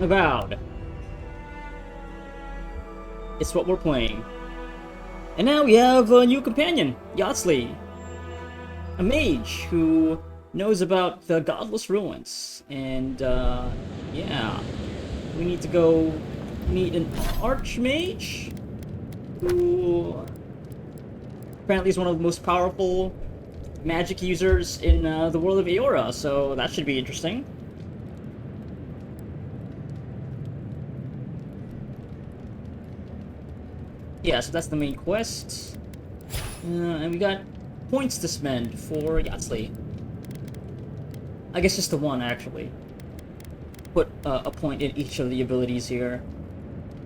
Avowed. It's what we're playing. And now we have a new companion, Yatsley, a mage who knows about the godless ruins. And, yeah. We need to go meet an archmage who apparently is one of the most powerful magic users in the world of Eora, so that should be interesting. Yeah, so that's the main quest. And we got points to spend for Yatsley. I guess just the one, actually. Put a point in each of the abilities here.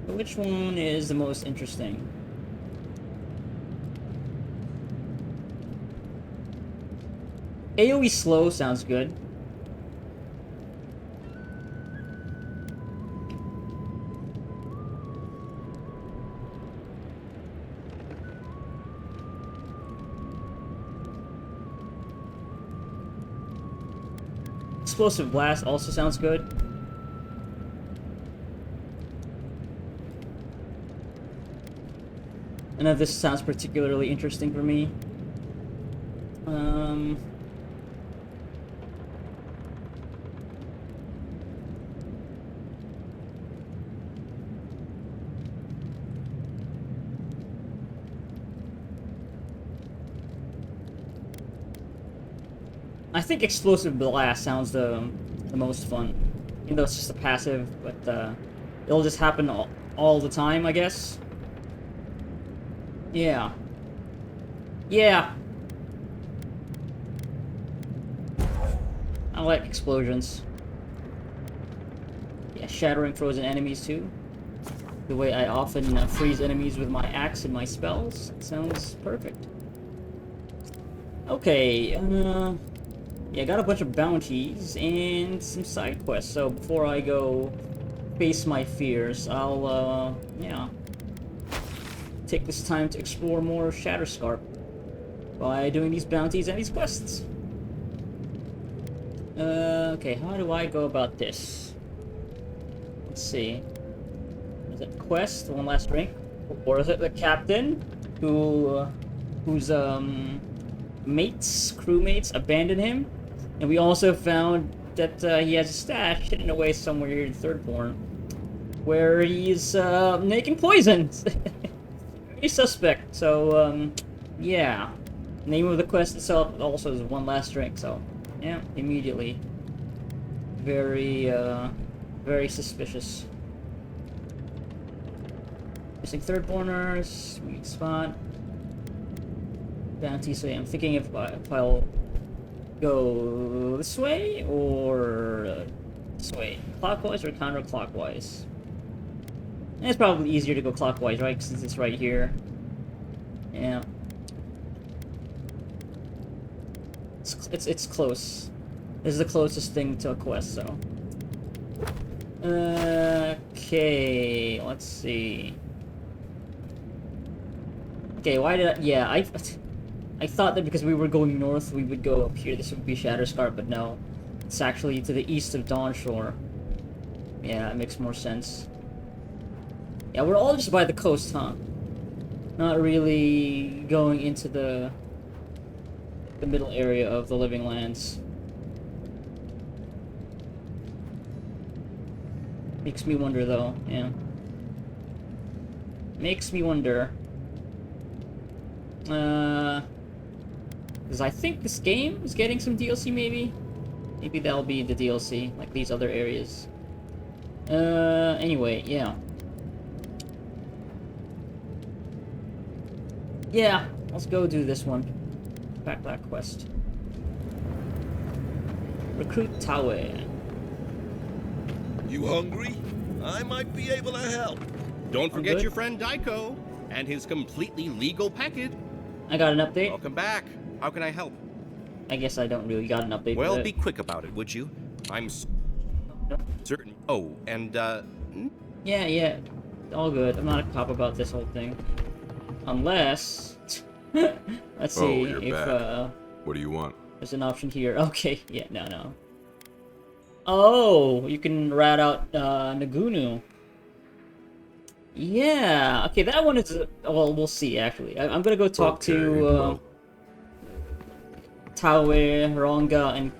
Which one is the most interesting? AoE slow sounds good. Explosive blast also sounds good. None of this sounds particularly interesting for me. I think explosive blast sounds the most fun. Even though it's just a passive, but it'll just happen all the time, I guess. Yeah. Yeah. I like explosions. Yeah, shattering frozen enemies too. The way I often freeze enemies with my axe and my spells. Sounds perfect. Okay, yeah, I got a bunch of bounties and some side quests, so before I go face my fears, I'll, yeah, take this time to explore more Shatterscarp by doing these bounties and these quests. Okay, how do I go about this? Let's see. Is it quest, one last drink? Or is it the captain whose crewmates abandoned him? And we also found that he has a stash hidden away somewhere here in Thirdborn, where he's making poison. Very suspect. So yeah. Name of the quest itself also is one last drink. So yeah, immediately. Very very suspicious. Missing Thirdborners, sweet spot. Bounty. So yeah, I'm thinking if I'll go this way or this way, clockwise or counterclockwise. And it's probably easier to go clockwise, right? Since it's right here. Yeah. It's close. This is the closest thing to a quest, so. Okay, let's see. Okay, why did I... Yeah, I thought that because we were going north, we would go up here. This would be Shatterscarp, but no. It's actually to the east of Dawnshore. Yeah, it makes more sense. Yeah, we're all just by the coast, huh? Not really going into the middle area of the Living Lands. Makes me wonder, though. Yeah. Makes me wonder. Because I think this game is getting some DLC, maybe? Maybe that'll be the DLC, like these other areas. Anyway, yeah. Yeah, let's go do this one. Back that quest. Recruit Tawe. You hungry? I might be able to help. Don't forget your friend Daiko and his completely legal packet. I got an update. Welcome back. How can I help? I guess I don't really got an update. Well, be quick about it, would you? I'm certain. Oh, and Yeah, all good. I'm not a cop about this whole thing, unless let's see you're if back. What do you want? there's an option here. Okay, yeah, no. Oh, you can rat out Nagunu. Yeah. Okay, that one is. Well, we'll see. Actually, I'm gonna go talk to Taue, Ronga, and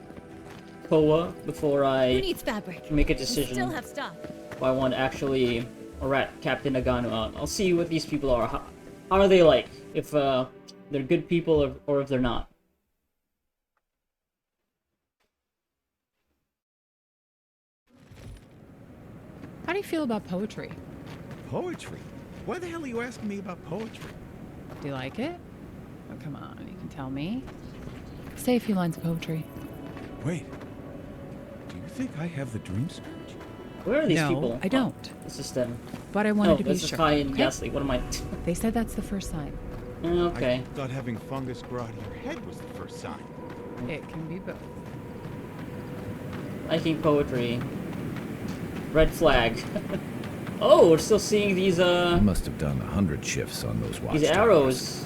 Koa before Who I needs fabric? make a We decision. still have stuff. If I want to actually rat Captain Nagano out. I'll see what these people are. How are they like? If they're good people or if they're not. How do you feel about poetry? Poetry? Why the hell are you asking me about poetry? Do you like it? Oh, come on, you can tell me. Say a few lines of poetry. Wait. Do you think I have the dream scourge? Where are these No, people? I don't. Oh, this is them. But I wanted Oh, to be this is sure. Kai and okay? Ghastly. What am I? They said that's the first sign. Okay. I thought having fungus grow out of your head was the first sign. It can be both. Liking poetry. Red flag. Oh, we're still seeing these I must have done 100 shifts on those watchtowers. these arrows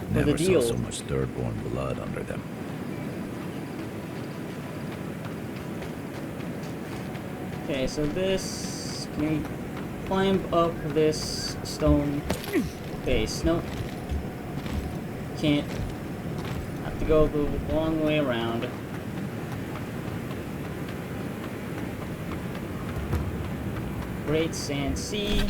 for the Never saw deal. so much third-born blood under them. Okay, so this, can we climb up this stone face? Nope. Can't. Have to go the long way around. Great Sand Sea.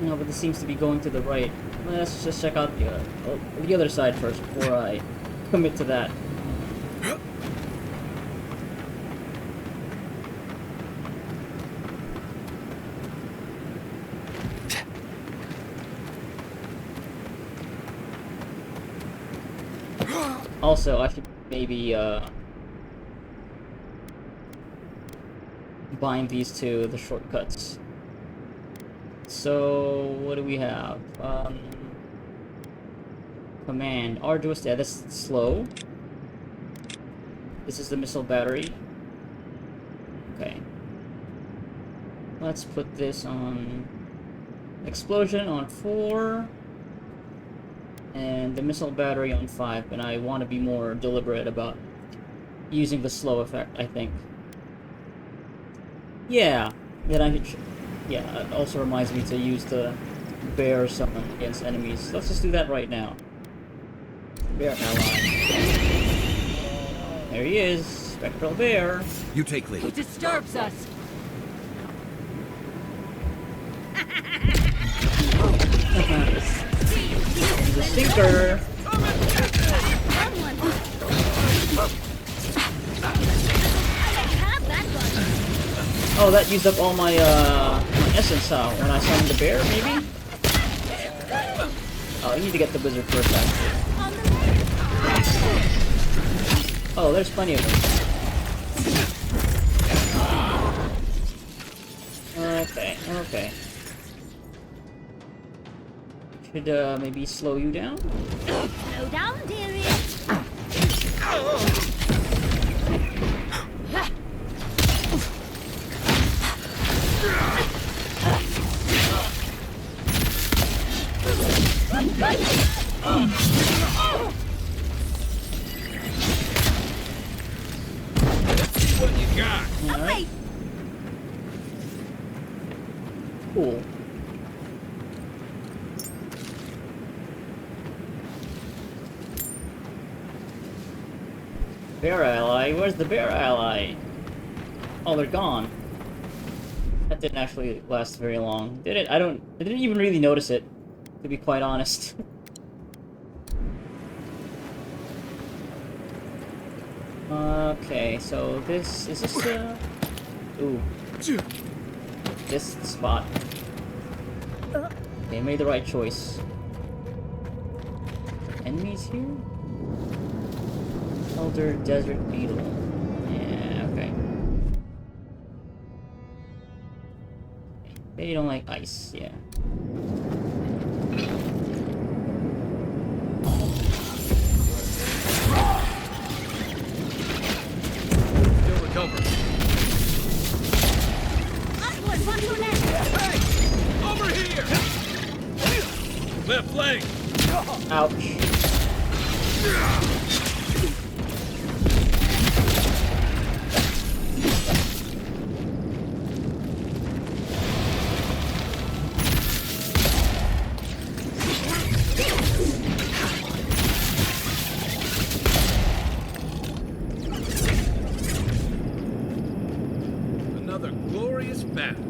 No, but this seems to be going to the right. Let's just check out the other side first before I commit to that. Also, I should maybe bind these to the shortcuts. So, what do we have? Command. Arduous. Yeah, that's slow. This is the missile battery. Okay. Let's put this on explosion on 4. And the missile battery on 5. And I want to be more deliberate about using the slow effect, I think. Yeah. Then I should... Yeah, it also reminds me to use the bear summon against enemies. Let's just do that right now. Bear ally. There he is, Spectral Bear. You take He lead. disturbs us. The Stinker. Oh, that used up all my my essence when I summoned the bear, maybe? Oh, I need to get the wizard first, actually. Oh, there's plenty of them. Okay, okay. Should maybe slow you down? Slow down, dearie. What you got? Alright. Cool. Bear ally? Where's the bear ally? Oh, they're gone. That didn't actually last very long, did it? I didn't even really notice it, to be quite honest. Okay, so this is this ooh. This spot. They made the right choice. Enemies here? Elder Desert Beetle. Yeah, okay. They don't like ice, yeah. Still recovering. Onward, watch your left. Hey! Over here! Left leg! Ouch. Another glorious battle.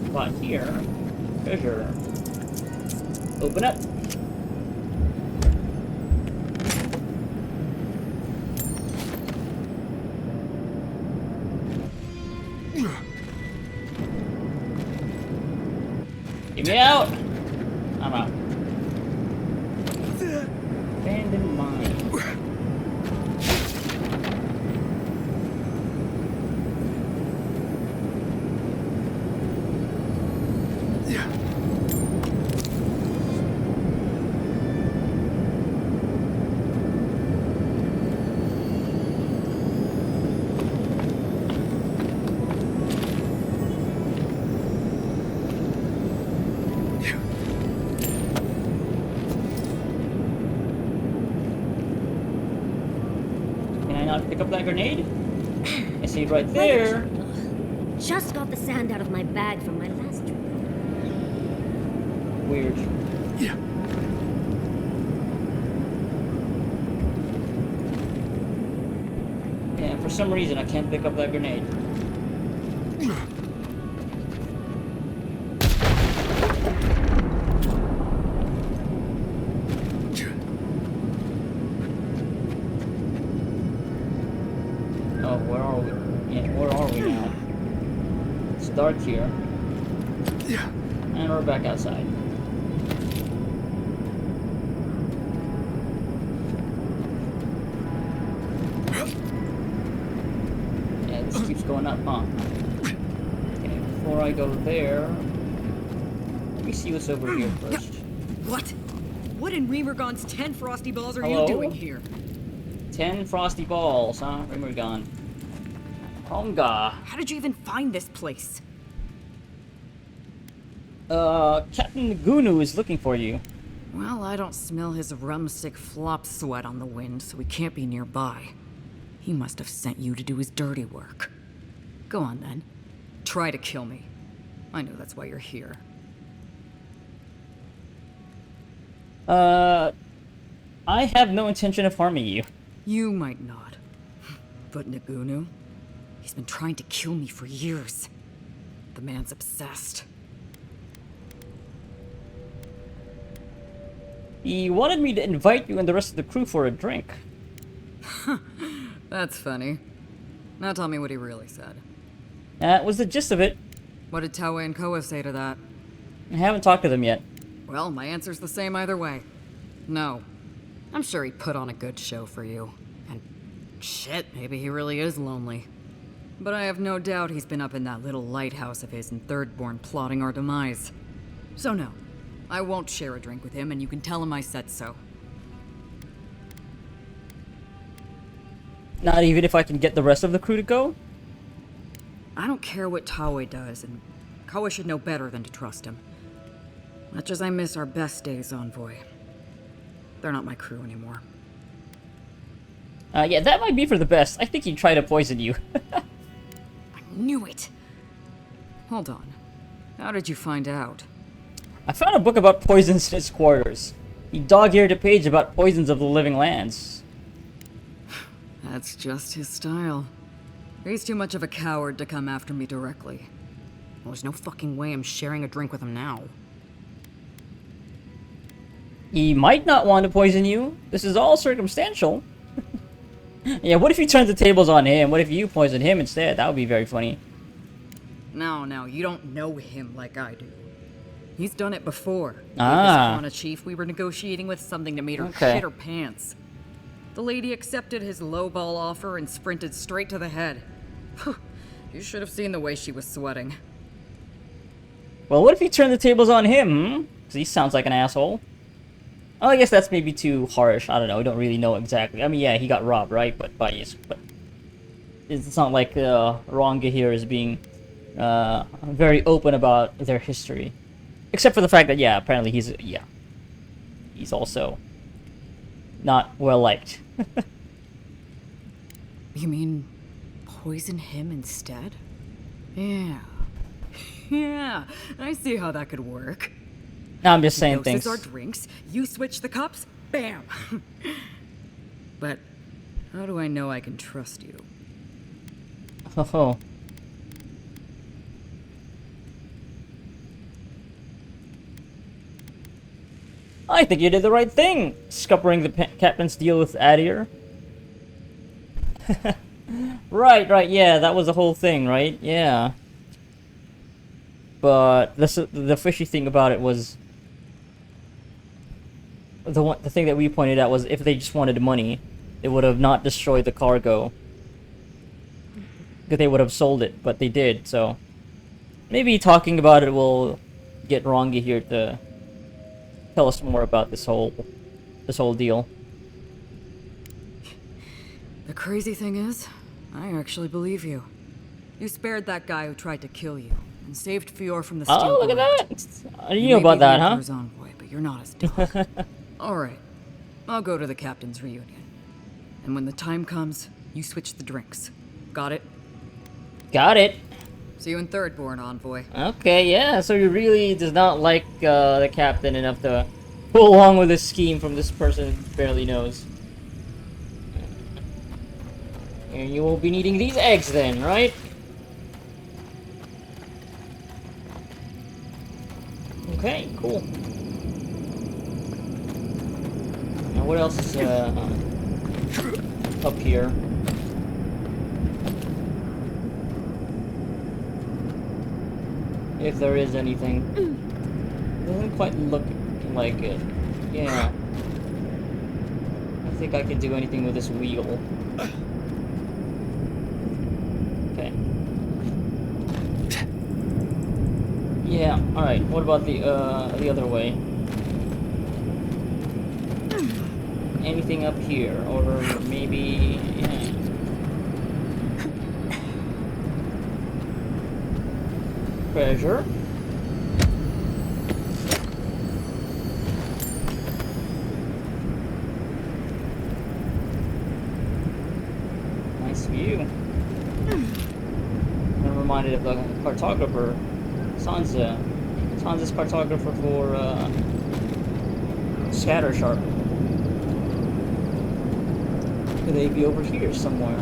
Spot here. Treasure. Open up. Get me out! I'm out. Abandoned mine. Can I not pick up that grenade? I see it right there. Just got the sand out of my bag from my last trip. Weird. Yeah, for some reason I can't pick up that grenade. Oh, where are we? Yeah, where are we now? It's dark here. And we're back outside. Yeah, this keeps going up, huh? Okay, before I go there, let me see what's over here first. What? What in Remergon's 10 frosty balls are Hello? you doing here? 10 frosty balls, huh? Remergon. Honga. How did you even find this place? Captain Nagunu is looking for you. Well, I don't smell his rumstick flop sweat on the wind, so he can't be nearby. He must have sent you to do his dirty work. Go on then. Try to kill me. I know that's why you're here. I have no intention of harming you. You might not. But Nagunu? He's been trying to kill me for years. The man's obsessed. He wanted me to invite you and the rest of the crew for a drink. That's funny. Now tell me what he really said. That was the gist of it. What did Taue and Koa say to that? I haven't talked to them yet. Well, my answer's the same either way. No. I'm sure he put on a good show for you. And shit, maybe he really is lonely. But I have no doubt he's been up in that little lighthouse of his in Thirdborn plotting our demise. So no, I won't share a drink with him, and you can tell him I said so. Not even if I can get the rest of the crew to go? I don't care what Taue does, and Koa should know better than to trust him. Much as I miss our best days, Envoy. They're not my crew anymore. Yeah, that might be for the best. I think he'd try to poison you. I knew it! Hold on. How did you find out? I found a book about poisons in his quarters. He dog-eared a page about poisons of the living lands. That's just his style. He's too much of a coward to come after me directly. Well, there's no fucking way I'm sharing a drink with him now. He might not want to poison you. This is all circumstantial. Yeah, what if you turned the tables on him? What if you poisoned him instead? That would be very funny. No, you don't know him like I do. He's done it before. Ah. This Kana chief we were negotiating with something that made her Okay. shit her pants. The lady accepted his lowball offer and sprinted straight to the head. You should have seen the way she was sweating. Well, what if you turn the tables on him, hmm? 'Cause he sounds like an asshole. Oh, I guess that's maybe too harsh. I don't know. We don't really know exactly. I mean, yeah, he got robbed, right? But it's not like Ronga here is being very open about their history. Except for the fact that, yeah, apparently he's also not well liked. You mean poison him instead? Yeah. Yeah, I see how that could work. No, I'm just saying Doses things. our drinks, you switch the cups, bam! But how do I know I can trust you? Oh. I think you did the right thing, scuppering the captain's deal with Adir. Right, yeah, that was the whole thing, right? Yeah. But the fishy thing about it was the thing that we pointed out was if they just wanted money, they would have not destroyed the cargo. Because they would have sold it, but they did. So maybe talking about it will get Rongi here to tell us more about this whole deal. The crazy thing is, I actually believe you. You spared that guy who tried to kill you, and saved Fior from the steel. Oh, look at gorge. that! You know about that, huh? Emperor's envoy, but you're not his dog. Alright, I'll go to the captain's reunion. And when the time comes, you switch the drinks. Got it? Got it. See you in Thirdborn, envoy. Okay, yeah, so he really does not like the captain enough to go along with this scheme from this person who barely knows. And you will be needing these eggs then, right? Okay, cool. Now what else is up here? If there is anything. Doesn't quite look like it. Yeah. I think I can do anything with this wheel. Okay. Yeah, alright. What about the other way? Anything up here? Or maybe... Yeah. Treasure. Nice view. I'm reminded of the cartographer, Sansa. Sansa's cartographer for Scatter Sharp. Could they be over here somewhere?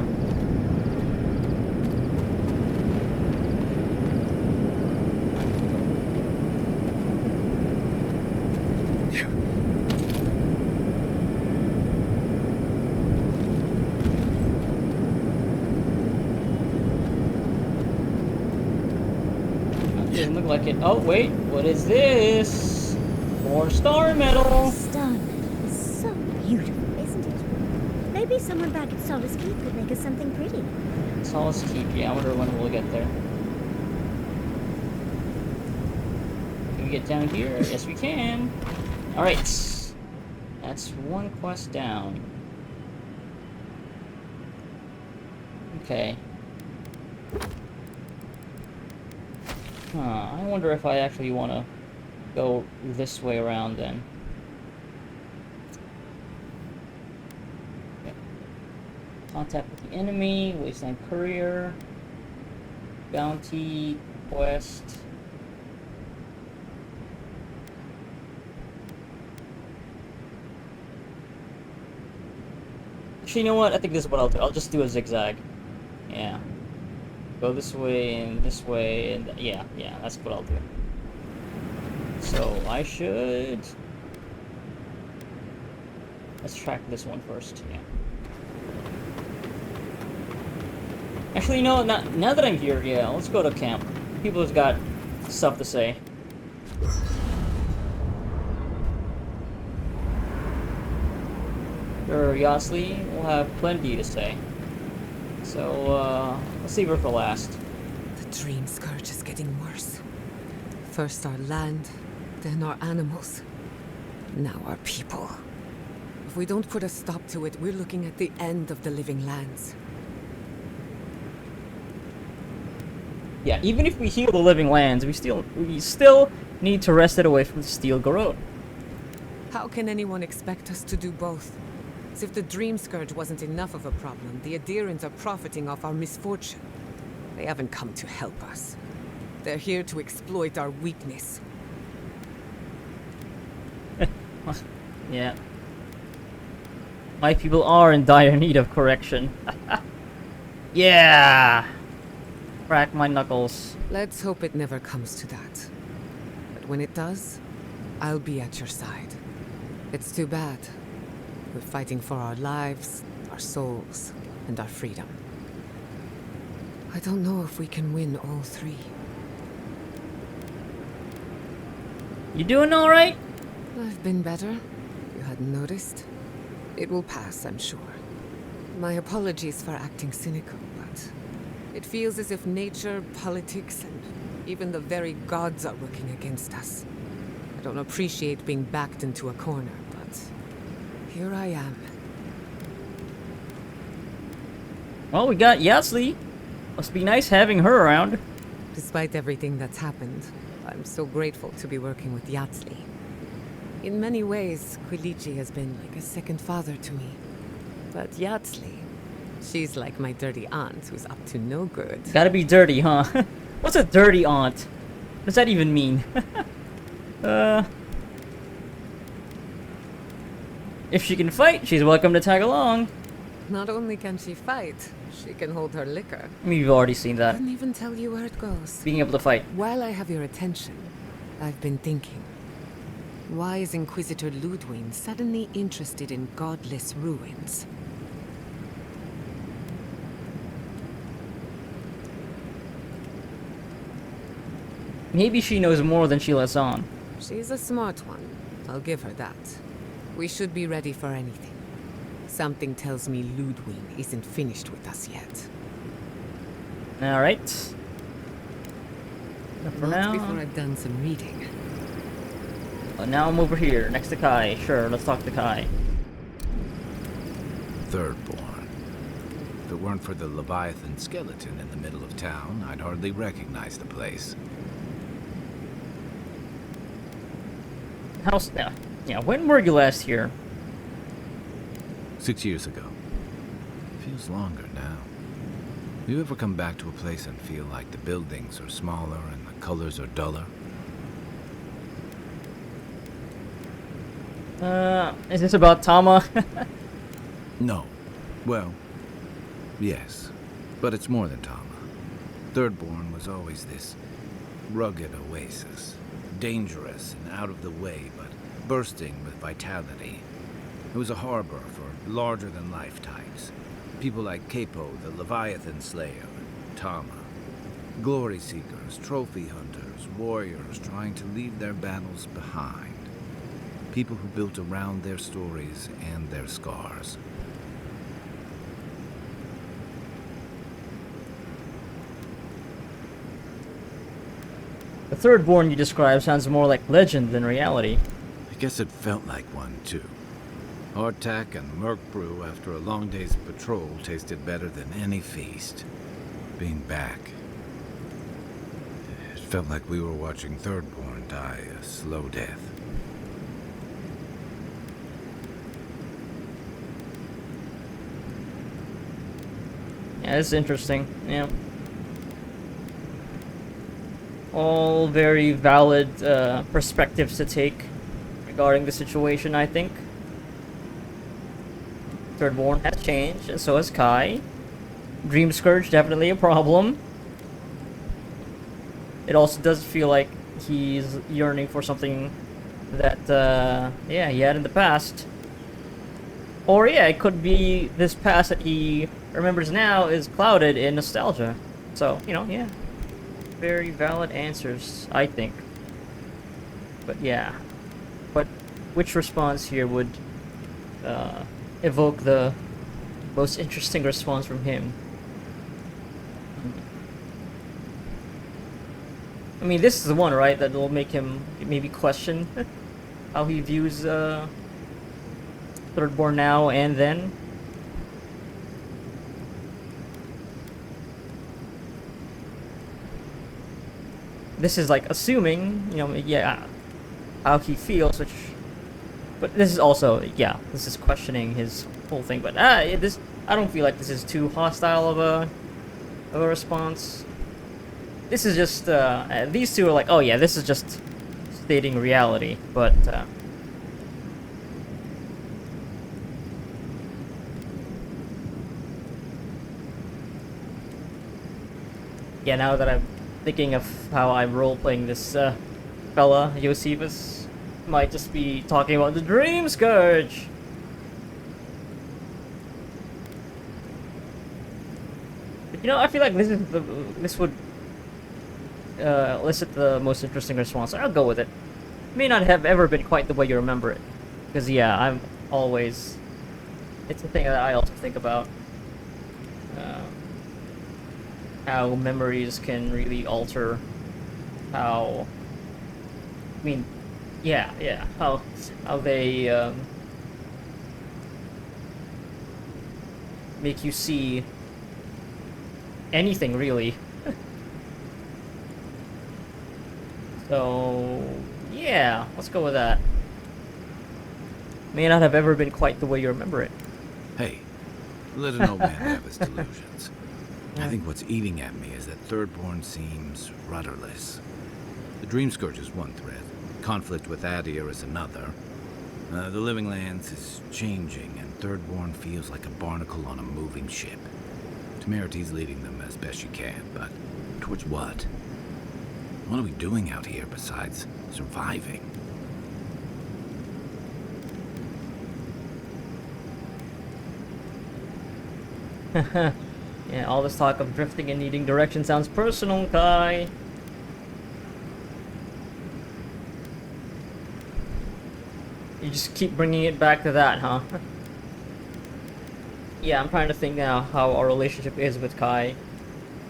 Doesn't look like it. Oh, wait. What is this? More star metal. Star metal is so beautiful, isn't it? Maybe someone back at Solace Keep could make us something pretty. Solace Keep. Yeah, I wonder when we'll get there. Can we get down here? Yes, we can. Alright. That's one quest down. Okay. Huh, I wonder if I actually want to go this way around then. Okay. Contact with the enemy, Wasteland Courier, Bounty, Quest. Actually, you know what? I think this is what I'll do. I'll just do a zigzag. Yeah. Go this way, and yeah, that's what I'll do. So, I should... Let's track this one first, yeah. Actually, you know, now that I'm here, yeah, let's go to camp. People have got stuff to say. Sure, Yosley will have plenty to say. So, let's save her for last. The dream scourge is getting worse. First our land, then our animals. Now our people. If we don't put a stop to it, we're looking at the end of the living lands. Yeah, even if we heal the living lands, we still need to wrest it away from the Steel Garrote. How can anyone expect us to do both? As if the dream scourge wasn't enough of a problem, the Adherents are profiting off our misfortune. They haven't come to help us. They're here to exploit our weakness. Yeah. My people are in dire need of correction. Yeah! Crack my knuckles. Let's hope it never comes to that. But when it does, I'll be at your side. It's too bad. We're fighting for our lives, our souls, and our freedom. I don't know if we can win all three. You doing alright? I've been better. You hadn't noticed. It will pass, I'm sure. My apologies for acting cynical, but it feels as if nature, politics, and even the very gods are working against us. I don't appreciate being backed into a corner, but here I am. Well, we got Yosley. Must be nice having her around. Despite everything that's happened, I'm so grateful to be working with Yatsli. In many ways, Quilichi has been like a second father to me. But Yatsli, she's like my dirty aunt who's up to no good. Gotta be dirty, huh? What's a dirty aunt? What does that even mean? If she can fight, she's welcome to tag along. Not only can she fight, she can hold her liquor. I mean, you've already seen I that. couldn't even tell you where it goes. Being able to fight. While I have your attention, I've been thinking. Why is Inquisitor Ludwig suddenly interested in godless ruins? Maybe she knows more than she lets on. She's a smart one. I'll give her that. We should be ready for anything. Something tells me Ludwig isn't finished with us yet. Alright. But for Not now... before I've done some reading. Now I'm over here, next to Kai. Sure, let's talk to Kai. Thirdborn. If it weren't for the Leviathan skeleton in the middle of town, I'd hardly recognize the place. House... Yeah, when were you last here? 6 years ago. Feels longer now. You ever come back to a place and feel like the buildings are smaller and the colors are duller? Is this about Tama? No. Well, yes. But it's more than Tama. Thirdborn was always this rugged oasis. Dangerous and out of the way, but bursting with vitality. It was a harbor for larger-than-life types. People like Capo, the Leviathan Slayer, and Tama. Glory seekers, trophy hunters, warriors trying to leave their battles behind. People who built around their stories and their scars. The Thirdborn you describe sounds more like legend than reality. I guess it felt like one, too. Hardtack and Merc Brew after a long day's patrol tasted better than any feast. Being back, it felt like we were watching Thirdborn die a slow death. Yeah, it's interesting. Yeah. All very valid perspectives to take regarding the situation, I think. Thirdborn has changed, and so has Kai. Dream Scourge, definitely a problem. It also does feel like he's yearning for something that, yeah, he had in the past. Or, yeah, it could be this past that he remembers now is clouded in nostalgia. So, you know, yeah. Very valid answers, I think. But, yeah. But which response here would evoke the most interesting response from him? I mean, this is the one, right, that will make him maybe question how he views Thirdborn now and then. This is like assuming, you know, yeah, how he feels, which, but this is also, yeah, this is questioning his whole thing. But this, I don't feel like this is too hostile of a response. This is just, these two are like, oh yeah, this is just stating reality, but, yeah, now that I'm thinking of how I'm role-playing this, fella, Josephus, might just be talking about the Dream Scourge! But, you know, I feel like this would elicit the most interesting response. I'll go with it. May not have ever been quite the way you remember it. Because, yeah, I'm always... It's a thing that I also think about. How memories can really alter how... I mean, yeah. How they, make you see anything, really. So, yeah, let's go with that. May not have ever been quite the way you remember it. Hey, let an old man have his delusions. I think what's eating at me is that Thirdborn seems rudderless. The Dream Scourge is one thread. Conflict with Adir is another. The Living Lands is changing, and Thirdborn feels like a barnacle on a moving ship. Temerity's leading them as best she can, but towards what? What are we doing out here besides surviving? Yeah, all this talk of drifting and needing direction sounds personal, Kai. You just keep bringing it back to that, huh? Yeah, I'm trying to think now how our relationship is with Kai.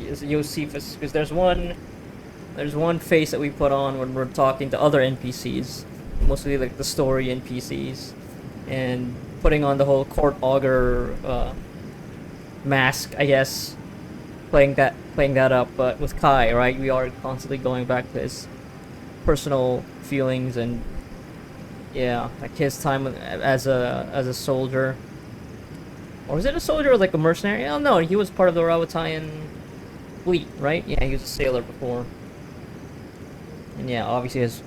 Is Josephus, because there's one face that we put on when we're talking to other NPCs, mostly like the story NPCs, and putting on the whole court augur mask, I guess, playing that up. But with Kai, right, we are constantly going back to his personal feelings and, yeah, like his time as a soldier. Or was it a soldier or like a mercenary? Oh no, he was part of the Rawatayan fleet, right? Yeah, he was a sailor before. And yeah, obviously his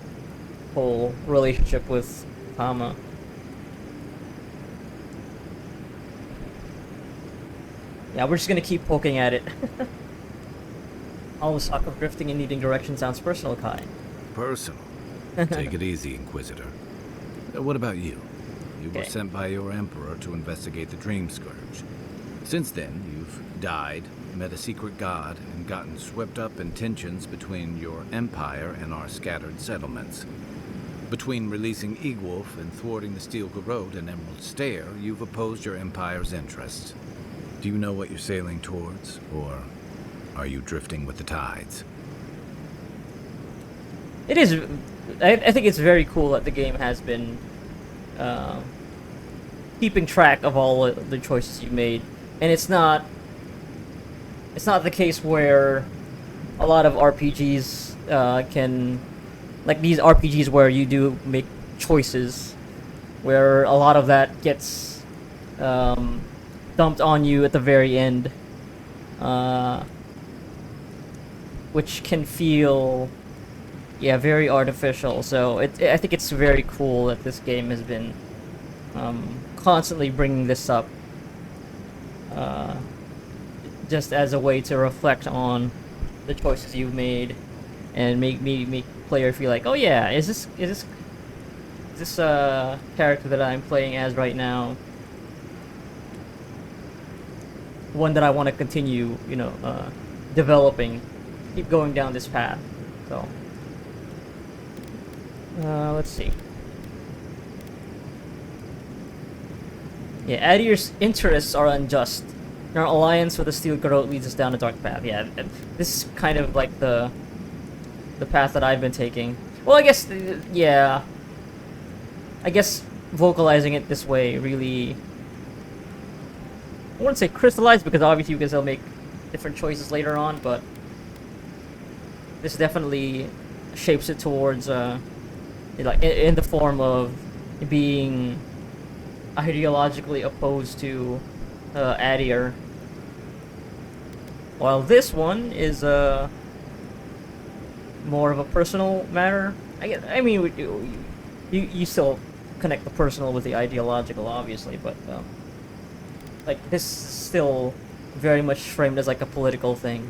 whole relationship with Tama. Yeah, we're just gonna keep poking at it. All this talk of drifting and needing direction sounds personal, Kai. Personal? Take it easy, Inquisitor. What about you? You were sent by your Emperor to investigate the Dream Scourge. Since then, you've died, met a secret god, and gotten swept up in tensions between your Empire and our scattered settlements. Between releasing Egwolf and thwarting the Steel Garrote and Emerald Stair, you've opposed your Empire's interests. Do you know what you're sailing towards, or are you drifting with the tides? It is. I think it's very cool that the game has been keeping track of all the choices you made, and it's not the case where a lot of RPGs can, like these RPGs where you do make choices, where a lot of that gets dumped on you at the very end, which can feel, yeah, very artificial. So I think it's very cool that this game has been constantly bringing this up just as a way to reflect on the choices you've made, and make player feel like, oh yeah, is this character that I'm playing as right now one that I want to continue, developing, keep going down this path. So, let's see. Yeah, Adier's interests are unjust. Our alliance with the Steel Garrote leads us down a dark path. Yeah, this is kind of like the path that I've been taking. Well, I guess, yeah. I guess vocalizing it this way really... I wouldn't say crystallized, because obviously you guys will make different choices later on, but this definitely shapes it towards, like, in the form of being ideologically opposed to Adier. While this one is more of a personal matter. I mean, you still connect the personal with the ideological, obviously, but like, this is still very much framed as like a political thing.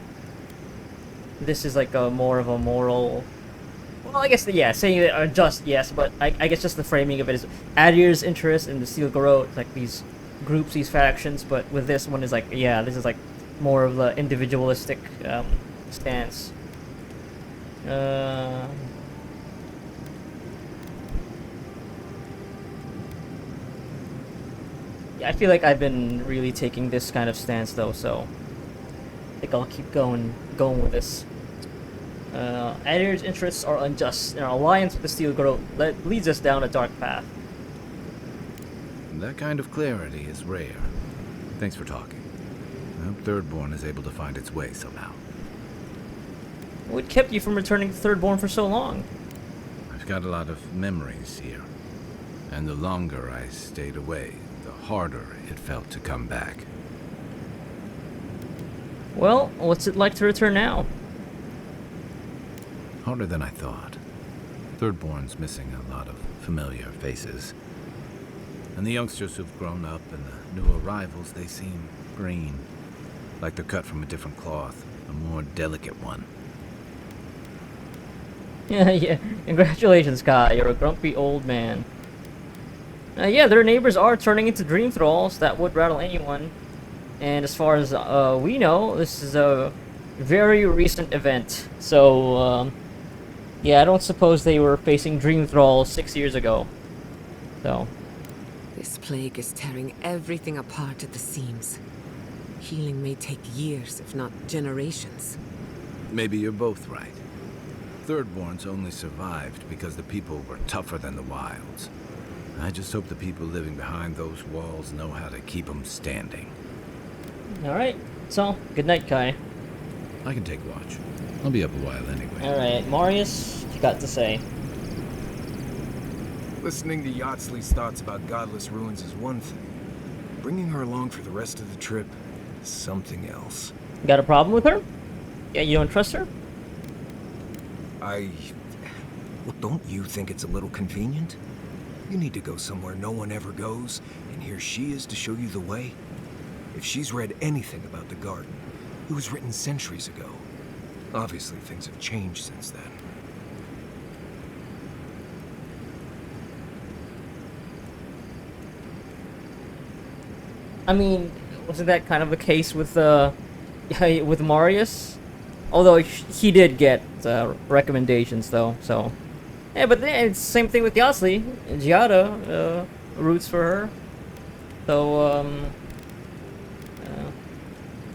This is like a more of a moral. Well, I guess, yeah, saying it unjust, yes, but I guess just the framing of it is Adier's interest in the Steel Garrote, like these groups, these factions, but with this one is like, yeah, this is like more of the individualistic stance. Yeah, I feel like I've been really taking this kind of stance though, so I think I'll keep going with this. Adier's interests are unjust, and our alliance with the Steel Garrote leads us down a dark path. That kind of clarity is rare. Thanks for talking. I hope Thirdborn is able to find its way somehow. What kept you from returning to Thirdborn for so long? I've got a lot of memories here. And the longer I stayed away, the harder it felt to come back. Well, what's it like to return now? Harder than I thought. Thirdborn's missing a lot of familiar faces. And the youngsters who've grown up and the new arrivals, they seem green. Like they're cut from a different cloth, a more delicate one. Yeah. Congratulations, Kai. You're a grumpy old man. Yeah, their neighbors are turning into dream thralls. That would rattle anyone. And as far as we know, this is a very recent event. So, yeah, I don't suppose they were facing dream thralls 6 years ago. So. This plague is tearing everything apart at the seams. Healing may take years, if not generations. Maybe you're both right. Thirdborn's only survived because the people were tougher than the wilds. I just hope the people living behind those walls know how to keep them standing. Alright, so, good night, Kai. I can take watch. I'll be up a while anyway. Alright, Marius, what you got to say? Listening to Yatsley's thoughts about godless ruins is one thing. Bringing her along for the rest of the trip is something else. You got a problem with her? Yeah, you don't trust her? Well, don't you think it's a little convenient? You need to go somewhere no one ever goes, and here she is to show you the way. If she's read anything about the garden, it was written centuries ago. Obviously, things have changed since then. I mean, wasn't that kind of the case with with Marius? Although he did get recommendations, though. So, yeah, but then it's the same thing with Yatsley. Giada roots for her. So,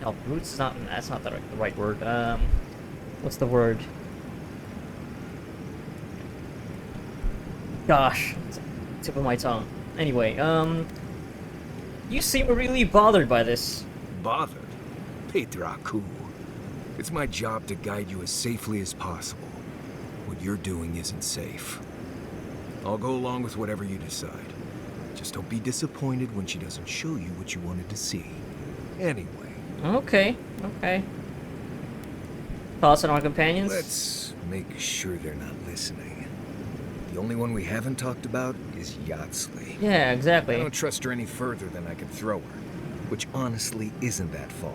no, roots is not. That's not the right word. What's the word? Gosh, tip of my tongue. Anyway, you seem really bothered by this. Bothered? Petraku. It's my job to guide you as safely as possible. What you're doing isn't safe. I'll go along with whatever you decide. Just don't be disappointed when she doesn't show you what you wanted to see. Anyway. Okay. Thoughts on our companions? Let's make sure they're not listening. The only one we haven't talked about is Yatsley. Yeah, exactly. I don't trust her any further than I can throw her. which honestly isn't that far.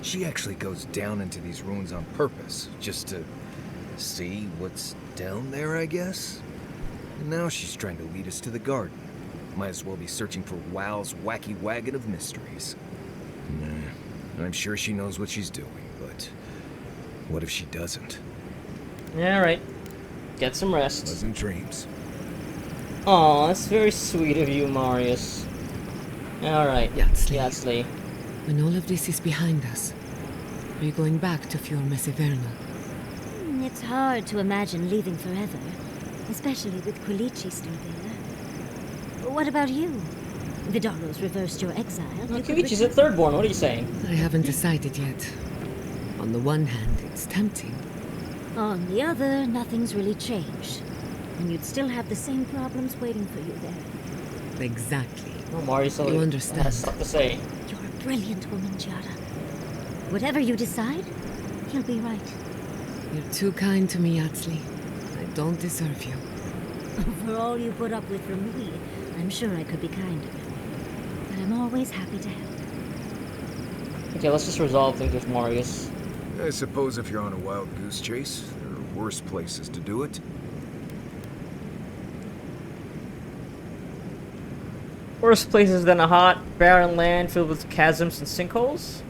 She actually goes down into these ruins on purpose, just to see what's down there, I guess? And now she's trying to lead us to the garden. Might as well be searching for WoW's wacky wagon of mysteries. Nah, I'm sure she knows what she's doing, but what if she doesn't? Alright. Get some rest. Pleasant dreams. Aw, that's very sweet of you, Marius. Alright, Yatsli. When all of this is behind us, are you going back to Fior Messeverno? It's hard to imagine leaving forever, especially with Quilici still there. What about you? Vidalo's reversed your exile. Well, Quilici's a thirdborn, what are you saying? I haven't decided yet. On the one hand, it's tempting. On the other, nothing's really changed. And you'd still have the same problems waiting for you there. Exactly. Oh, Marius, You understand. has stuff to say. You're a brilliant woman, Giada. Whatever you decide, you'll be right. You're too kind to me, Yatsli. I don't deserve you. For all you put up with from me, I'm sure I could be kinder. But I'm always happy to help. Okay, let's just resolve things with Marius. I suppose if you're on a wild goose chase, there are worse places to do it. Worse places than a hot, barren land filled with chasms and sinkholes?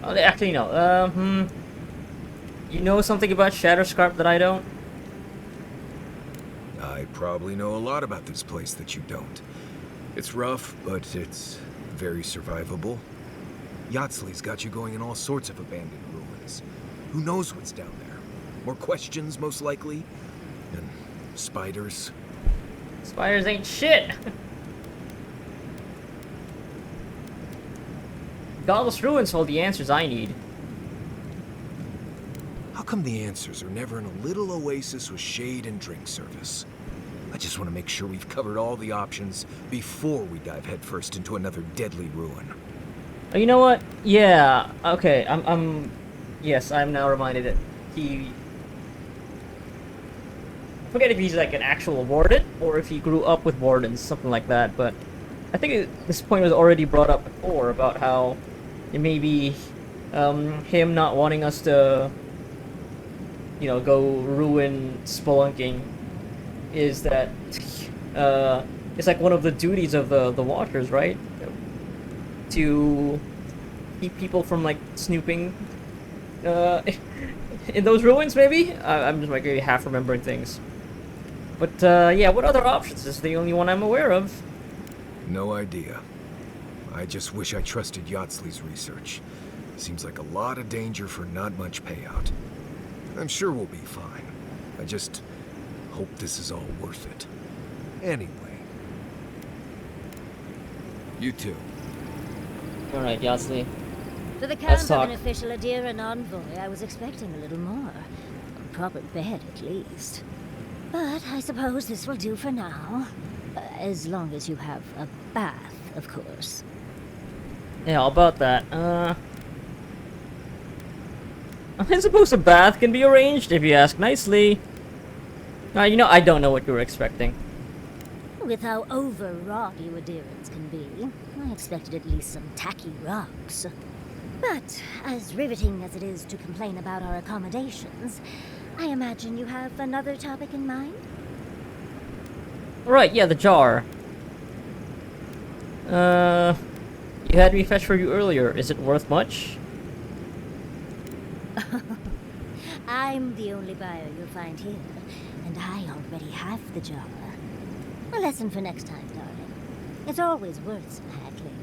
Oh, actually, no. You know something about Shatterscarp that I don't? I probably know a lot about this place that you don't. It's rough, but it's very survivable. Yatsli's got you going in all sorts of abandoned ruins. Who knows what's down there? More questions, most likely. And spiders. Spiders ain't shit! Godless Ruins hold the answers I need. How come the answers are never in a little oasis with shade and drink service? I just want to make sure we've covered all the options before we dive headfirst into another deadly ruin. Oh, you know what? Yeah, okay, yes, I'm now reminded that he... I forget if he's like an actual warden, or if he grew up with wardens, something like that, but I think this point was already brought up before about how it may be him not wanting us to, you know, go ruin spelunking is that it's like one of the duties of the Watchers, right? To keep people from like snooping in those ruins, maybe? I'm just like maybe half remembering things. But yeah, what other options? This is the only one I'm aware of. No idea. I just wish I trusted Yatsli's research. Seems like a lot of danger for not much payout. I'm sure we'll be fine. I just hope this is all worth it. Anyway. You too. Alright, Yatsli. For the Let's count of talk. an official Adir and envoy, I was expecting a little more. A proper bed, at least. But I suppose this will do for now. As long as you have a bath, of course. Yeah, all about that. I suppose a bath can be arranged if you ask nicely. You know, I don't know what you were expecting. With how overwrought you Adirans can be, I expected at least some tacky rocks. But as riveting as it is to complain about our accommodations, I imagine you have another topic in mind? Right, yeah, the jar. You had me fetch for you earlier. Is it worth much? I'm the only buyer you'll find here, and I already have the jar. A lesson for next time, darling. It's always worth some haggling.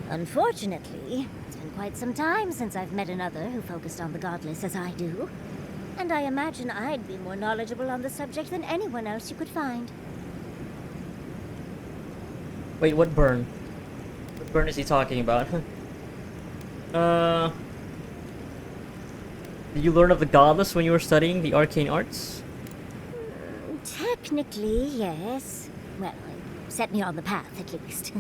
Unfortunately, it's been quite some time since I've met another who focused on the godless as I do. And I imagine I'd be more knowledgeable on the subject than anyone else you could find. Wait, what burn? What burn is he talking about? Did you learn of the godless when you were studying the arcane arts? Technically, yes. Well, it set me on the path, at least.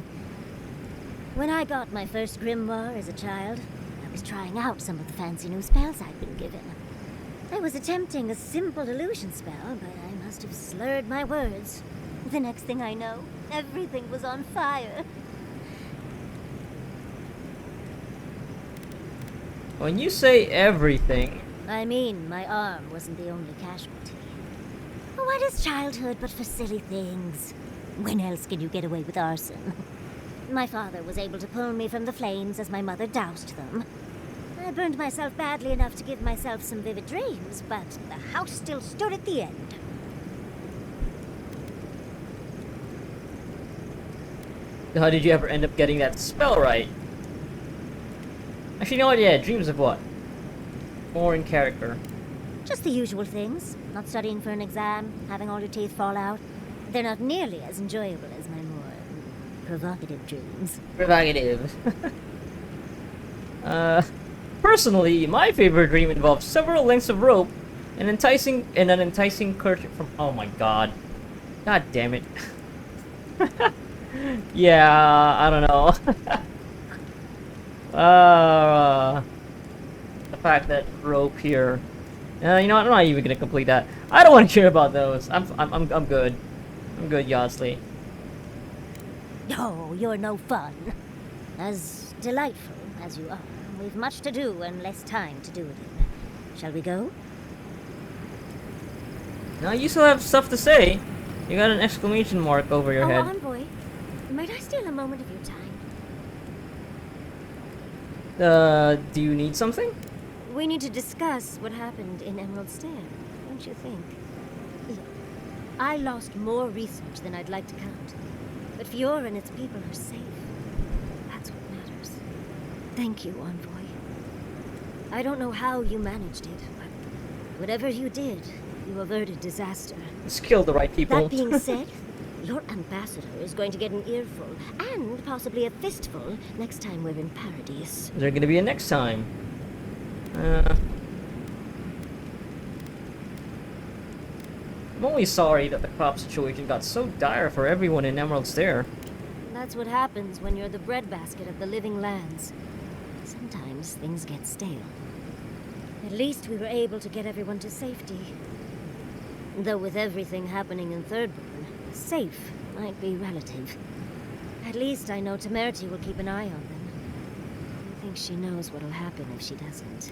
When I got my first grimoire as a child, I was trying out some of the fancy new spells I'd been given. I was attempting a simple illusion spell, but I must have slurred my words. The next thing I know, everything was on fire. When you say everything, I mean, my arm wasn't the only casualty. What is childhood but for silly things? When else can you get away with arson? My father was able to pull me from the flames as my mother doused them. I burned myself badly enough to give myself some vivid dreams, but the house still stood at the end. how did you ever end up getting that spell right? Actually, you know what? Yeah, dreams of what? More in character. Just the usual things. Not studying for an exam, having all your teeth fall out. They're not nearly as enjoyable as my more provocative dreams. Provocative. Personally, my favorite dream involves several lengths of rope, an enticing kerchief from. Oh my god. God damn it. Yeah, I don't know. The fact that rope here. You know what? I'm not even gonna complete that. I don't want to care about those. I'm good. I'm good, Yosley. Oh, you're no fun. As delightful as you are, we've much to do and less time to do it in. Shall we go? Now you still have stuff to say. You got an exclamation mark over your head. Envoy, might I steal a moment of your time? Do you need something? We need to discuss what happened in Emerald Stair, don't you think? Look, I lost more research than I'd like to count. But Fiora and its people are safe. That's what matters. Thank you, Envoy. I don't know how you managed it, but whatever you did, you averted disaster. Just kill the right people. That being said, your ambassador is going to get an earful, and possibly a fistful, next time we're in Paradise. Is there gonna be a next time? I'm only sorry that the crop situation got so dire for everyone in Emerald Stair. That's what happens when you're the breadbasket of the living lands. Sometimes things get stale. At least we were able to get everyone to safety. Though with everything happening in Thirdborn, safe might be relative. At least I know Temerity will keep an eye on them. I think she knows what'll happen if she doesn't.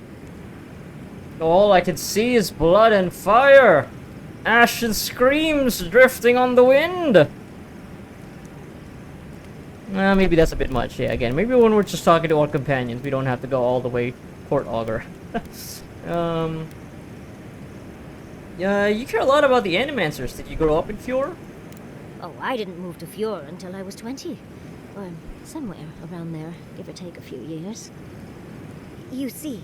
All I can see is blood and fire! Ash and screams drifting on the wind! Maybe that's a bit much, yeah, again. Maybe when we're just talking to our companions, we don't have to go all the way Port Augur. Yeah, you care a lot about the Animancers. Did you grow up in Fjord? Oh, I didn't move to Fjord until I was 20. Or somewhere around there, give or take a few years. You see,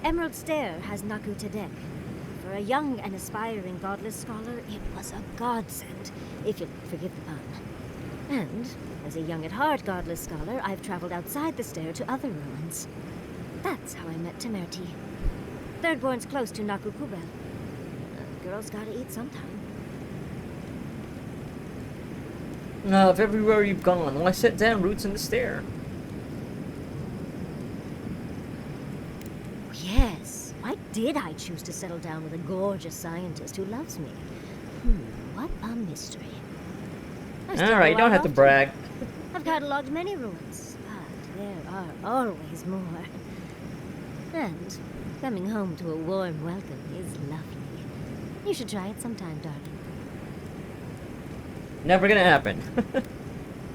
Emerald Stair has Naku Tedek. For a young and aspiring godless scholar, it was a godsend, if you'll forgive the pun. And, as a young at heart godless scholar, I've traveled outside the stair to other ruins. That's how I met Temerity. Thirdborn's close to Naku Kubel. Girls gotta eat sometime. Of everywhere you've gone, why set down roots in the stair? Yes, why did I choose to settle down with a gorgeous scientist who loves me? What a mystery. Alright, you don't have to brag. I've cataloged many ruins, but there are always more. And coming home to a warm welcome is lovely. You should try it sometime, darling. Never gonna happen.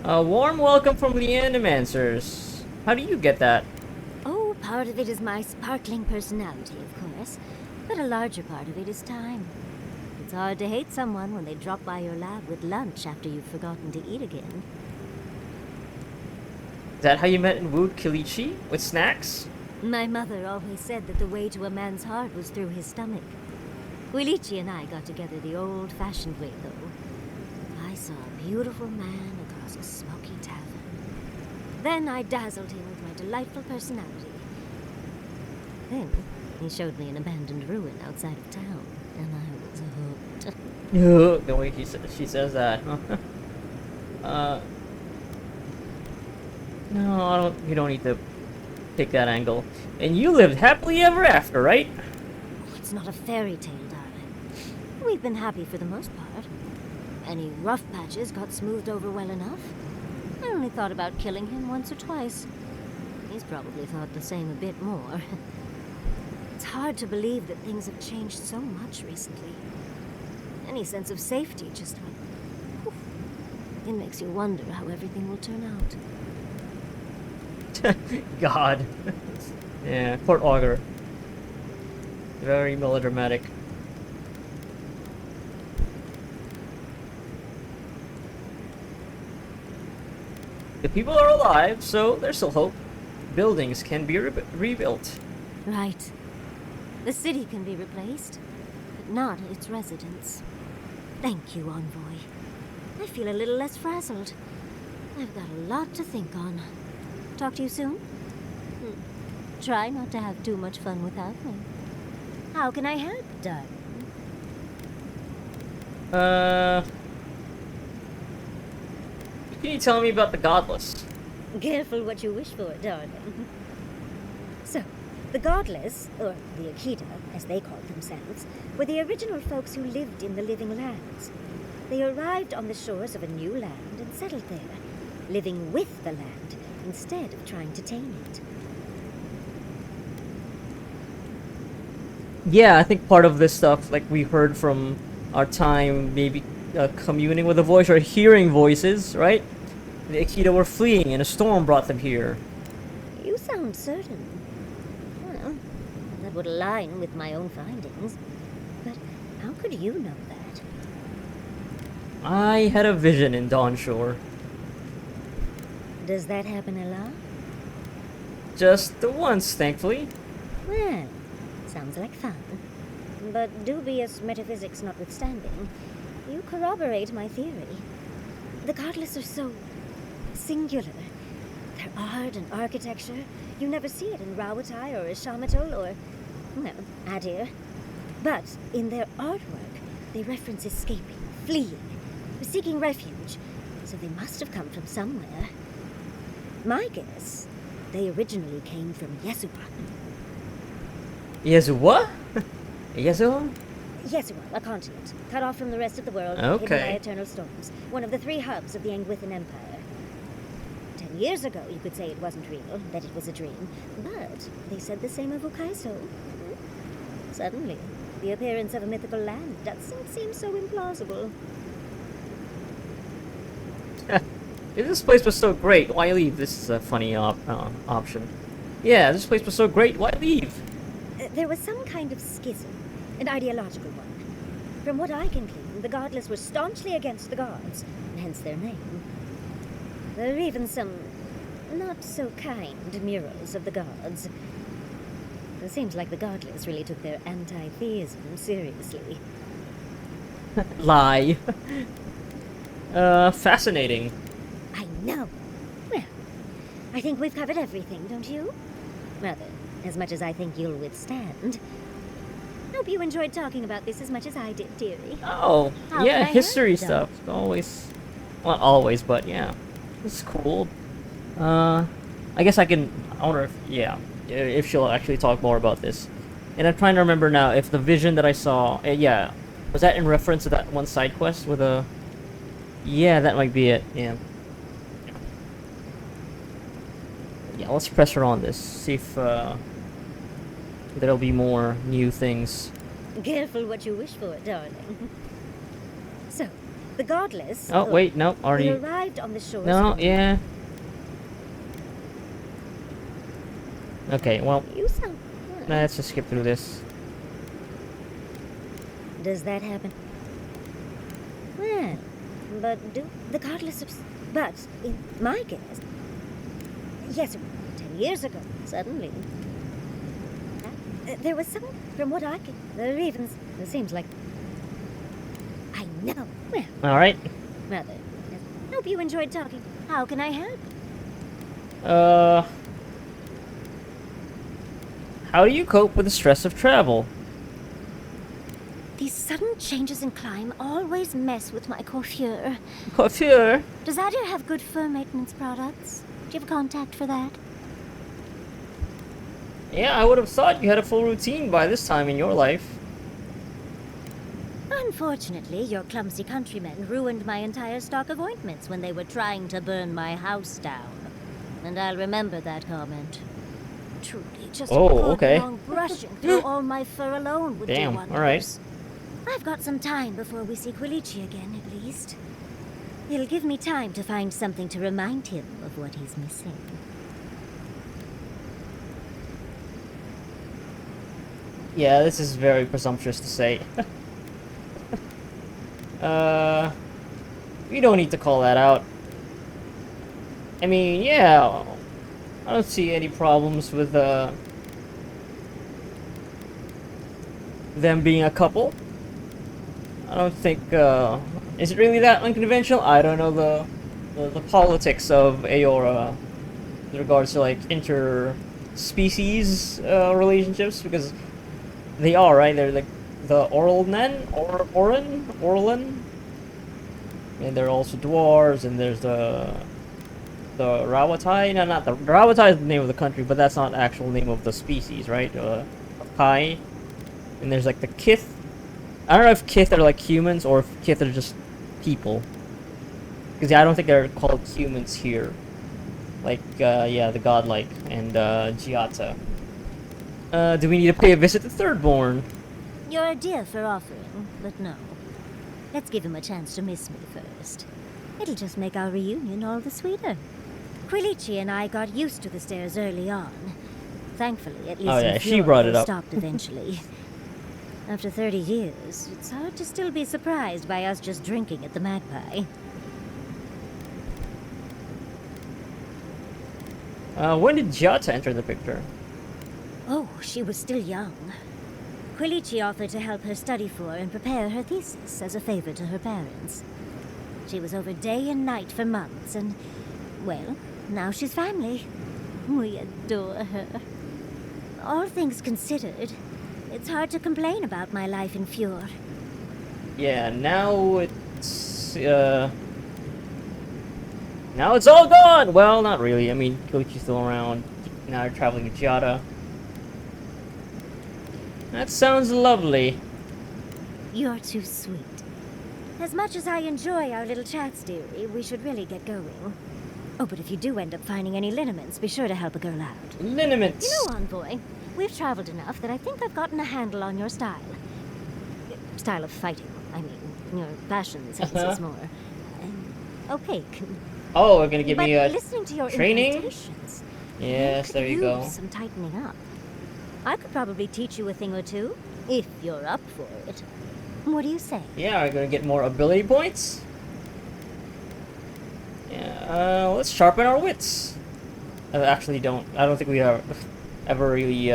A warm welcome from the Animancers. How do you get that? Oh, part of it is my sparkling personality, of course. But a larger part of it is time. It's hard to hate someone when they drop by your lab with lunch after you've forgotten to eat again. Is that how you met and wooed Kilichi? With snacks? My mother always said that the way to a man's heart was through his stomach. Quilichi and I got together the old-fashioned way, though. I saw a beautiful man across a smoky tavern. Then I dazzled him with my delightful personality. Then he showed me an abandoned ruin outside of town, and I was hooked. The way she says that. No, I don't. You don't need to take that angle. And you lived happily ever after, right? Oh, it's not a fairy tale, darling. We've been happy for the most part. Any rough patches got smoothed over well enough. I only thought about killing him once or twice. He's probably thought the same a bit more. It's hard to believe that things have changed so much recently. Any sense of safety just went... Oof. It makes you wonder how everything will turn out. God. Yeah, Port Auger. Very melodramatic. The people are alive, so there's still hope. Buildings can be rebuilt. Right. The city can be replaced, but not its residents. Thank you, Envoy. I feel a little less frazzled. I've got a lot to think on. Talk to you soon? Try not to have too much fun without me. How can I help, darling? Can you tell me about the Godless? Careful what you wish for, darling. So, the Godless, or the Akita, as they called themselves, were the original folks who lived in the Living Lands. They arrived on the shores of a new land and settled there, living with the land instead of trying to tame it. Yeah, I think part of this stuff, like we heard from our time, maybe communing with a voice or hearing voices, right? The Akita were fleeing and a storm brought them here. You sound certain. Well, that would align with my own findings. But how could you know that? I had a vision in Dawnshore. Does that happen a lot? Just the once, thankfully. Well, sounds like fun. But dubious metaphysics notwithstanding, you corroborate my theory. The Godless are so singular. Their art and architecture, you never see it in Rawatai or Ishamatal or, well, Adir. But in their artwork, they reference escaping, fleeing, seeking refuge, so they must have come from somewhere. My guess, they originally came from Yesua. Yesua? Yesua? Yesua, a continent, cut off from the rest of the world, Okay. hidden by eternal storms, one of the 3 hubs of the Angwithan Empire. 10 years ago, you could say it wasn't real, that it was a dream, but they said the same of Ukaiso. Suddenly, the appearance of a mythical land doesn't seem so implausible. If this place was so great, why leave? This is a funny option. Yeah, this place was so great, why leave? There was some kind of schism, an ideological one. From what I can glean, the Godless were staunchly against the gods, hence their name. There are even some not-so-kind murals of the gods. It seems like the Godless really took their anti-theism seriously. Lie. Fascinating. I know. Well, I think we've covered everything, don't you? Rather, as much as I think you'll withstand. Hope you enjoyed talking about this as much as I did, dearie. Oh, How yeah, can I history help, stuff. Always. Well, not always, but yeah. It's cool. I guess I wonder if, yeah, if she'll actually talk more about this. And I'm trying to remember now if the vision that I saw, yeah, was that in reference to that one side quest with a... Yeah, that might be it, yeah. Yeah, let's press her on this, see if there'll be more new things. Careful what you wish for, darling. So, the Godless... Oh, wait, no, they already... arrived on the shores... No, of- yeah. Okay, well, You sound... let's just skip through this. Does that happen? Well, but do the Godless of... But, in my guess... Yes, 10 years ago, suddenly... there was some... From what I can... There are even... It seems like... I know. Well, Alright. rather... Hope you enjoyed talking. How can I help? How do you cope with the stress of travel? These sudden changes in climate always mess with my coiffure. Coiffure? Does Adir have good fur maintenance products? Do you have a contact for that? Yeah, I would have thought you had a full routine by this time in your life. I'm Unfortunately, your clumsy countrymen ruined my entire stock of ointments when they were trying to burn my house down. And I'll remember that comment. Truly, just Oh, good okay. long brushing through all my fur alone would Damn, do wonders. alright. I've got some time before we see Quilici again, at least. It'll give me time to find something to remind him of what he's missing. Yeah, this is very presumptuous to say. We don't need to call that out. I mean, yeah, I don't see any problems with, them being a couple. I don't think, is it really that unconventional? I don't know the politics of Aora in regards to, like, inter-species, relationships, because they are, right? They're like the Oralnen? Orlan? And they're also dwarves, and there's the Rawatai? No, not the Rawatai is the name of the country, but that's not the actual name of the species, right? Kai. And there's like the Kith. I don't know if Kith are like humans or if Kith are just people. Because yeah, I don't think they're called humans here. Like, yeah, the Godlike and Giata. Do we need to pay a visit to Thirdborn? You're a dear for offering, but no. Let's give him a chance to miss me first. It'll just make our reunion all the sweeter. Quilici and I got used to the stairs early on. Thankfully, at least Oh, yeah, in she Fjord, brought it they up. stopped eventually. After 30 years, it's hard to still be surprised by us just drinking at the Magpie. When did Giata enter the picture? Oh, she was still young. Quilici offered to help her study for and prepare her thesis as a favor to her parents. She was over day and night for months, and, well, now she's family. We adore her. All things considered, it's hard to complain about my life in Fjord. Yeah, now it's all gone! Well, not really. I mean, Koichi's still around. Now you're traveling to Giada. That sounds lovely. You're too sweet. As much as I enjoy our little chats, dearie, we should really get going. Oh, but if you do end up finding any lineaments, be sure to help a girl out. Lineaments! You know, Envoy, we've traveled enough that I think I've gotten a handle on your style. Style of fighting, I mean. Your fashion sense is more opaque. Oh, we're gonna give But me a listening to your training? incantations, Yes, could there you use go. some tightening up. I could probably teach you a thing or two, if you're up for it. What do you say? Yeah, we're gonna get more ability points. Yeah, let's sharpen our wits. I actually don't think we have ever really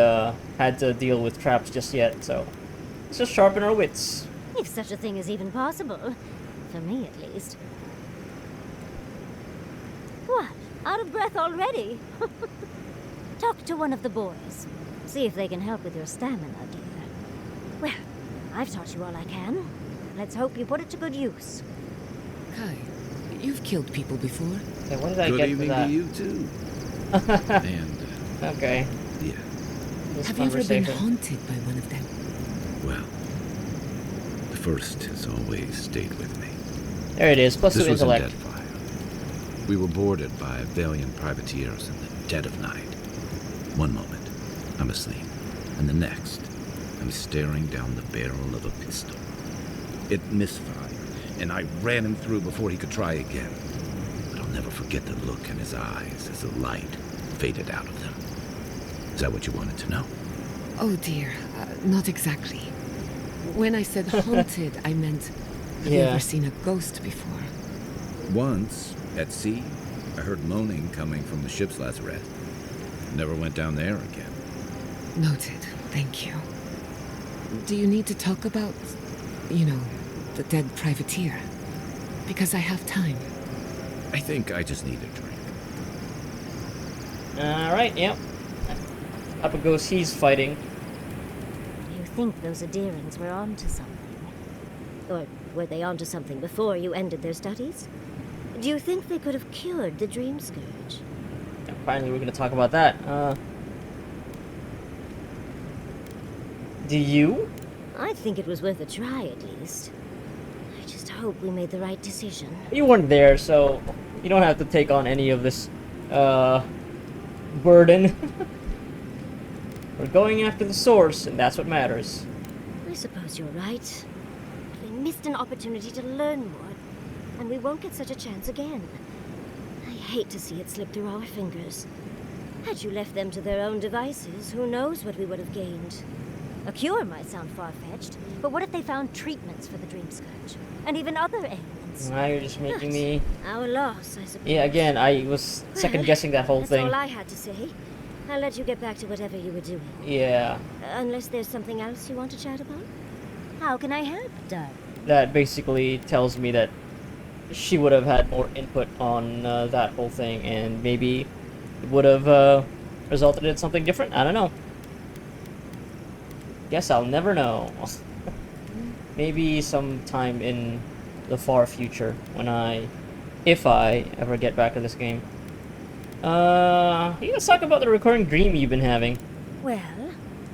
had to deal with traps just yet, so let's just sharpen our wits. If such a thing is even possible. For me, at least. What? Out of breath already? Talk to one of the boys. See if they can help with your stamina, dear. Well, I've taught you all I can. Let's hope you put it to good use. Kai, you've killed people before. Okay, what did I Good get for evening that? to you, too. And, Okay. yeah, This Have you ever been conversation. haunted by one of them? well, the first has always stayed with me. There it is, plus This two was in intellect. Deadfire. We were boarded by valiant privateers in the dead of night. One moment, I'm asleep, and the next, I'm staring down the barrel of a pistol. It misfired, and I ran him through before he could try again. But I'll never forget the look in his eyes as the light faded out of them. Is that what you wanted to know? Oh dear, not exactly. When I said haunted, I meant, have you Yeah. ever seen a ghost before? Once, at sea, I heard moaning coming from the ship's lazarette. Never went down there again. Noted, thank you. Do you need to talk about, you know, the dead privateer? Because I have time. I think I just need a drink. Alright, yep. Up it goes, he's fighting. You think those Adirans were onto something? Or were they onto something before you ended their studies? Do you think they could have cured the Dream Scourge? Yeah, finally, we're gonna talk about that. Do you? I think it was worth a try, at least. just hope we made the right decision. You weren't there, so you don't have to take on any of this burden. We're going after the source, and that's what matters. I suppose you're right. We missed an opportunity to learn more, and we won't get such a chance again. I hate to see it slip through our fingers. Had you left them to their own devices, who knows what we would have gained. A cure might sound far-fetched, but what if they found treatments for the Dream Scourge? And even other ailments? Now you're just making me... Our loss, I suppose. Yeah, again, I was second-guessing that whole thing. That's all I had to say. I'll let you get back to whatever you were doing. Yeah. Unless there's something else you want to chat about? How can I help, darling? That basically tells me that she would have had more input on that whole thing, and maybe it would have resulted in something different. I don't know. Guess I'll never know. Maybe sometime in the far future, when if I ever get back to this game. Let's talk about the recurring dream you've been having. Well,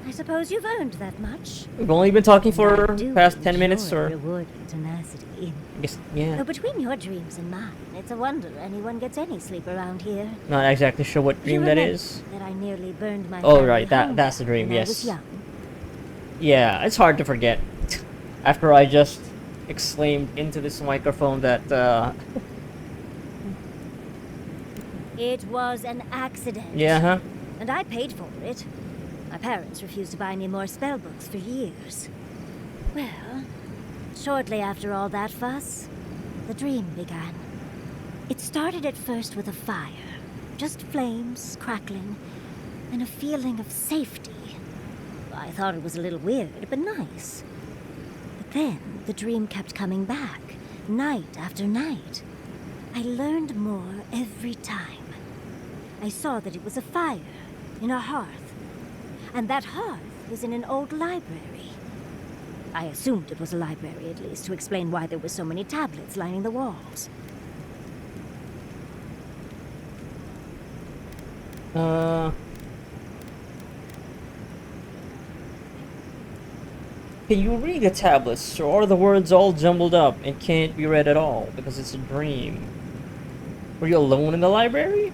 I suppose you've earned that much. We've only been talking for I do past 10 minutes, enjoy or... rewarding tenacity. I guess, yeah. Though between your dreams and mine, it's a wonder anyone gets any sleep around here. Not exactly sure what dream that remember is. That I nearly burned my Oh, family right, home that's the dream, when I yes. was young. Yeah, it's hard to forget. After I just exclaimed into this microphone that, It was an accident. yeah, huh? And I paid for it. My parents refused to buy me more spell books for years. Well, shortly after all that fuss, the dream began. It started at first with a fire. Just flames crackling, and a feeling of safety. I thought it was a little weird, but nice. But then the dream kept coming back, night after night. I learned more every time. I saw that it was a fire in a hearth, and that hearth was in an old library. I assumed it was a library, at least, to explain why there were so many tablets lining the walls. Can you read the tablets, or are the words all jumbled up and can't be read at all because it's a dream? Were you alone in the library?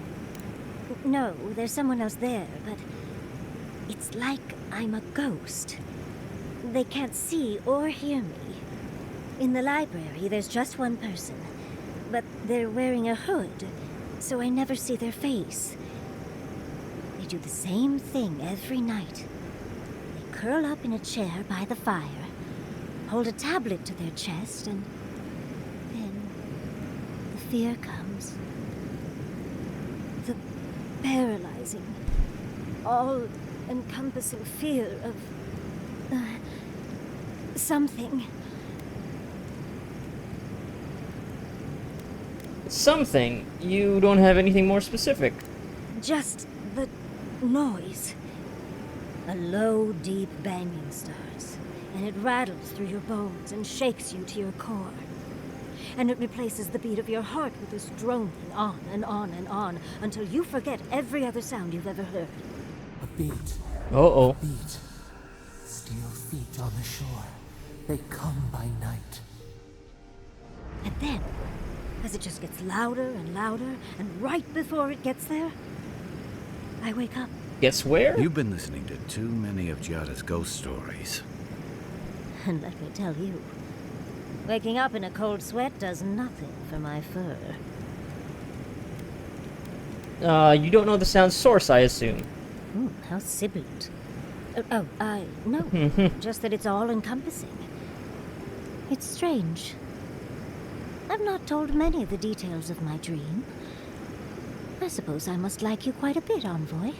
No, there's someone else there, but it's like I'm a ghost. They can't see or hear me. In the library, there's just one person, but they're wearing a hood, so I never see their face. They do the same thing every night. They curl up in a chair by the fire, hold a tablet to their chest, and then the fear comes. The paralyzing, all-encompassing fear of something. Something? You don't have anything more specific. Just the noise. A low, deep banging starts, and it rattles through your bones and shakes you to your core. And it replaces the beat of your heart with this droning on and on and on until you forget every other sound you've ever heard. A beat. Uh-oh. Beat. Steel feet on the shore. They come by night. And then, as it just gets louder and louder, and right before it gets there, I wake up. Guess where? You've been listening to too many of Giada's ghost stories. And let me tell you, waking up in a cold sweat does nothing for my fur. You don't know the sound's source, I assume. How sibilant. No. Just that it's all-encompassing. It's strange. I've not told many of the details of my dream. I suppose I must like you quite a bit, Envoy.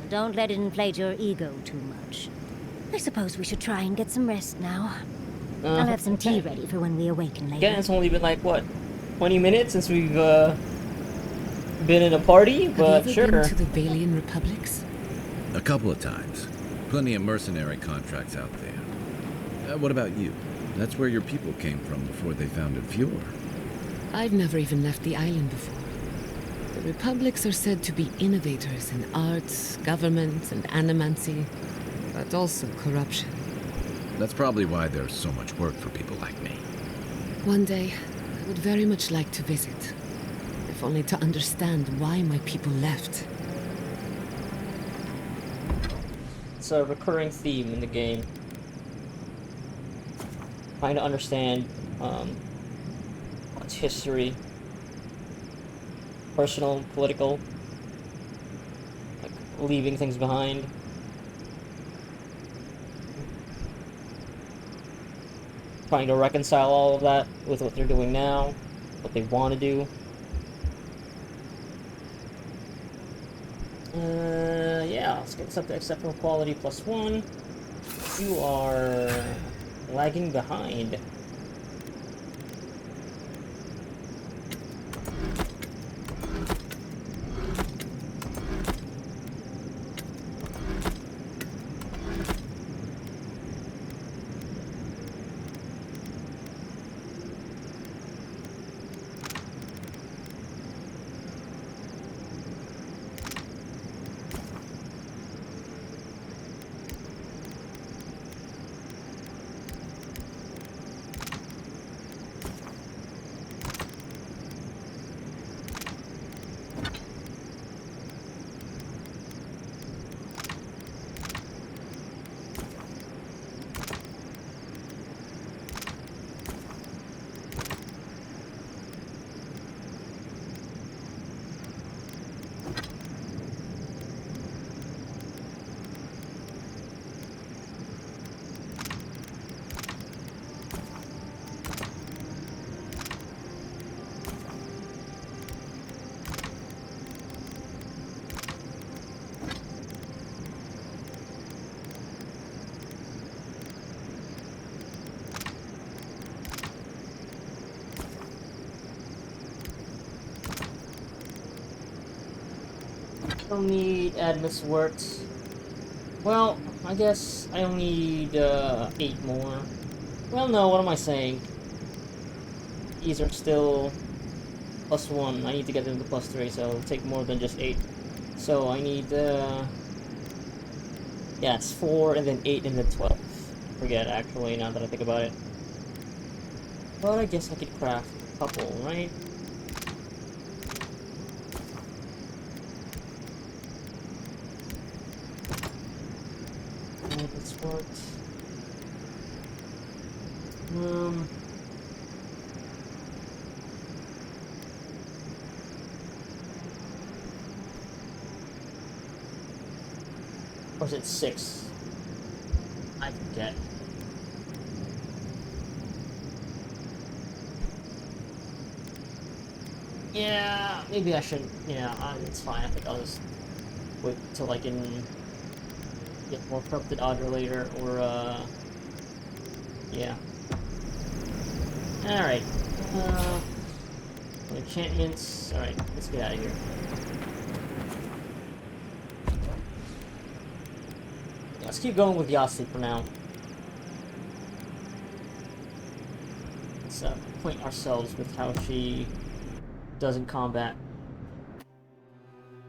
Don't let it inflate your ego too much. I suppose we should try and get some rest now. I'll have some tea ready for when we awaken later. Again, it's only been like, what, 20 minutes since we've been in a party, but Have you sure. ever been to the Valian Republics? A couple of times. Plenty of mercenary contracts out there. What about you? That's where your people came from before they founded Fjord. I've never even left the island before. The Republics are said to be innovators in arts, government, and animancy, but also corruption. That's probably why there's so much work for people like me. One day, I would very much like to visit. If only to understand why my people left. It's a recurring theme in the game. Trying to understand its history, personal, political, like leaving things behind. Trying to reconcile all of that with what they're doing now, what they want to do. Yeah, let's get this up to acceptable quality +1. You are lagging behind. Still need Admus worked. Well, I guess I only need 8 more. Well, no, what am I saying? These are still +1. I need to get them to +3, so it'll take more than just 8. So I need, yeah, it's 4 and then 8 and then 12. Forget, actually, now that I think about it. But I guess I could craft a couple, right? This worked. Or is it 6? I forget. Yeah, maybe I shouldn't. Yeah, it's fine. I think I'll just wait till I can get more corrupted Audra later, or yeah. Alright. Enchantments. Alright, let's get out of here. Let's keep going with Yasi for now. Let's acquaint ourselves with how she does in combat.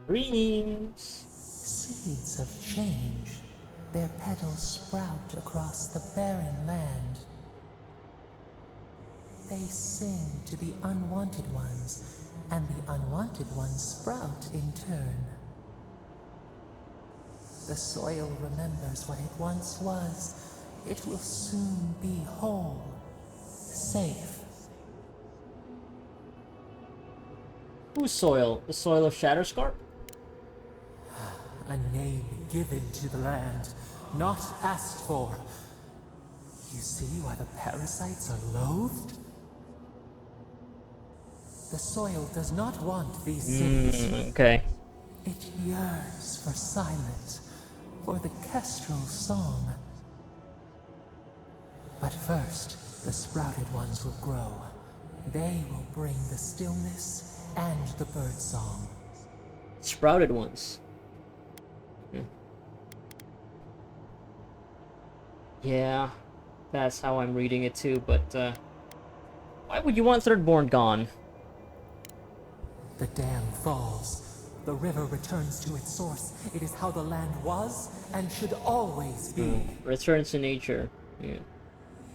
Greetings! Seeds of change. Their petals sprout across the barren land. They sing to the unwanted ones, and the unwanted ones sprout in turn. The soil remembers what it once was. It will soon be whole, safe. Whose soil? The soil of Shatterscarp? A name given to the land, not asked for. You see why the parasites are loathed? The soil does not want these cities. Okay. It yearns for silence, for the kestrel song. But first, the sprouted ones will grow. They will bring the stillness and the bird song. Sprouted ones. Yeah, that's how I'm reading it too, but why would you want Thirdborn gone? The dam falls. The river returns to its source. It is how the land was and should always be. Returns to nature. Yeah.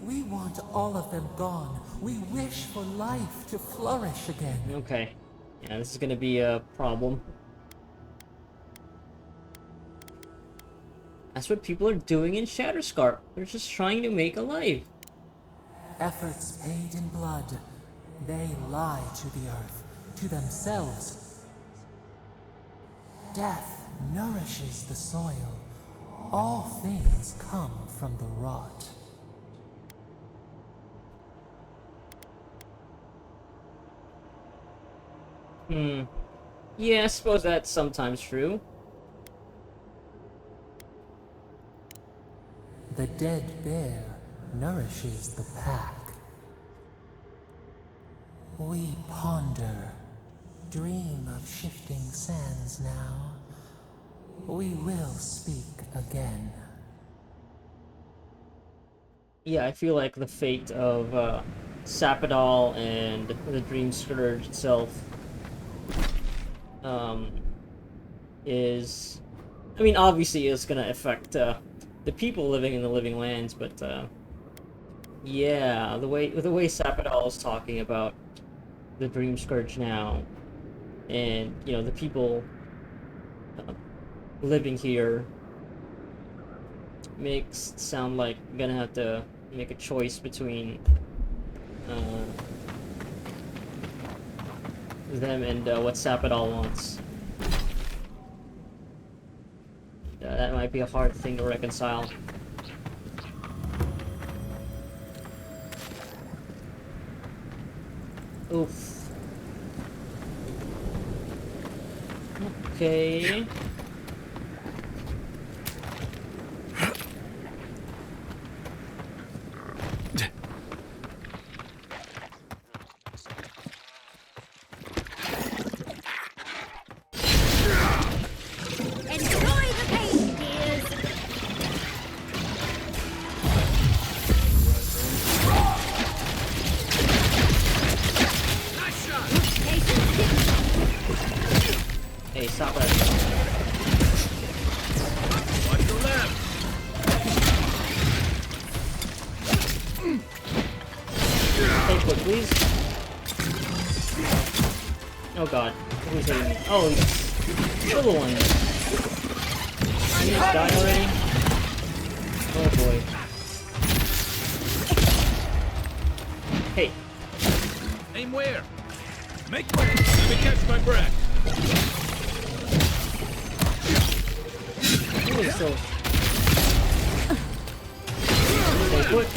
We want all of them gone. We wish for life to flourish again. Okay. Yeah, this is gonna be a problem. That's what people are doing in Shatterscarp. They're just trying to make a life. Efforts paid in blood. They lie to the earth, to themselves. Death nourishes the soil. All things come from the rot. Yeah, I suppose that's sometimes true. The dead bear nourishes the pack. We ponder, dream of shifting sands now. We will speak again. Yeah, I feel like the fate of Sapadal and the Dream Scourge itself is... I mean, obviously it's gonna affect the people living in the Living Lands, but yeah, the way Sapadal is talking about the Dream Scourge now, and you know the people living here, makes it sound like I'm gonna have to make a choice between them and what Sapadal wants. That might be a hard thing to reconcile. Oof. Okay. Enjoy the pain, dears. Nice shot! Hey, stop that. Watch your left! Take foot, please. Oh god. Who's hitting me? Oh, little one. Can you just die already? Oh boy. Hey. Aim where? Make way! Let me catch my breath! Who is so... Stay put.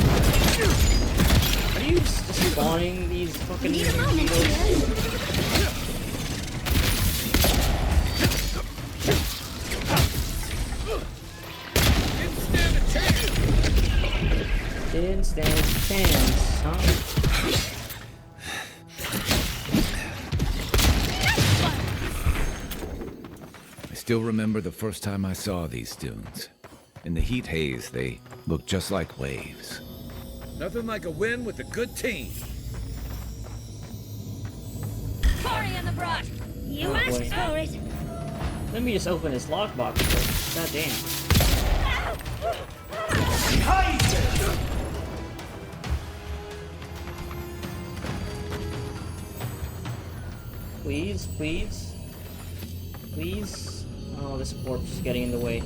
Are you just spawning these fucking Need a moment, mosquitoes? dears. Didn't stand a chance! Didn't stand a chance, huh? I still remember the first time I saw these dunes. In the heat haze, they looked just like waves. Nothing like a win with a good team. Cory in the brush. You Oh, asked boy. for it. Let me just open this lockbox first. God damn. Please, please. Please. Oh, this corpse is getting in the way.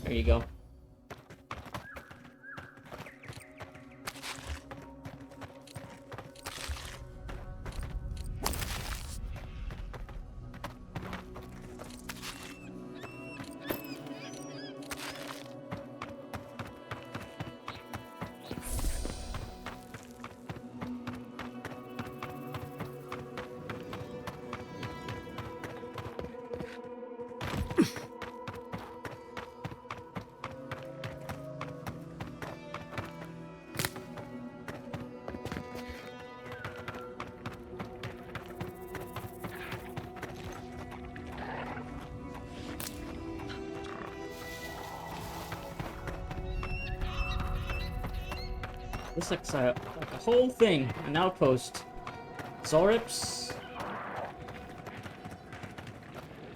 There you go. This looks like a whole thing, an outpost. Zorips.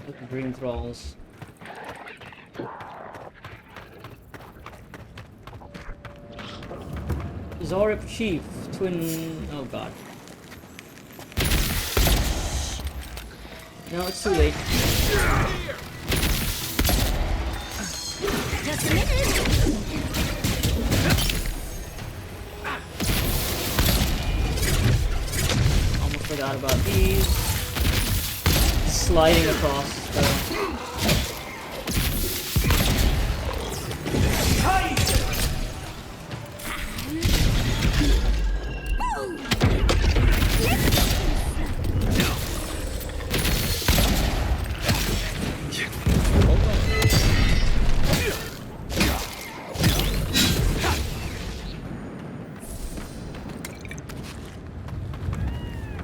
With the green thralls. Zorip Chief, twin... Oh god. No, it's too late. Just a minute. Almost forgot about these. Sliding across.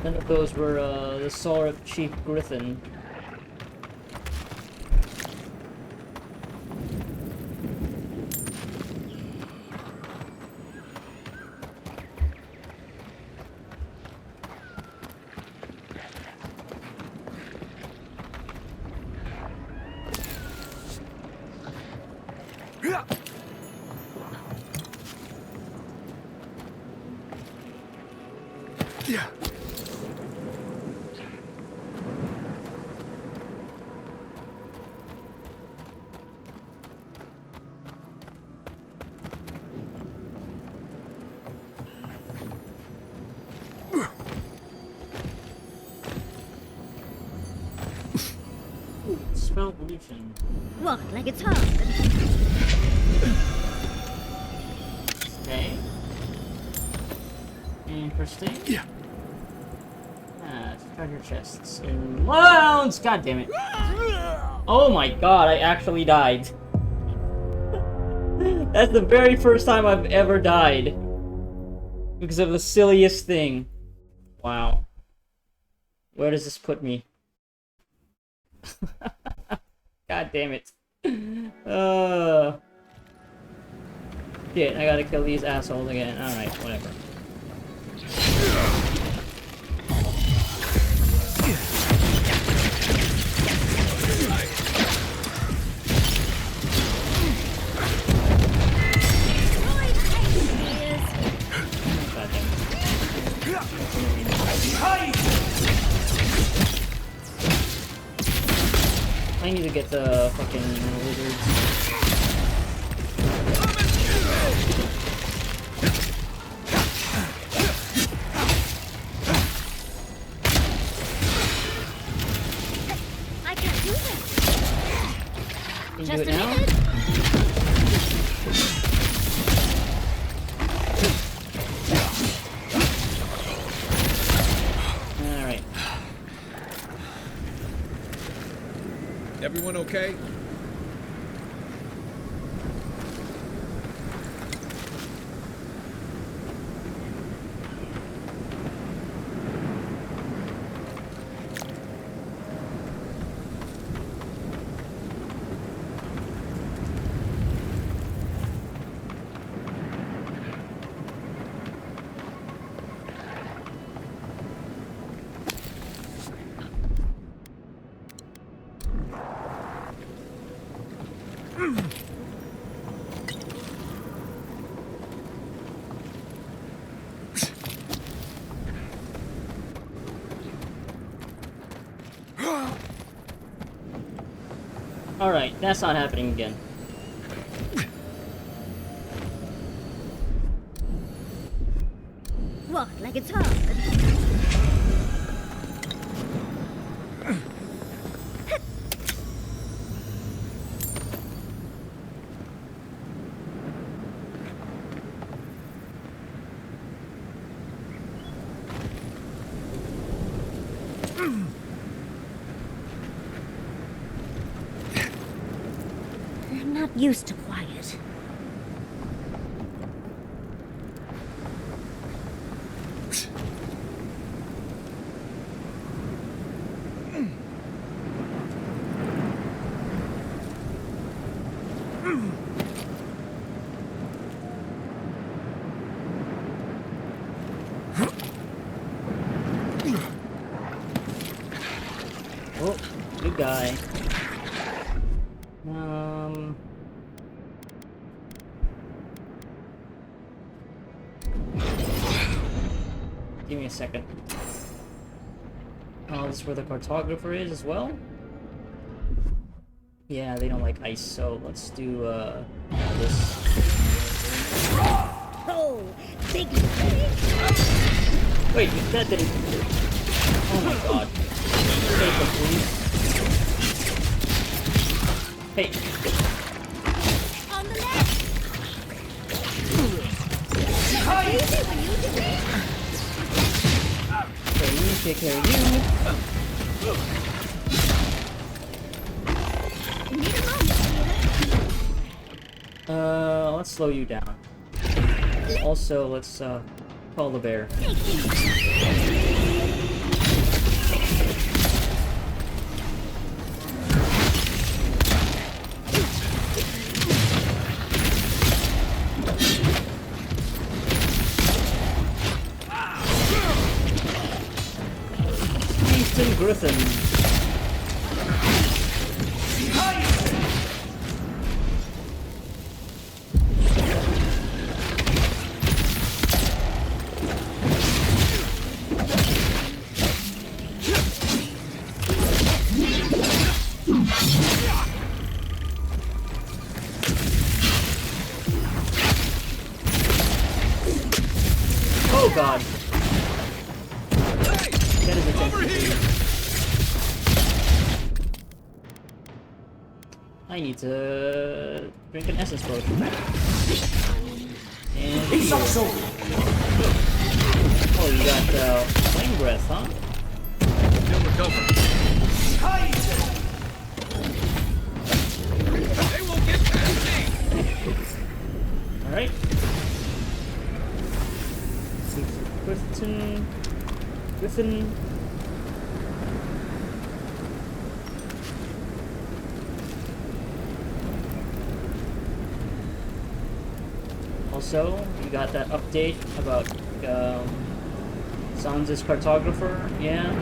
None of those were the Sorip Chief Griffin. Yeah. Ooh, spell pollution. Walk like it's hard. Okay. Interesting. Yeah. Ah, treasure chests and loans. God damn it! Oh my god, I actually died. That's the very first time I've ever died because of the silliest thing. Wow. Where does this put me? God damn it. Shit, I gotta kill these assholes again. Alright, whatever. God damn it. I need to get the fucking lizards. I can't do this. Can you Just do it a now? minute. Alright. Everyone okay? Alright, that's not happening again. Walk like it's hard. They're not used to quiet. Oh, good guy. Give me a second. Oh, this is where the cartographer is as well? Yeah, they don't like ice, so let's do, this. Oh, big Wait, that didn't... Oh my god. Take them, please. Hey. on the left. Easy when you do it. Okay, let me take care of you. Need a moment, dear. Let's slow you down. Also, let's, call the bear. Easton Griffin. Oh god. That is attention. I need to drink an essence potion. And oh, you got flame breath, huh? Still recovering. They won't get past me. All right. Griffin. Also, you got that update about Sans' cartographer, yeah.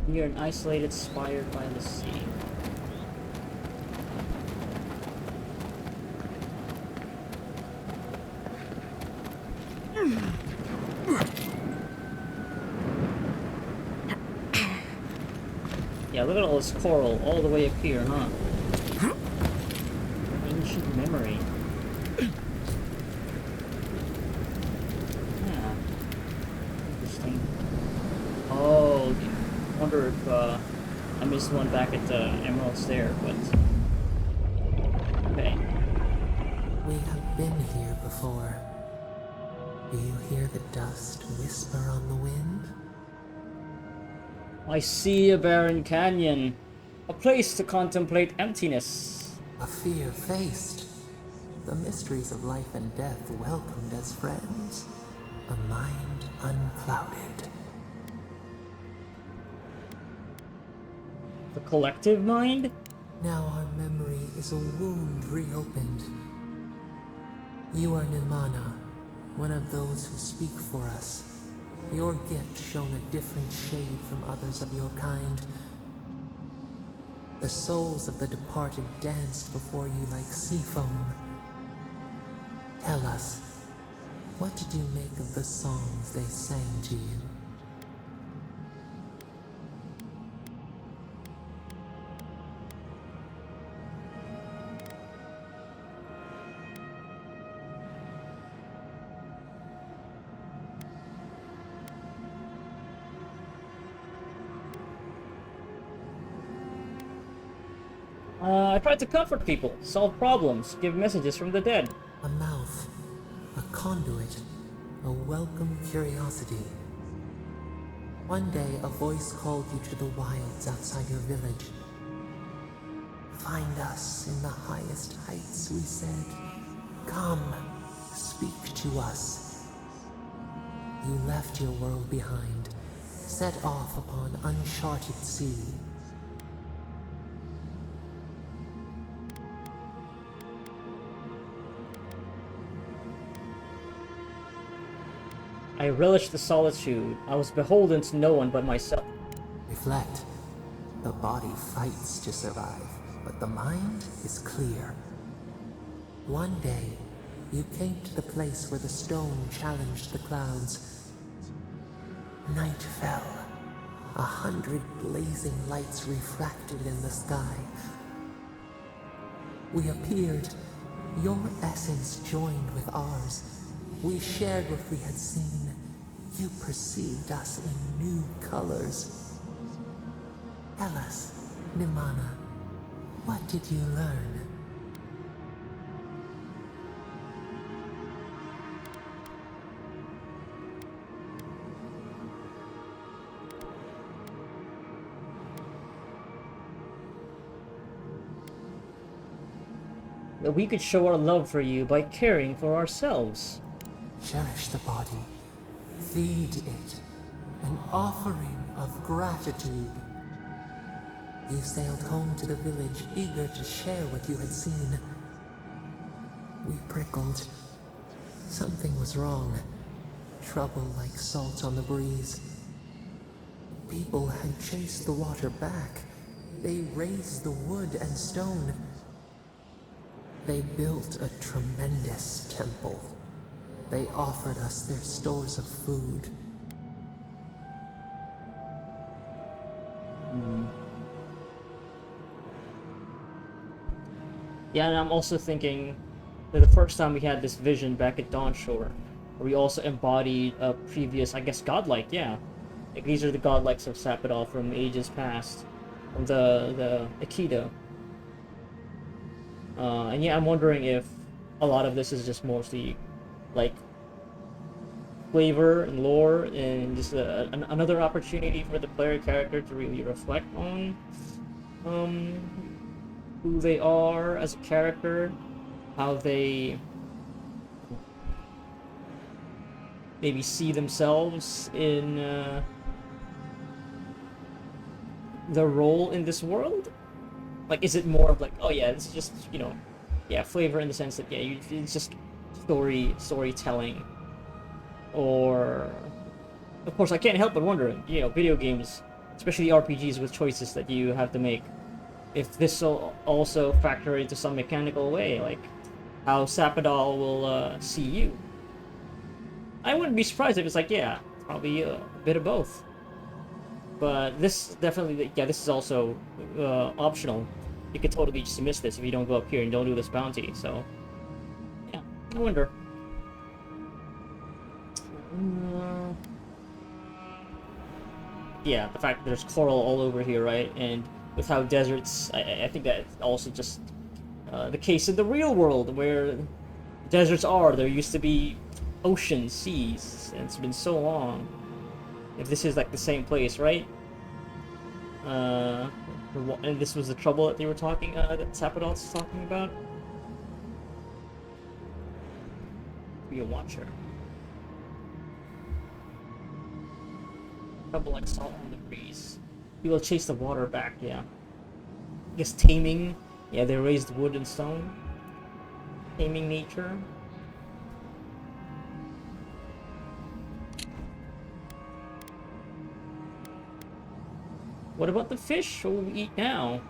You're an isolated spire by the sea. Yeah, look at all this coral all the way up here, huh? Ancient memory. Yeah. Interesting. Oh, I wonder if I missed one back at the Emerald's there, but okay. We have been here before. Do you hear the dust whisper on the wind? I see a barren canyon, a place to contemplate emptiness. A fear faced. The mysteries of life and death welcomed as friends. A mind unclouded. The collective mind? Now our memory is a wound reopened. You are Nirmana, one of those who speak for us. Your gift shone a different shade from others of your kind. The souls of the departed danced before you like sea foam. Tell us, what did you make of the songs they sang to you? I tried to comfort people, solve problems, give messages from the dead. A mouth, a conduit, a welcome curiosity. One day, a voice called you to the wilds outside your village. Find us in the highest heights, we said. Come, speak to us. You left your world behind, set off upon uncharted sea. I relished the solitude. I was beholden to no one but myself. Reflect. The body fights to survive, but the mind is clear. One day, you came to the place where the stone challenged the clouds. Night fell. 100 blazing lights refracted in the sky. We appeared. Your essence joined with ours. We shared what we had seen. You perceived us in new colors. Tell us, Nimana, what did you learn? That we could show our love for you by caring for ourselves. Cherish the body. Feed it. An offering of gratitude. You sailed home to the village, eager to share what you had seen. We prickled. Something was wrong. Trouble like salt on the breeze. People had chased the water back. They raised the wood and stone. They built a tremendous temple. They offered us their stores of food. Yeah, and I'm also thinking that the first time we had this vision back at Dawnshore, where we also embodied a previous, I guess, godlike, yeah. Like, these are the godlikes of Sappadal from ages past, from the Akita. And yeah, I'm wondering if a lot of this is just mostly, like, flavor and lore, and just another opportunity for the player character to really reflect on who they are as a character, how they maybe see themselves in their role in this world. Like, is it more of like, oh yeah, this is just, you know, yeah, flavor in the sense that, yeah, it's just storytelling, or, of course, I can't help but wonder, you know, video games, especially RPGs with choices that you have to make, if this will also factor into some mechanical way, like how Sappadal will see you. I wouldn't be surprised if it's like, yeah, probably a bit of both. But this definitely, yeah, this is also optional. You could totally just miss this if you don't go up here and don't do this bounty, so yeah, I wonder. Yeah, the fact that there's coral all over here, right? And with how deserts, I think that also just the case in the real world, where deserts are, there used to be oceans, seas, and it's been so long. If this is like the same place, right? And this was the trouble that they were talking, that Sappadal's talking about? Be a watcher. Trouble like salt on the breeze. He will chase the water back, yeah. I guess taming. Yeah, they raised wood and stone. Taming nature. What about the fish? What will we eat now?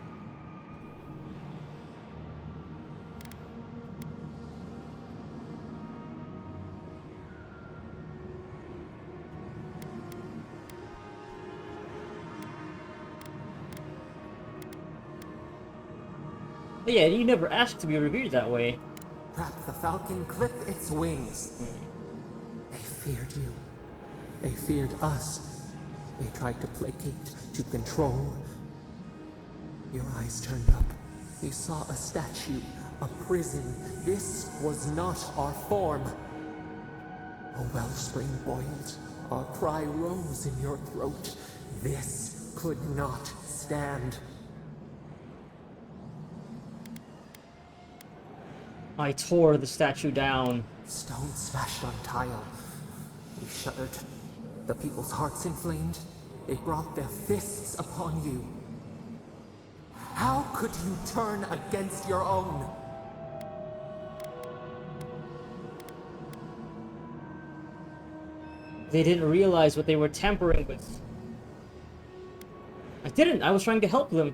But yeah, you never asked to be revered that way. Wrap the falcon, clip its wings. They feared you. They feared us. They tried to placate, to control. Your eyes turned up. You saw a statue, a prison. This was not our form. A wellspring boiled. Our cry rose in your throat. This could not stand. I tore the statue down. Stone smashed on tile. We shuddered. The people's hearts inflamed. They brought their fists upon you. How could you turn against your own? They didn't realize what they were tampering with. I didn't. I was trying to help them.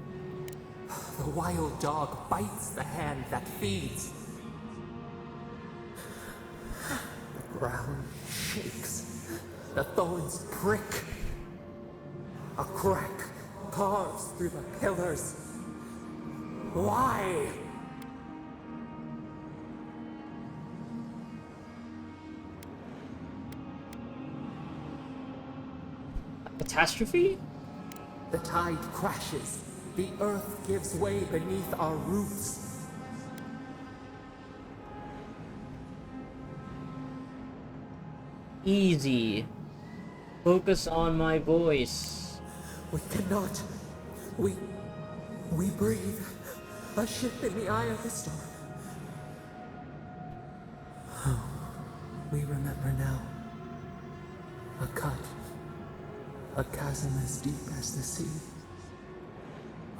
The wild dog bites the hand that feeds. The ground shakes. The thorns prick. A crack carves through the pillars. Why? Catastrophe? The tide crashes. The earth gives way beneath our roots. Easy. Focus on my voice. We cannot. We breathe. A ship in the eye of the storm. Oh, we remember now. A cut. A chasm as deep as the sea.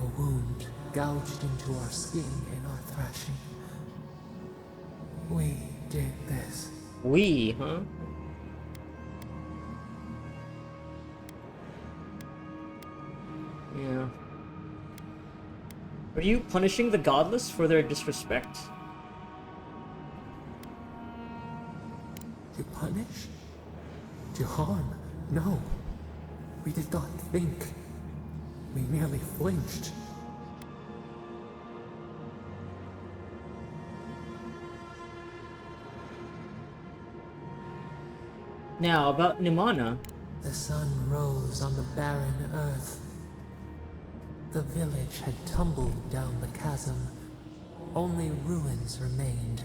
A wound gouged into our skin in our thrashing. We did this. We, huh? Yeah. Are you punishing the godless for their disrespect? To punish? To harm? No. We did not think. We merely flinched. Now, about Nimana. The sun rose on the barren earth. The village had tumbled down the chasm. Only ruins remained.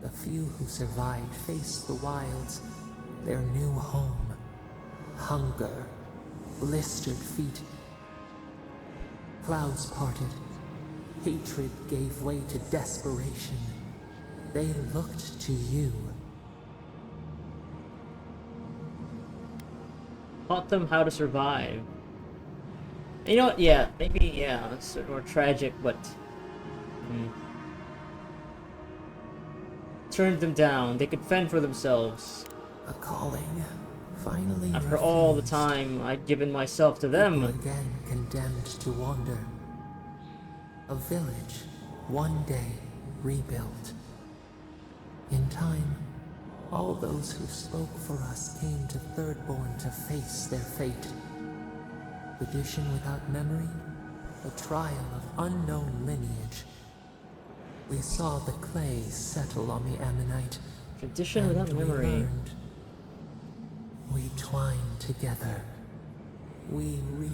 The few who survived faced the wilds, their new home. Hunger, blistered feet. Clouds parted. Hatred gave way to desperation. They looked to you. Taught them how to survive. You know what? Yeah, maybe, yeah, it's more tragic, but... Turned them down. They could fend for themselves. A calling, finally After all the refused. time I'd given myself to them. People again condemned to wander. A village, one day rebuilt. In time, all those who spoke for us came to Thirdborn to face their fate. Tradition without memory, a trial of unknown lineage. We saw the clay settle on the ammonite. Tradition without and we memory. learned. We twine together. We reach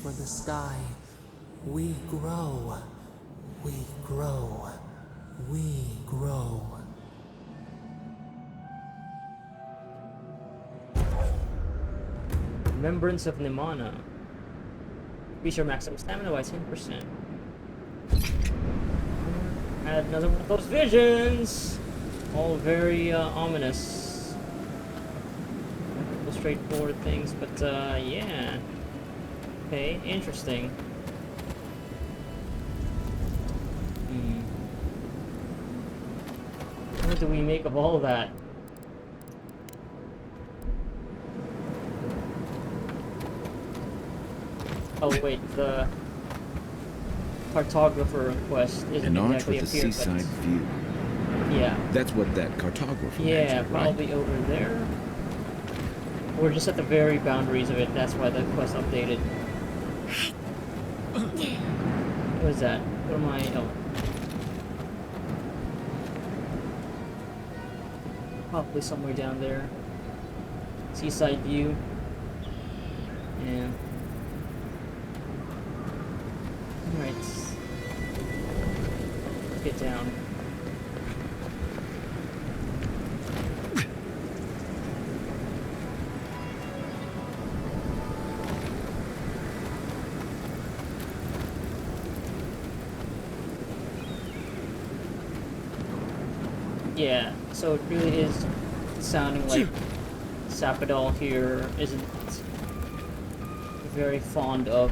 for the sky. We grow. We grow. We grow. Remembrance of Nimana. Increase your maximum stamina by 10%. Had another one of those visions! All very ominous. Straightforward things, but yeah. Okay, interesting. What do we make of all that? Oh wait, the cartographer quest isn't An arch exactly with a up here, seaside but view. yeah. That's what that cartographer Yeah, mentioned, right? probably over there. We're just at the very boundaries of it, that's why the quest updated. What is that? What am I... oh. Probably somewhere down there. Seaside view. Yeah. Alright. Let's get down. Yeah, so it really is sounding like Sappadal here isn't very fond of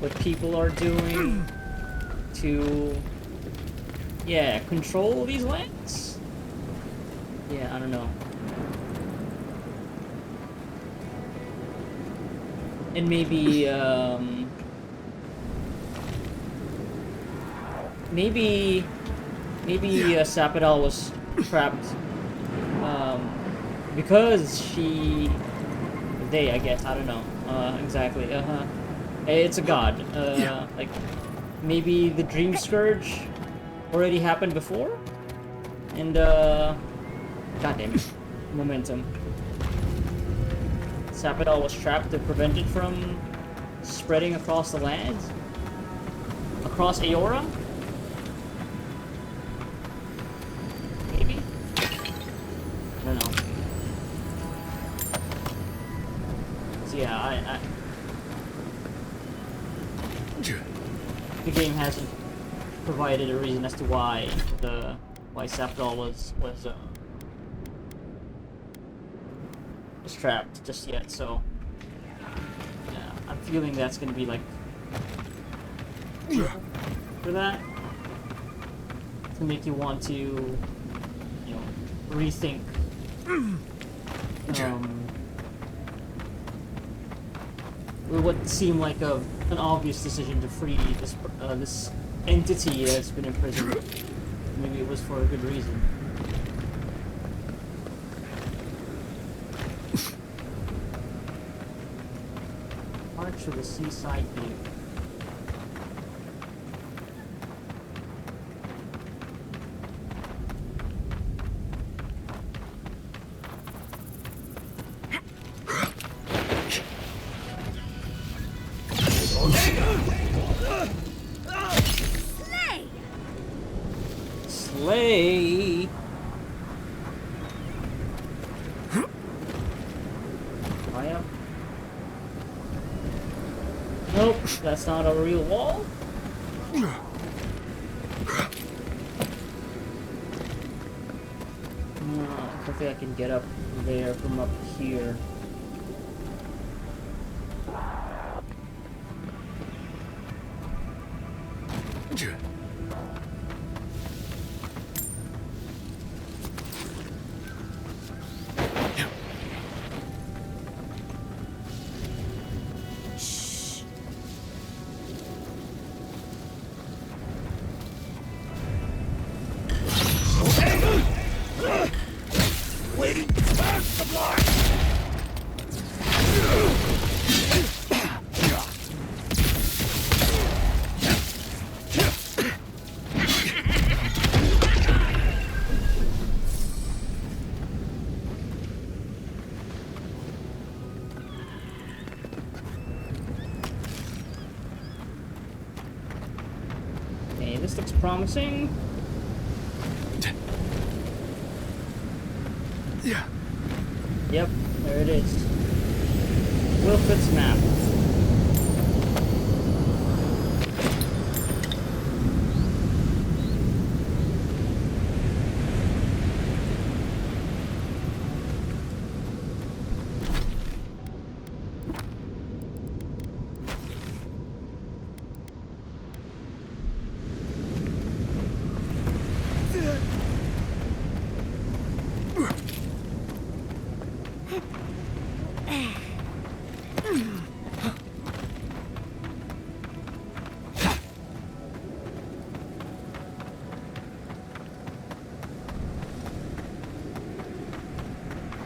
what people are doing to, yeah, control these lands? Yeah, I don't know. And maybe, maybe Sappadal was trapped, because they, I guess, I don't know, exactly, it's a god, like, maybe the Dream Scourge already happened before, and, god damn it, momentum. Sappadal was trapped to prevent it from spreading across the land, across Aora? Maybe? I don't know. So yeah, the game hasn't provided a reason as to why Sappadal was trapped just yet, so yeah, I'm feeling that's gonna be like for that to make you want to, you know, rethink what seemed like an obvious decision to free this entity that's been imprisoned. Maybe it was for a good reason. March to the seaside view. Slay! Fire. Nope, that's not a real wall. I don't think I can get up there from up here. Okay, this looks promising. Yep, there it is. Wilfred's map.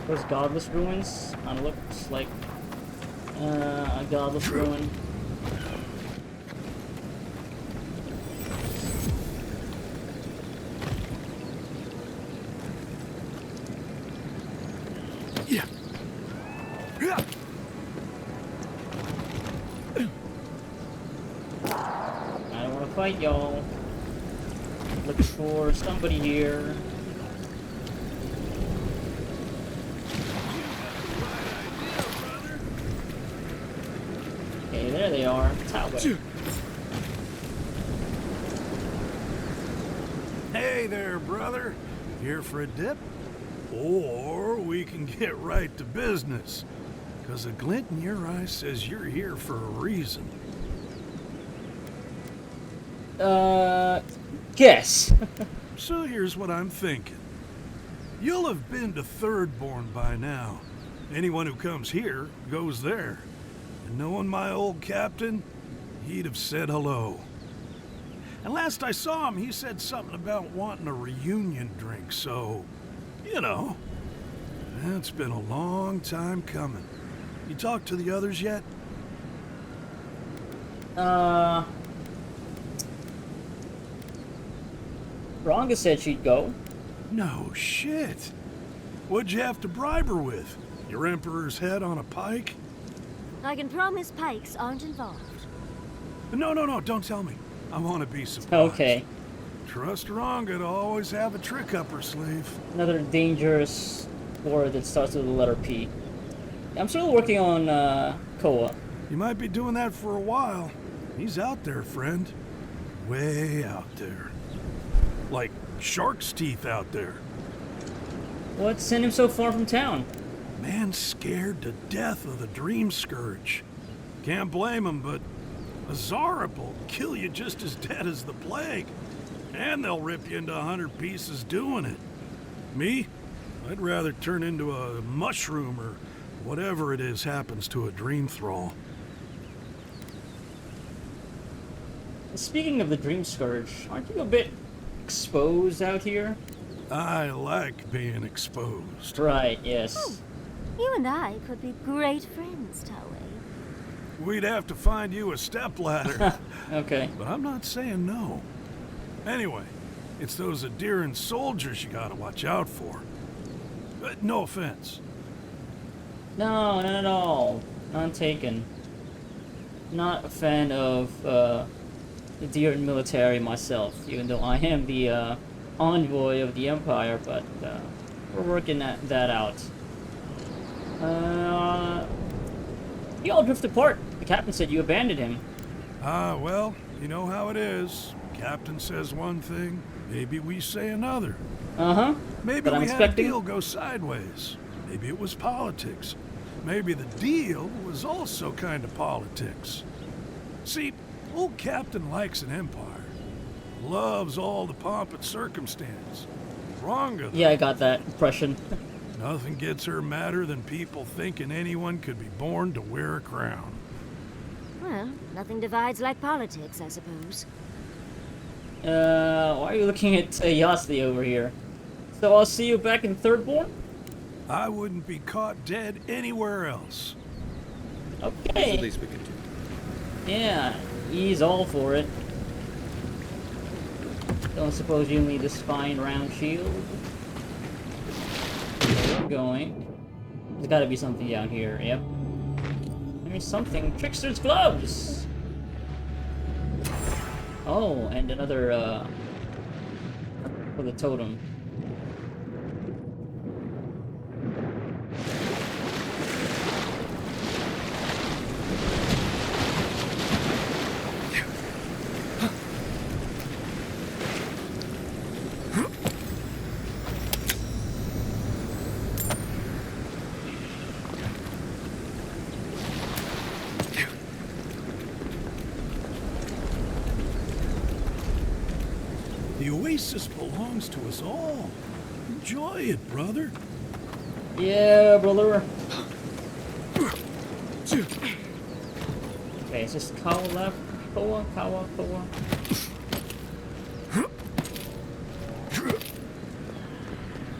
Those godless ruins. Looks like a godless ruin. I don't want to fight y'all. Looking for somebody here. Okay, there they are. Tower. Hey there, brother. Here for a dip? Or we can get right to business. Because a glint in your eye says you're here for a reason. Guess. So here's what I'm thinking. You'll have been to Thirdborn by now. Anyone who comes here goes there. And knowing my old captain, he'd have said hello. And last I saw him, he said something about wanting a reunion drink, so, you know. It's been a long time coming. You talked to the others yet? Rhonga said she'd go. No shit. What'd you have to bribe her with? Your emperor's head on a pike? I can promise pikes aren't involved. No, don't tell me. I want to be surprised. Okay. Trust Rhonga to always have a trick up her sleeve. Another dangerous word that starts with the letter P. I'm still working on Koa. You might be doing that for a while. He's out there, friend. Way out there. Like shark's teeth out there. What sent him so far from town? Man scared to death of the Dream Scourge. Can't blame him, but a Zarab will kill you just as dead as the plague. And they'll rip you into 100 pieces doing it. Me? I'd rather turn into a mushroom or whatever it is happens to a dream thrall. Speaking of the Dream Scourge, aren't you a bit exposed out here? I like being exposed. Right, yes. Oh, you and I could be great friends, Towie. We'd have to find you a stepladder. Okay. But I'm not saying no. Anyway, it's those Adiran soldiers you gotta watch out for. No offense. No, not at all. None taken. Not a fan of the Deer military myself, even though I am the envoy of the Empire, but we're working that out. You all drift apart. The captain said you abandoned him. Well, you know how it is. Captain says one thing, maybe we say another. Uh-huh. Maybe we had a deal go sideways. Maybe it was politics. Maybe the deal was also kind of politics. See, old Captain likes an empire. Loves all the pomp and circumstance. Wrong of Yeah, I got that impression. Nothing gets her madder than people thinking anyone could be born to wear a crown. Well, nothing divides like politics, I suppose. Why are you looking at Yasli over here? So I'll see you back in Thirdborn? I wouldn't be caught dead anywhere else. Okay. At least we can do. Yeah, he's all for it. Don't suppose you need this fine round shield? Where we're going. There's gotta be something down here, yep. There's something. Trickster's gloves! Oh, and another, for the totem. The oasis belongs to us all. Enjoy it, brother. Yeah, brother. Okay, it's just Kawa left. Kawa.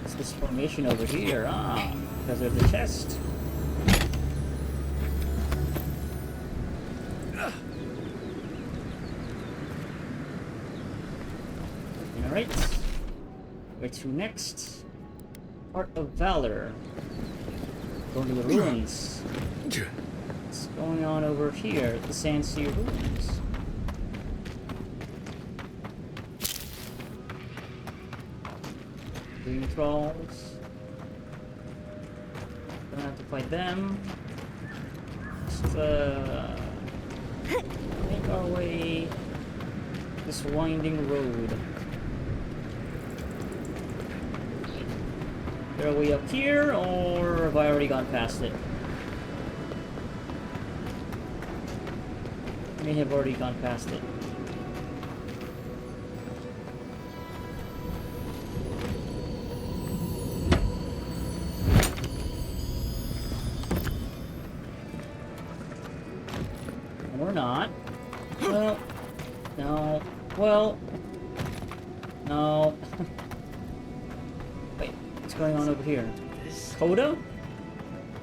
What's this formation over here? Ah, because there's a chest. Alright. Where to next? Heart of Valor. Going to the ruins. What's going on over here at the Sandseer ruins? Green trolls. Don't have to fight them. Just make our way this winding road. there a way up here, or have I already gone past it? I may have already gone past it. Or not. Well, no. Well, no. Wait, what's going on over here? Coda?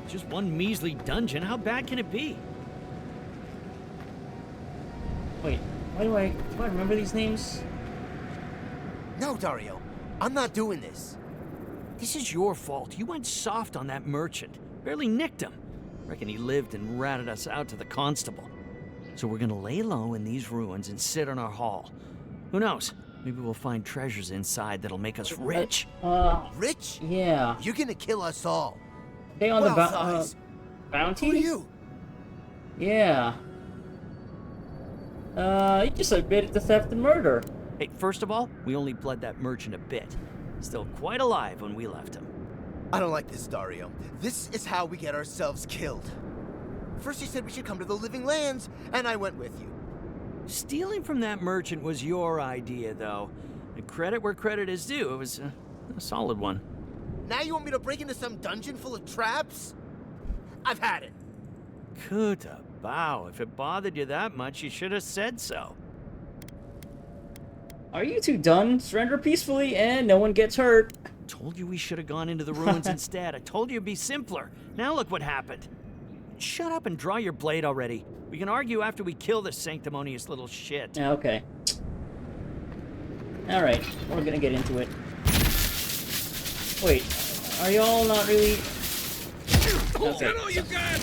Just one measly dungeon. How bad can it be? Wait, do I remember these names? No, Dario. I'm not doing this. This is your fault. You went soft on that merchant. Barely nicked him. Reckon he lived and ratted us out to the constable. So we're gonna lay low in these ruins and sit on our haul. Who knows? Maybe we'll find treasures inside that'll make us rich. Rich? Yeah. You're gonna kill us all. They on the Thighs. bounty? Who are you? Yeah. You just admitted to theft and murder. Hey, first of all, we only bled that merchant a bit. Still quite alive when we left him. I don't like this, Dario. This is how we get ourselves killed. First you said we should come to the Living Lands, and I went with you. Stealing from that merchant was your idea, though. And credit where credit is due. It was a solid one. Now you want me to break into some dungeon full of traps? I've had it. Kuta Bao, if it bothered you that much, you should have said so. Are you two done? Surrender peacefully and no one gets hurt. Told you we should have gone into the ruins instead. I told you it'd be simpler. Now look what happened. Shut up and draw your blade already. We can argue after we kill this sanctimonious little shit. Yeah, okay. Alright, we're gonna get into it. Wait, are y'all not really... Okay. all you got!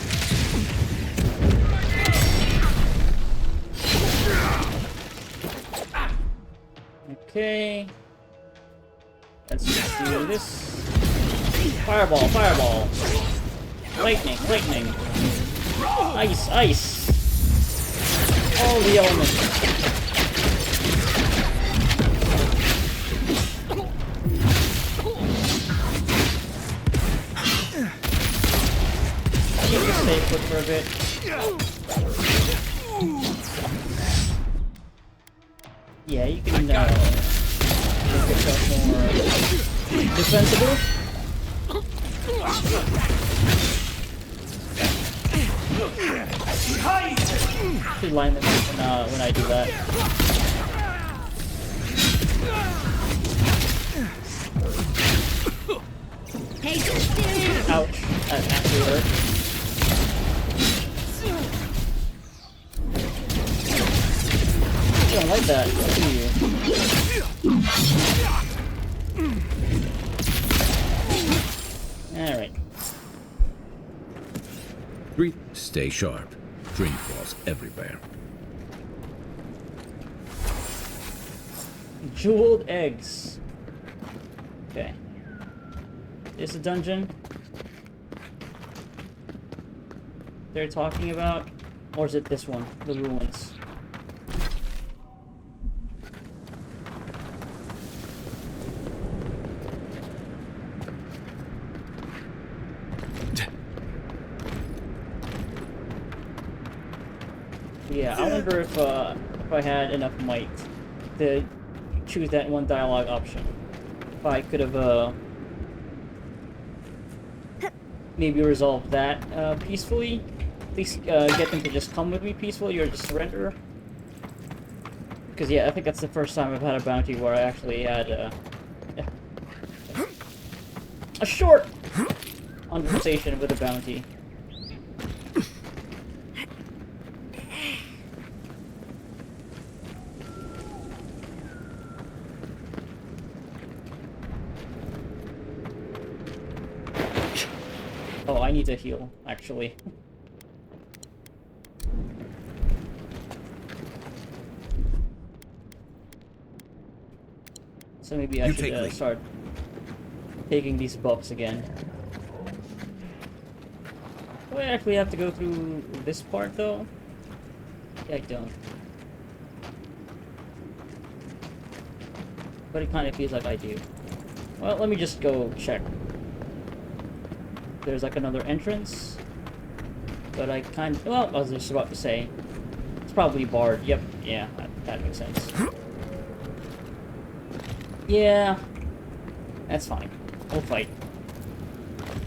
Okay. Let's just do this. Fireball, fireball. Lightning, lightning. Ice, ice. All the elements. I need to stay put for a bit. Yeah, you can make yourself more defensible. Should line them up when I do that. Ouch, that actually hurt. I don't like that, do you? Alright. 3. Stay sharp. Tree falls everywhere. Jeweled eggs. Okay. Is a dungeon they're talking about? Or is it this one? The ruins. Yeah, I wonder if I had enough might to choose that one dialogue option. If I could have maybe resolved that peacefully. At least get them to just come with me peacefully or just surrender. Because yeah, I think that's the first time I've had a bounty where I actually had a short conversation with a bounty. Oh, I need to heal, actually. So maybe I should start taking these buffs again. Do I actually have to go through this part, though? Yeah, I don't. But it kind of feels like I do. Well, let me just go check. there's like another entrance. But I well, I was just about to say, it's probably barred. Yep, yeah, that makes sense. Yeah, that's fine. We'll fight.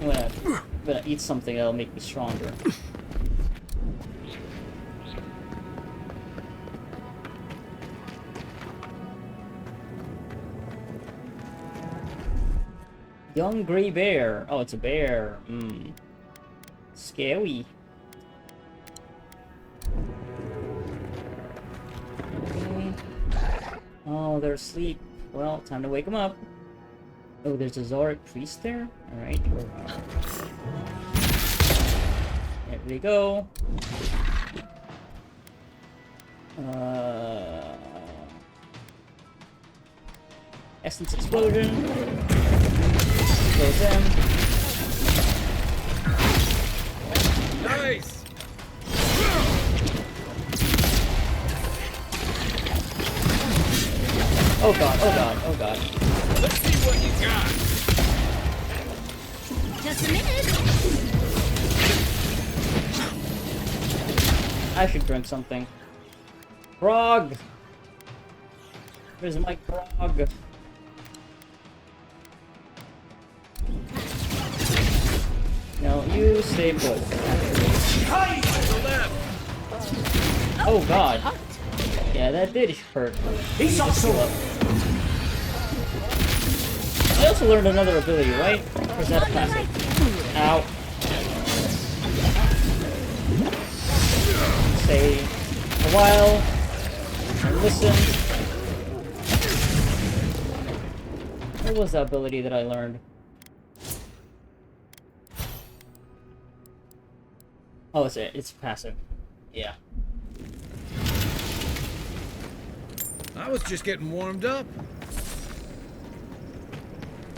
I'm gonna eat something that'll make me stronger. Young gray bear. Oh, it's a bear. Scary. Okay. Oh, they're asleep. Well, time to wake them up. Oh, there's a Zoric priest there? Alright. There we go. Essence explosion. Explodes them. Nice! Oh god, oh god, oh god. Let's see what you got! Just a minute. I should drink something. Frog! Where's my frog? No, you stay put. Oh god. Yeah, that did hurt. He's also up. I also learned another ability, right? Or is that a passive? Ow. Stay a while and listen. What was that ability that I learned? Oh, it's passive. Yeah. I was just getting warmed up.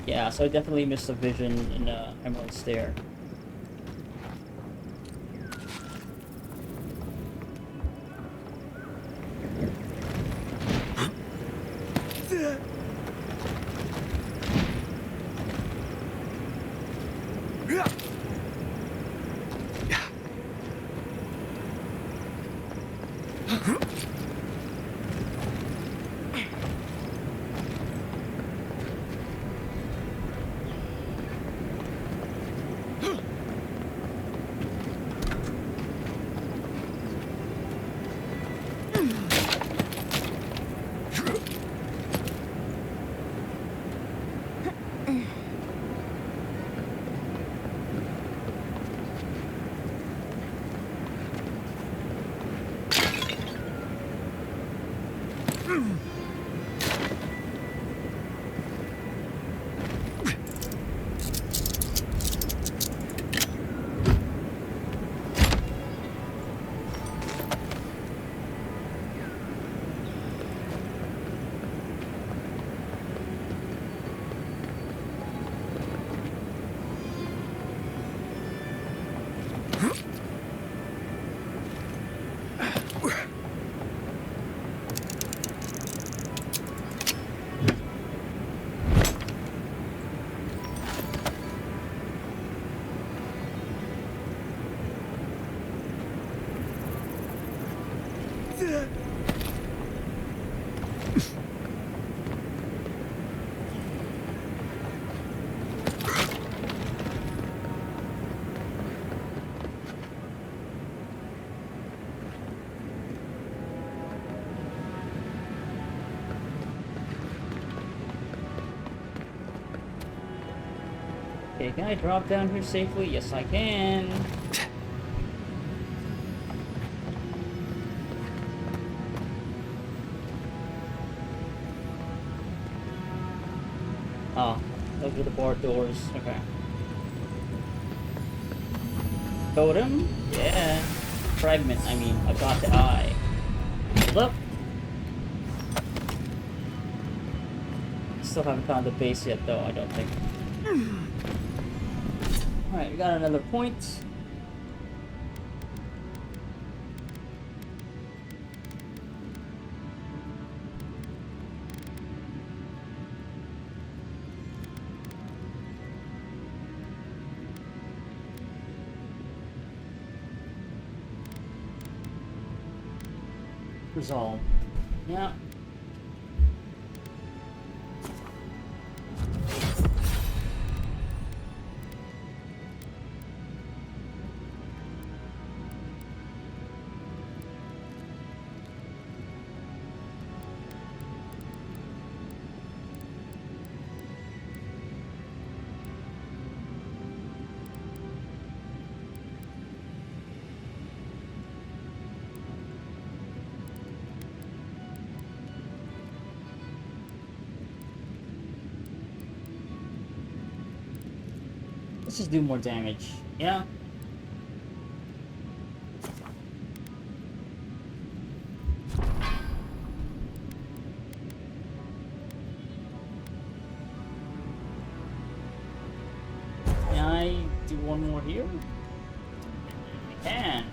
Yeah, so I definitely missed the vision in Emerald Stair. Okay, can I drop down here safely? Yes, I can. Oh, those are the barred doors. Okay. Totem? Yeah. Fragment, I mean, I got the eye. Hold up. Still haven't found the base yet, though, I don't think. Alright, we got another point. Resolve. Yeah. Let's just do more damage. Yeah. Can I do one more here? I can.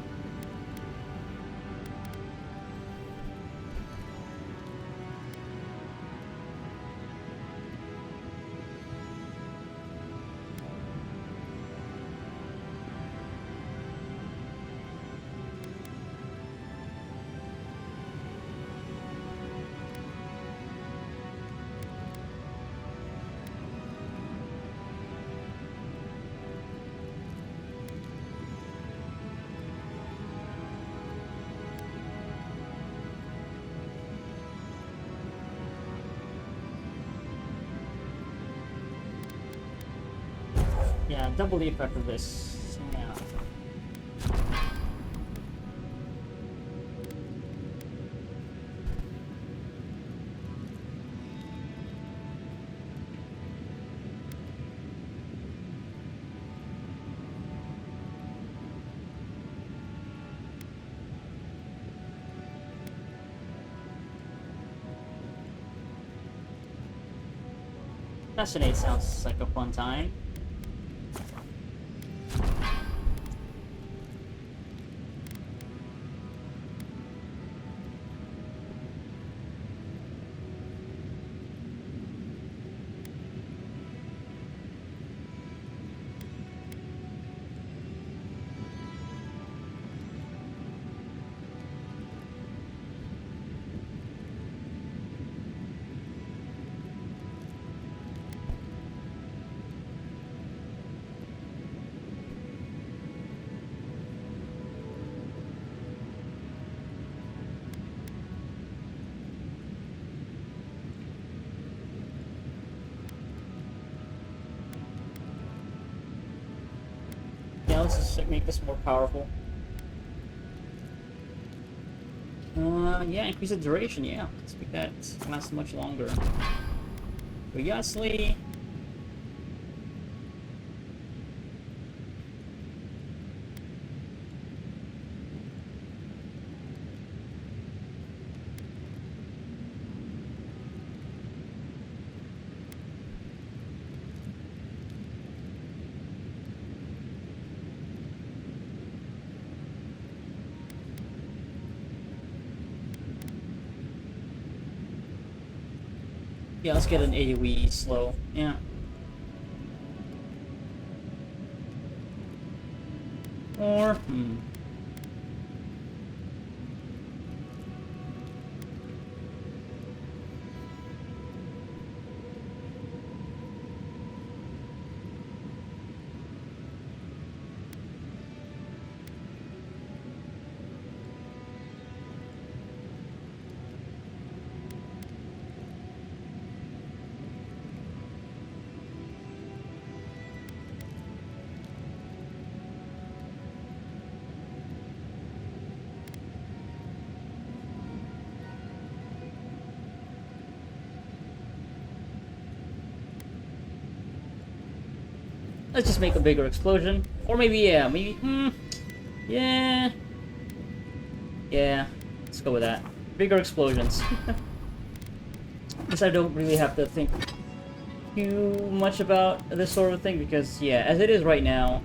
Yeah, double the effect of this. Yeah. Fascinate sounds like a fun time. Yeah, let's just make this more powerful. Yeah, increase the duration, yeah. Let's make that last much longer. Yasli. Yeah, let's get an AoE slow. Yeah. Or, let's just make a bigger explosion. Or maybe, yeah, yeah. Yeah, let's go with that. Bigger explosions. Guess I don't really have to think too much about this sort of thing because, yeah, as it is right now,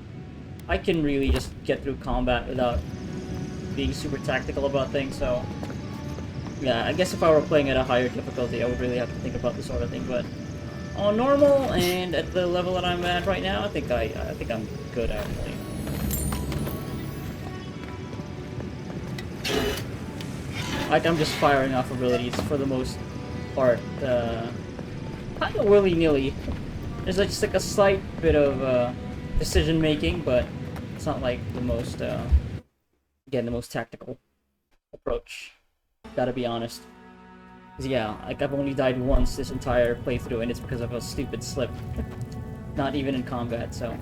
I can really just get through combat without being super tactical about things, so... Yeah, I guess if I were playing at a higher difficulty, I would really have to think about this sort of thing, but... On normal, and at the level that I'm at right now, I think I'm good, actually. Like, I'm just firing off abilities for the most part. Kind of willy-nilly. There's like, just like a slight bit of decision-making, but it's not like the most, again, the most tactical approach. Gotta be honest. 'Cause yeah, like I've only died once this entire playthrough, and it's because of a stupid slip. Not even in combat, so.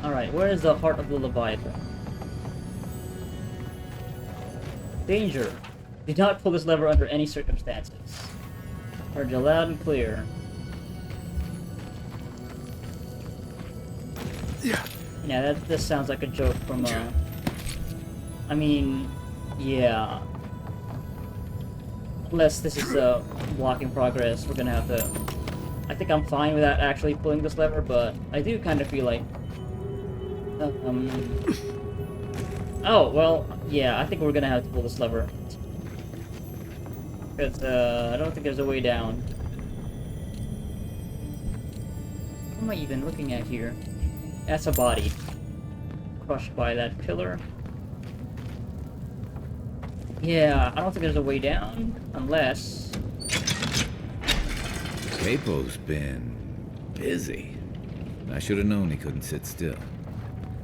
Alright, where is the heart of the Leviathan? Danger! Do not pull this lever under any circumstances. Heard you loud and clear. Yeah, this sounds like a joke from, I mean, yeah. Unless this is a walk in progress, we're gonna have to... I think I'm fine without actually pulling this lever, but I do kind of feel like... Oh, well, yeah, I think we're gonna have to pull this lever. Because, I don't think there's a way down. What am I even looking at here? That's a body. Crushed by that pillar. Yeah, I don't think there's a way down, unless... Capo's been busy. I should have known he couldn't sit still.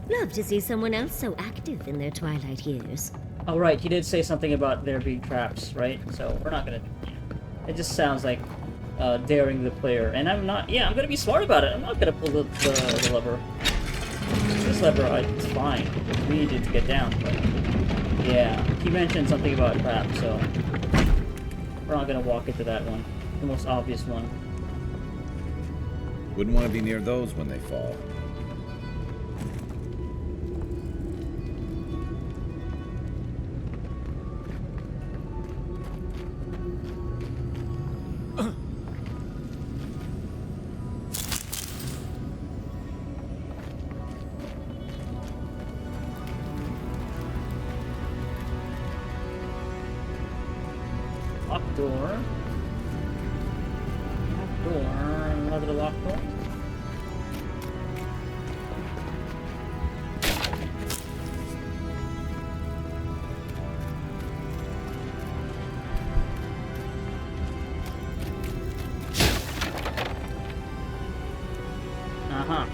Love to see someone else so active in their twilight years. Oh, right, he did say something about there being traps, right? So, we're not gonna... It just sounds like daring the player. And I'm not... Yeah, I'm gonna be smart about it. I'm not gonna pull the lever. This lever, it's fine. We needed to get down, but... Yeah, he mentioned something about traps, so... We're not gonna walk into that one. The most obvious one. Wouldn't want to be near those when they fall. Locked door. Locked door. Another locked door. Uh-huh.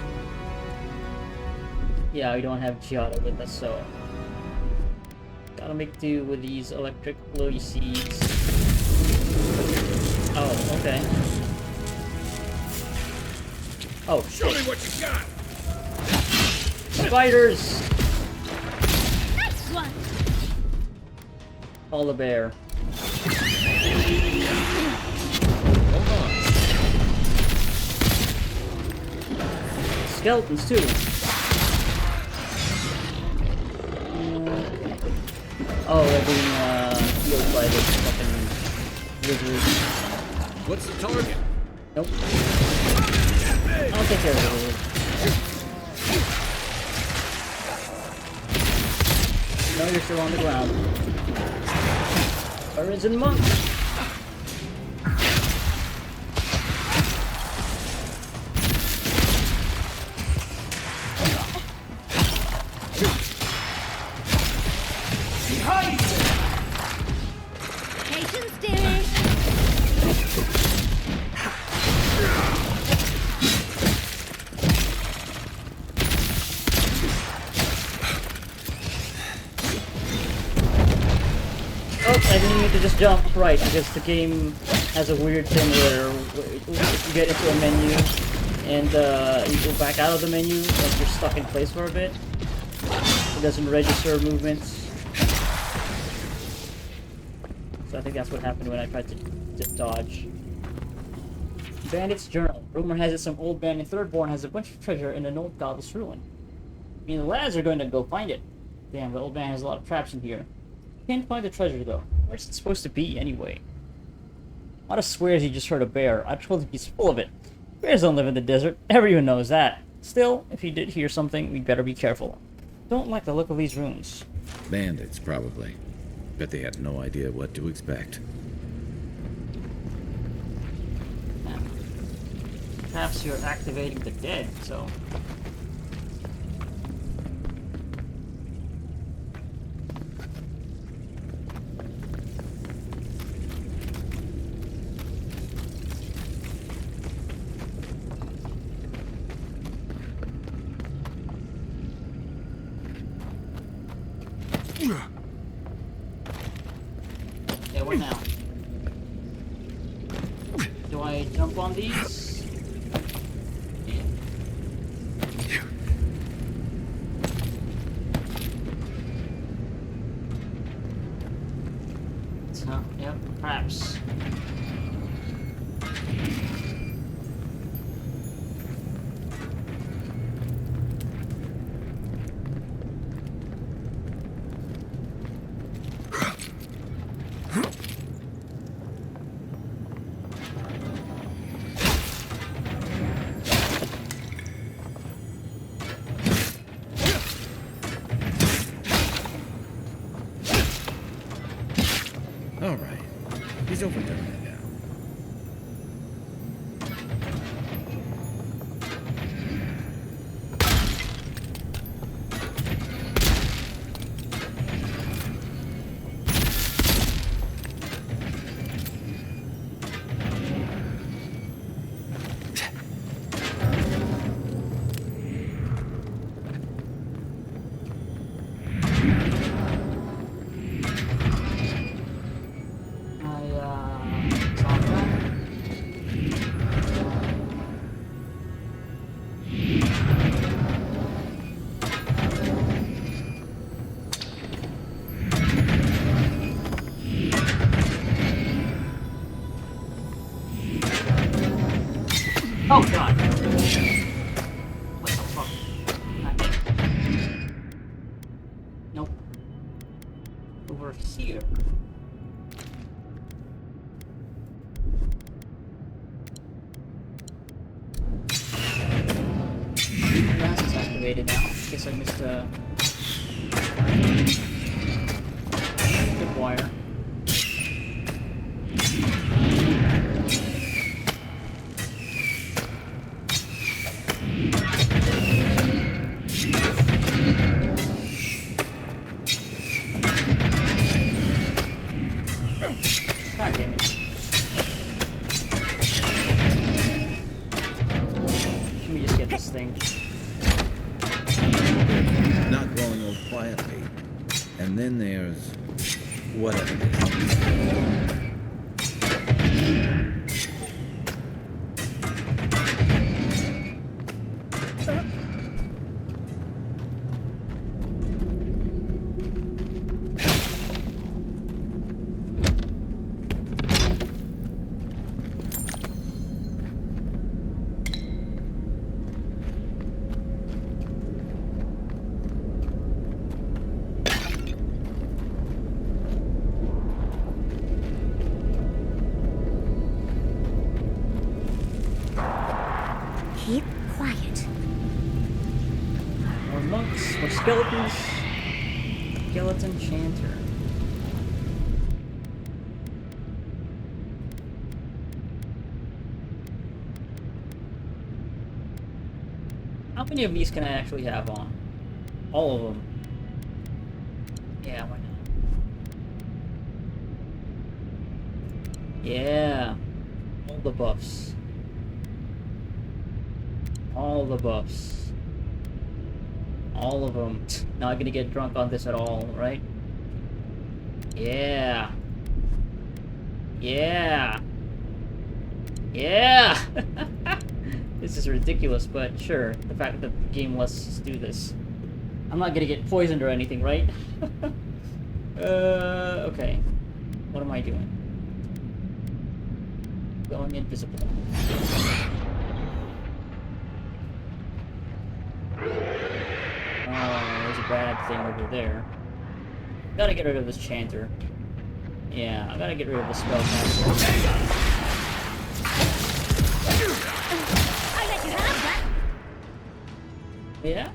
Yeah, we don't have Giada with us, so... Gotta make do with these electric glowy seeds. Oh, okay. Oh, shit. Show me what you got! Spiders! Next one! All the bear. Hold on. Skeletons, too. Oh, they're being, healed by this fucking wizard. What's the target? Nope. I'll take care of the wizard. No, you're still on the ground. Arisen monk! Patience, dearie! Oh, I didn't mean to just jump right, because the game has a weird thing where you get into a menu, and you go back out of the menu, like you're stuck in place for a bit. It doesn't register movements. So I think that's what happened when I tried to dodge. Bandit's Journal. Rumor has it some old bandit Thirdborn has a bunch of treasure in an old godless ruin. I mean, the lads are going to go find it. Damn, the old man has a lot of traps in here. Can't find the treasure though. Where's it supposed to be anyway? Mata swears he just heard a bear. I told him he's full of it. Bears don't live in the desert. Everyone knows that. Still, if he did hear something, we'd better be careful. Don't like the look of these ruins. Bandits, probably. Bet they had no idea what to expect. Perhaps you're activating the dead, so... do I jump on these? Yeah. So, yep, perhaps. All right. He's overdone it now. Oh god! What the fuck? Nope. Over here. Glass is activated now. Guess I missed good wire. God damn it. Let me just get this thing. Not growing old quietly. And then there's whatever it is. Keep quiet. More monks, more skeletons. Skeleton chanter. How many of these can I actually have on? All of them. Yeah, why not? Yeah. All the buffs. All the buffs. All of them. Not gonna get drunk on this at all, right? Yeah. Yeah. Yeah! This is ridiculous, but sure. The fact that the game lets us do this. I'm not gonna get poisoned or anything, right? Okay. What am I doing? Going invisible. Oh, there's a bad thing over there. Gotta get rid of this chanter. Yeah, I gotta get rid of the spellcaster. I let you have that. Yeah?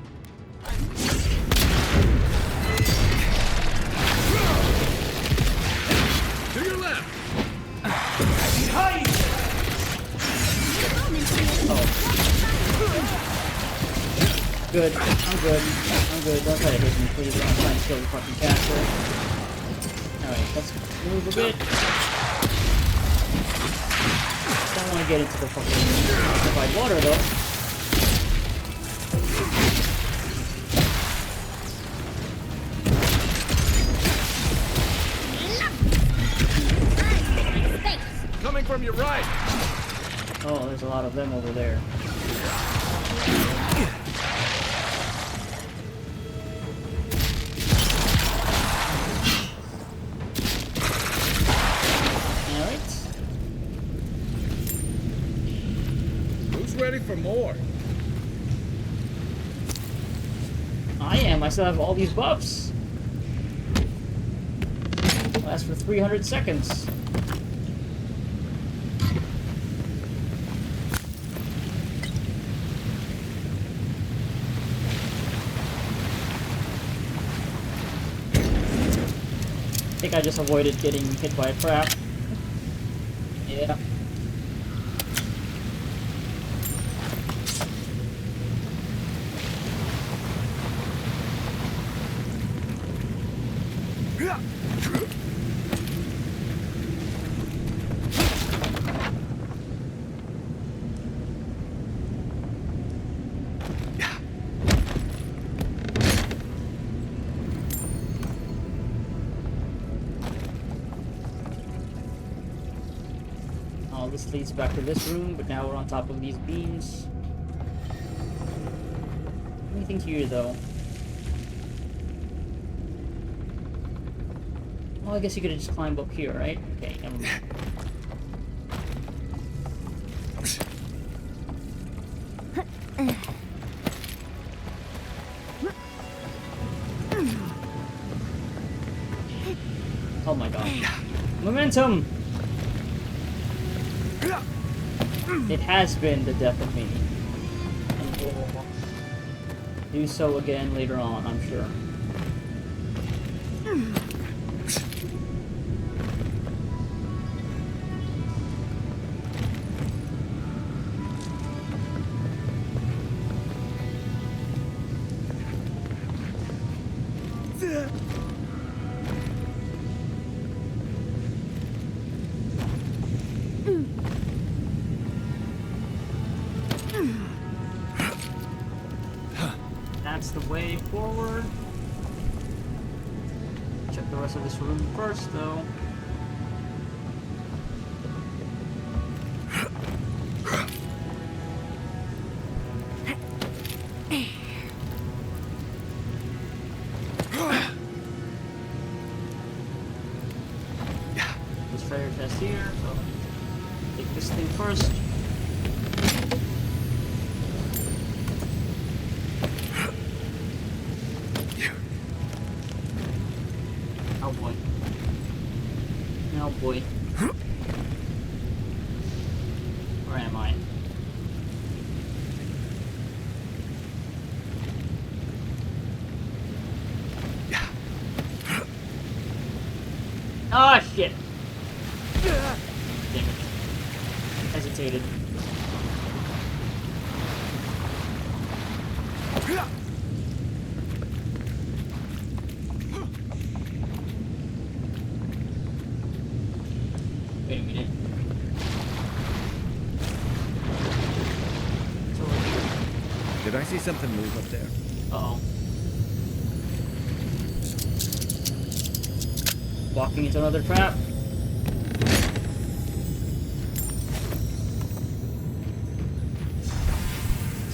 To your left! Good. I'm good. I'm good. Don't try to hit me, please. I'm trying to kill the fucking caster. Alright, let's move a bit. Don't want to get into the fucking occupied water, though. Coming from your right! Oh, there's a lot of them over there. Alright. Who's ready for more? I am. I still have all these buffs. Lasts for 300 seconds. I think I just avoided getting hit by a trap. Yeah. Oh, this leads back to this room, but now we're on top of these beams. Anything here, though? Well, I guess you could just climb up here, right? Okay, never mind. Oh my god. Momentum! It has been the death of me. And will do so again later on, I'm sure. That's the way forward. Check the rest of this room first, though. There's treasure chest here, so take this thing first. Oh boy. Oh boy. Where am I? Ah, shit! Damn it. Hesitated. Wait a minute. It's over here. Did I see something move up there? Uh-oh. Walking into another trap.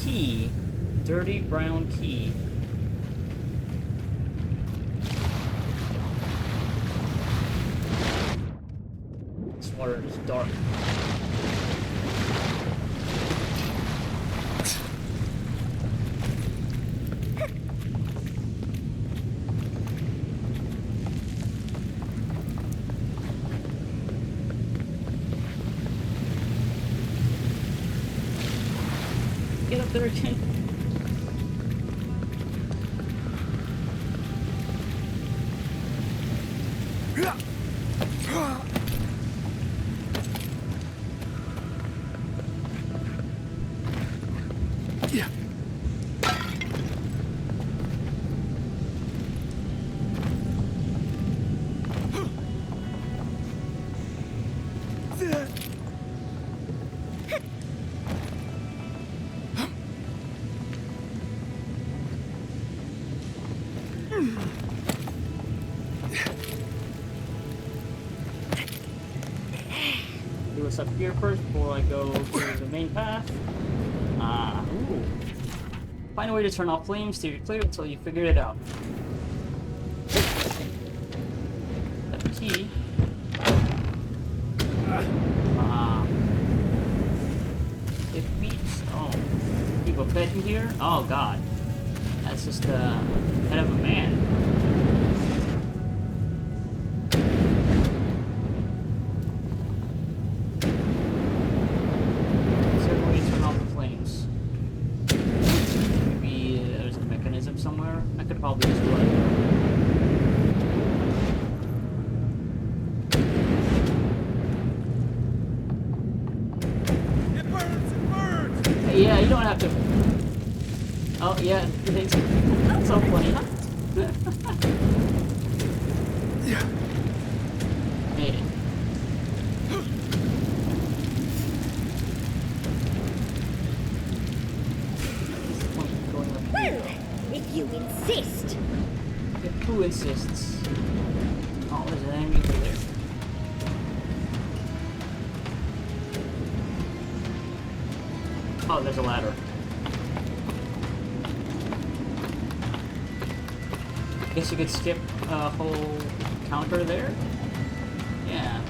Key. Dirty brown key. This water is dark. Get up there again. this up here first before I go to the main path. Ooh. Find a way to turn off flames, steer clear until you figure it out. Got the key. It beats. Oh. People fed in here? Oh god. That's just the head of a man. Is there a way to turn off the flames? Maybe there's a mechanism somewhere? I could probably just do it. Yeah, you don't have to. Oh, yeah, that's so funny. Made it. Well, if you insist. Who insists? Oh, there's an enemy over there. Oh, there's a ladder. Guess you could skip a whole counter there? Yeah.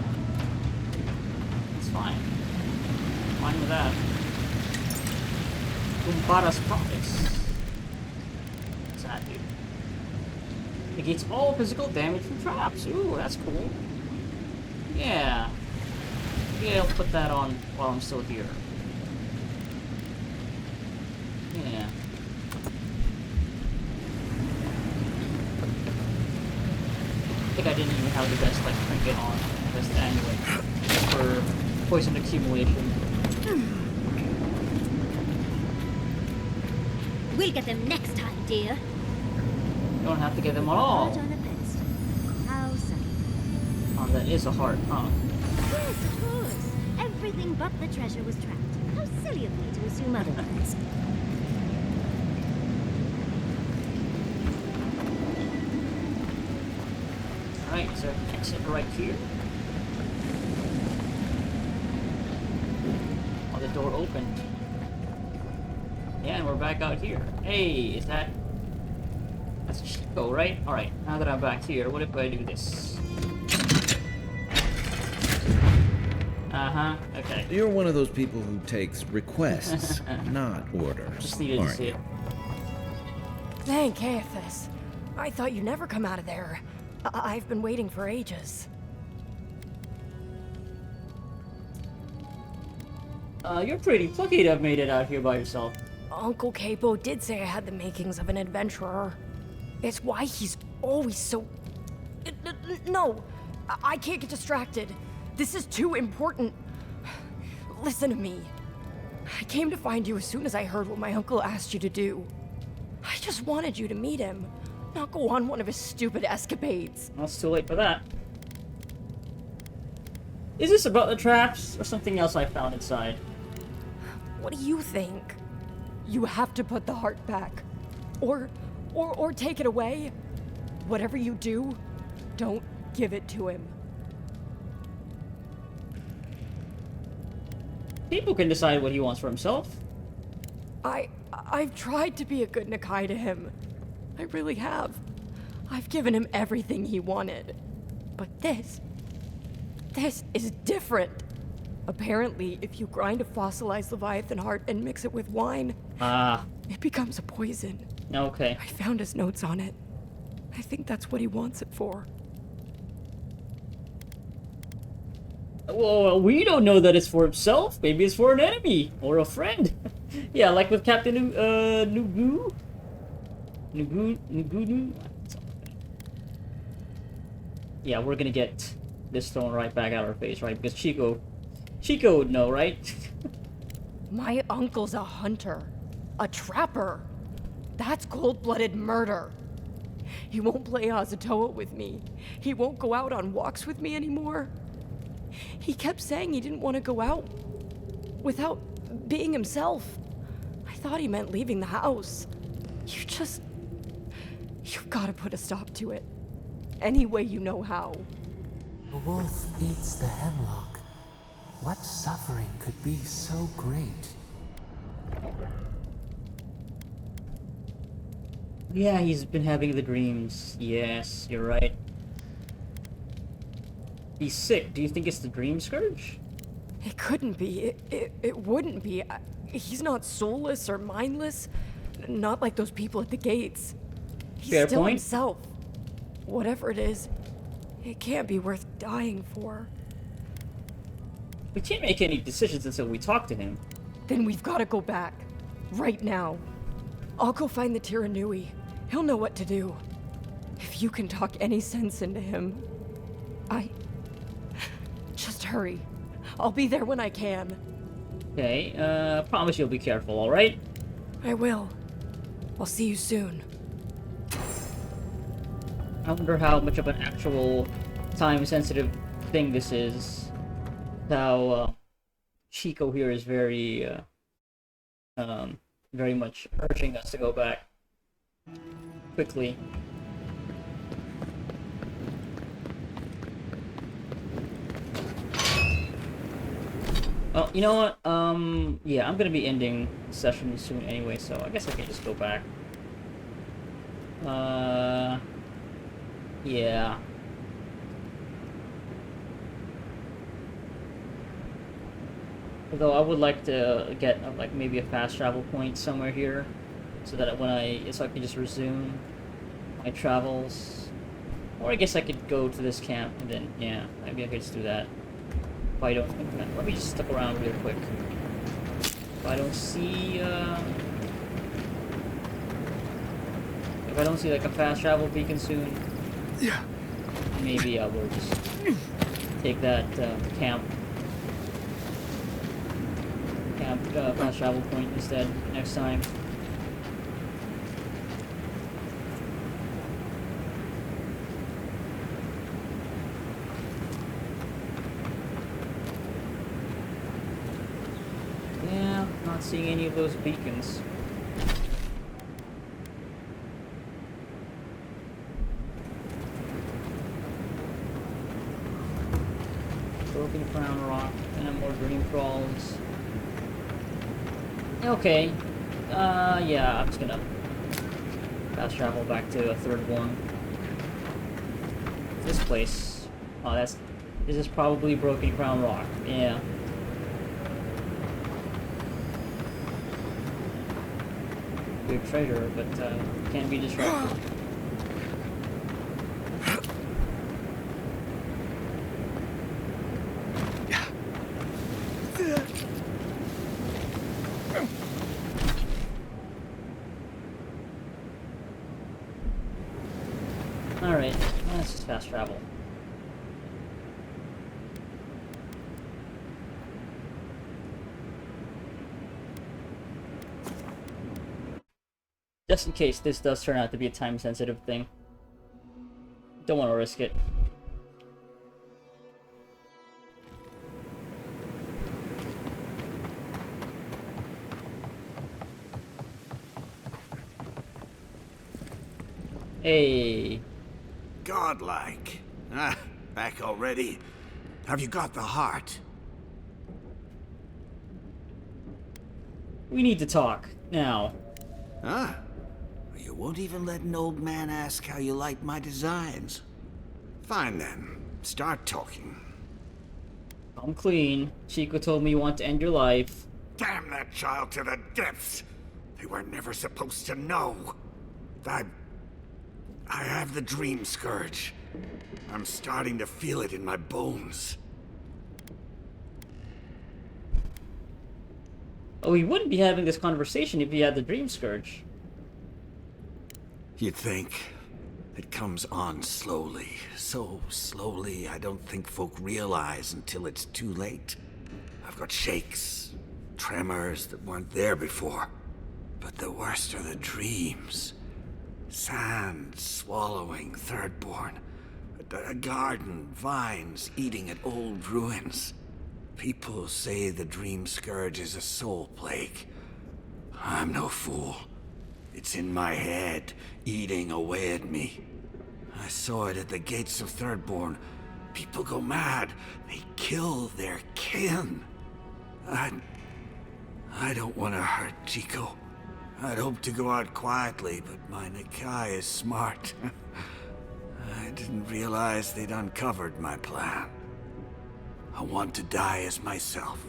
It's fine. Fine with that. Umbara's Promise. What's that do? Negates all physical damage from traps. Ooh, that's cool. Yeah. Maybe I'll put that on while I'm still here. Yeah. I think I didn't even have the best like trinket on, best amulet for poison accumulation. We'll get them next time, dear. You don't have to get them at all. Heart on a pedestal. How sunny. Oh, that is a heart, huh? Yes, of course. Everything but the treasure was trapped. How silly of me to assume otherwise. Alright, is there an exit right here? Oh, the door opened. Yeah, and we're back out here. Hey, is that... That's Chico, right? Alright, now that I'm back here, what if I do this? Uh-huh, okay. You're one of those people who takes requests, not orders. Just needed to aren't see you? it. Thank Caiaphas. I thought you'd never come out of there. I've been waiting for ages. You're pretty plucky to have made it out here by yourself. Uncle Capo did say I had the makings of an adventurer. It's why he's always so... No! I can't get distracted. This is too important. Listen to me. I came to find you as soon as I heard what my uncle asked you to do. I just wanted you to meet him, not go on one of his stupid escapades. Well, it's too late for that. Is this about the traps or something else I found inside? What do you think? You have to put the heart back. Or take it away. Whatever you do, don't give it to him. People can decide what he wants for himself. I've tried to be a good Nakai to him. I really have. I've given him everything he wanted. But this is different. Apparently, if you grind a fossilized Leviathan heart and mix it with wine, it becomes a poison. Okay. I found his notes on it. I think that's what he wants it for. Well, we don't know that it's for himself. Maybe it's for an enemy or a friend. Yeah, like with Captain Nugu. Yeah, we're gonna get this thrown right back at our face, right? Because Chico would know, right? My uncle's a hunter, a trapper. That's cold-blooded murder. He won't play Azatoa with me. He won't go out on walks with me anymore. He kept saying he didn't want to go out without being himself. I thought he meant leaving the house. You've got to put a stop to it. Any way you know how. The wolf eats the hemlock. What suffering could be so great? Yeah, he's been having the dreams. Yes, you're right. He's sick. Do you think it's the dream scourge? It couldn't be. It wouldn't be. He's not soulless or mindless. Not like those people at the gates. He's Fair still point. himself. Whatever it is, it can't be worth dying for. We can't make any decisions until we talk to him. Then we've got to go back. Right now. I'll go find the Tiranui. He'll know what to do. If you can talk any sense into him, Just hurry. I'll be there when I can. Okay, promise you'll be careful, alright? I will. I'll see you soon. I wonder how much of an actual time-sensitive thing this is. How, Chico here is very much urging us to go back quickly. Well, you know what? Yeah, I'm gonna be ending the session soon anyway, so I guess I can just go back. Yeah. Although I would like to get like maybe a fast travel point somewhere here, so that so I can just resume my travels. Or I guess I could go to this camp and then yeah, maybe I could just do that. If I don't, let me just stick around real quick. If I don't see like a fast travel beacon soon, yeah, maybe I will just take that camp fast travel point instead next time. Yeah, not seeing any of those beacons. Broken Crown Rock, and more dream crawls. Okay. Yeah, I'm just gonna fast travel back to a third one. This place. Oh, this is probably Broken Crown Rock. Yeah. Good treasure, but can't be distracted. Alright, let's just fast travel. Just in case this does turn out to be a time-sensitive thing. Don't want to risk it. Hey. Godlike. Ah, back already. Have you got the heart? We need to talk. Now. Huh? You won't even let an old man ask how you like my designs. Fine then. Start talking. I'm clean. Chico told me you want to end your life. Damn that child to the depths! They were never supposed to know. I have the dream scourge. I'm starting to feel it in my bones. Oh, we wouldn't be having this conversation if he had the dream scourge. You'd think. It comes on slowly. So slowly, I don't think folk realize until it's too late. I've got shakes, tremors that weren't there before. But the worst are the dreams. Sand swallowing Thirdborn. A garden, vines eating at old ruins. People say the dream scourge is a soul plague. I'm no fool. It's in my head, eating away at me. I saw it at the gates of Thirdborn, People go mad. They kill their kin. I don't want to hurt Chico. I'd hoped to go out quietly, but my Nikai is smart. I didn't realize they'd uncovered my plan. I want to die as myself,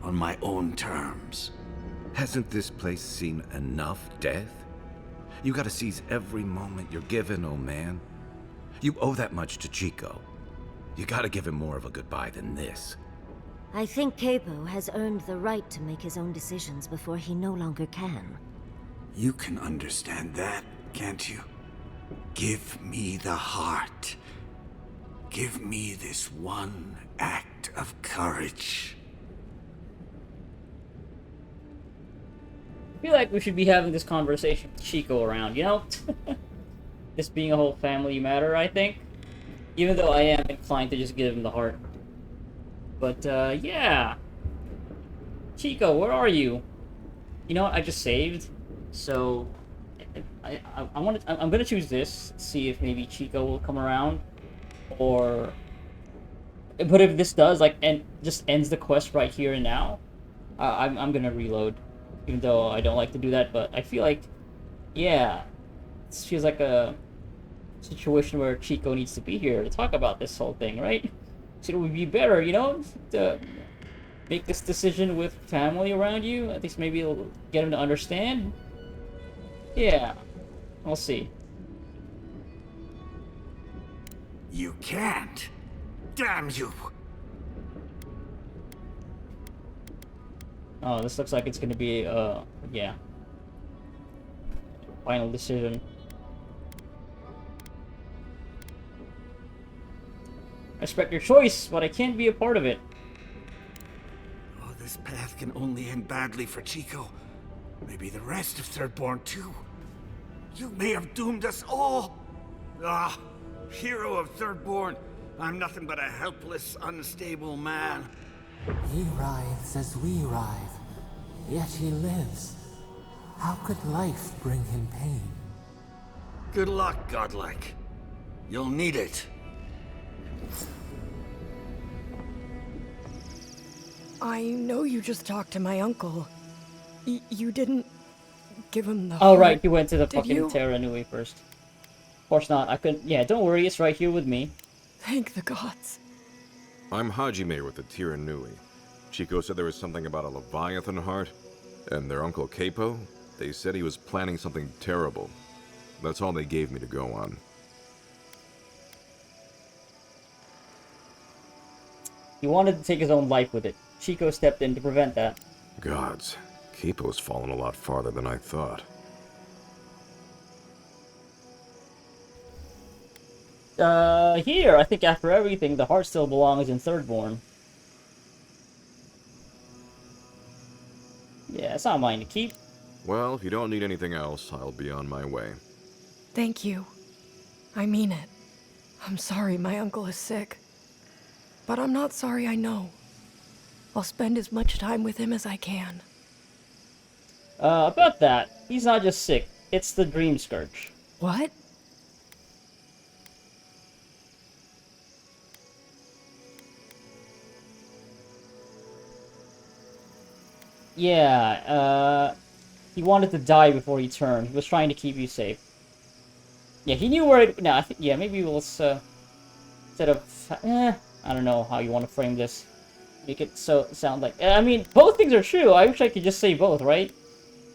on my own terms. Hasn't this place seen enough death? You gotta seize every moment you're given, old man. You owe that much to Chico. You gotta give him more of a goodbye than this. I think Capo has earned the right to make his own decisions before he no longer can. You can understand that, can't you? Give me the heart. Give me this one act of courage. I feel like we should be having this conversation with Chico around, you know? This being a whole family matter, I think. Even though I am inclined to just give him the heart. But, yeah. Chico, where are you? You know what? I just saved. So, I'm gonna choose this. See if maybe Chico will come around. Or... But if this does, like, just ends the quest right here and now, I'm gonna reload. Even though I don't like to do that, but I feel like, yeah, this feels like a situation where Chico needs to be here to talk about this whole thing, right? So it would be better, you know, to make this decision with family around you. At least maybe it'll get him to understand. Yeah, we'll see. You can't. Damn you. Oh, this looks like it's gonna be, yeah. Final decision. I respect your choice, but I can't be a part of it. Oh, this path can only end badly for Chico. Maybe the rest of Thirdborn too. You may have doomed us all. Ah, hero of Thirdborn. I'm nothing but a helpless, unstable man. He writhes as we writhe, yet he lives. How could life bring him pain? Good luck, Godlike. You'll need it. I know you just talked to my uncle. You didn't give him the Oh, heart, right, you went to the did fucking you? Terra Nui first. Of course not, I couldn't. Yeah, don't worry, it's right here with me. Thank the gods. I'm Hajime with the Terra Nui. Chico said there was something about a Leviathan heart, and their uncle Capo, they said he was planning something terrible. That's all they gave me to go on. He wanted to take his own life with it. Chico stepped in to prevent that. Gods, Capo's fallen a lot farther than I thought. Here, I think after everything, the heart still belongs in Thirdborn. Yeah, it's not mine to keep. Well, if you don't need anything else, I'll be on my way. Thank you. I mean it. I'm sorry my uncle is sick. But I'm not sorry, I know. I'll spend as much time with him as I can. About that, he's not just sick, it's the Dream Scourge. What? Yeah, he wanted to die before he turned. He was trying to keep you safe. Yeah, he knew where it... No, I think... Yeah, maybe we'll, instead of... I don't know how you want to frame this. Make it sound like... I mean, both things are true. I wish I could just say both, right?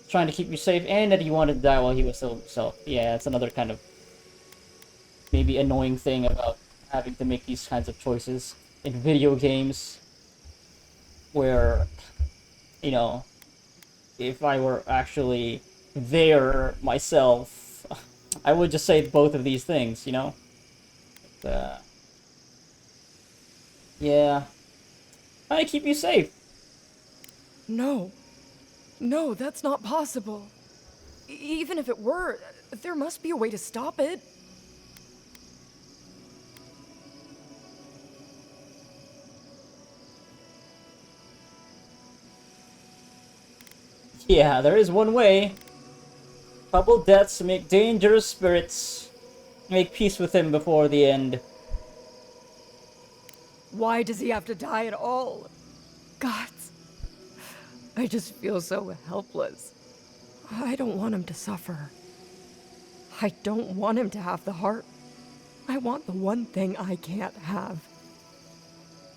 Trying to keep you safe, and that he wanted to die while he was still himself. Yeah, it's another kind of... maybe annoying thing about having to make these kinds of choices in video games. Where... You know, if I were actually there myself, I would just say both of these things, you know? Yeah. I keep you safe. No. No, that's not possible. Even if it were, there must be a way to stop it. Yeah, there is one way. Troubled deaths make dangerous spirits. Make peace with him before the end. Why does he have to die at all? Gods, I just feel so helpless. I don't want him to suffer. I don't want him to have the heart. I want the one thing I can't have.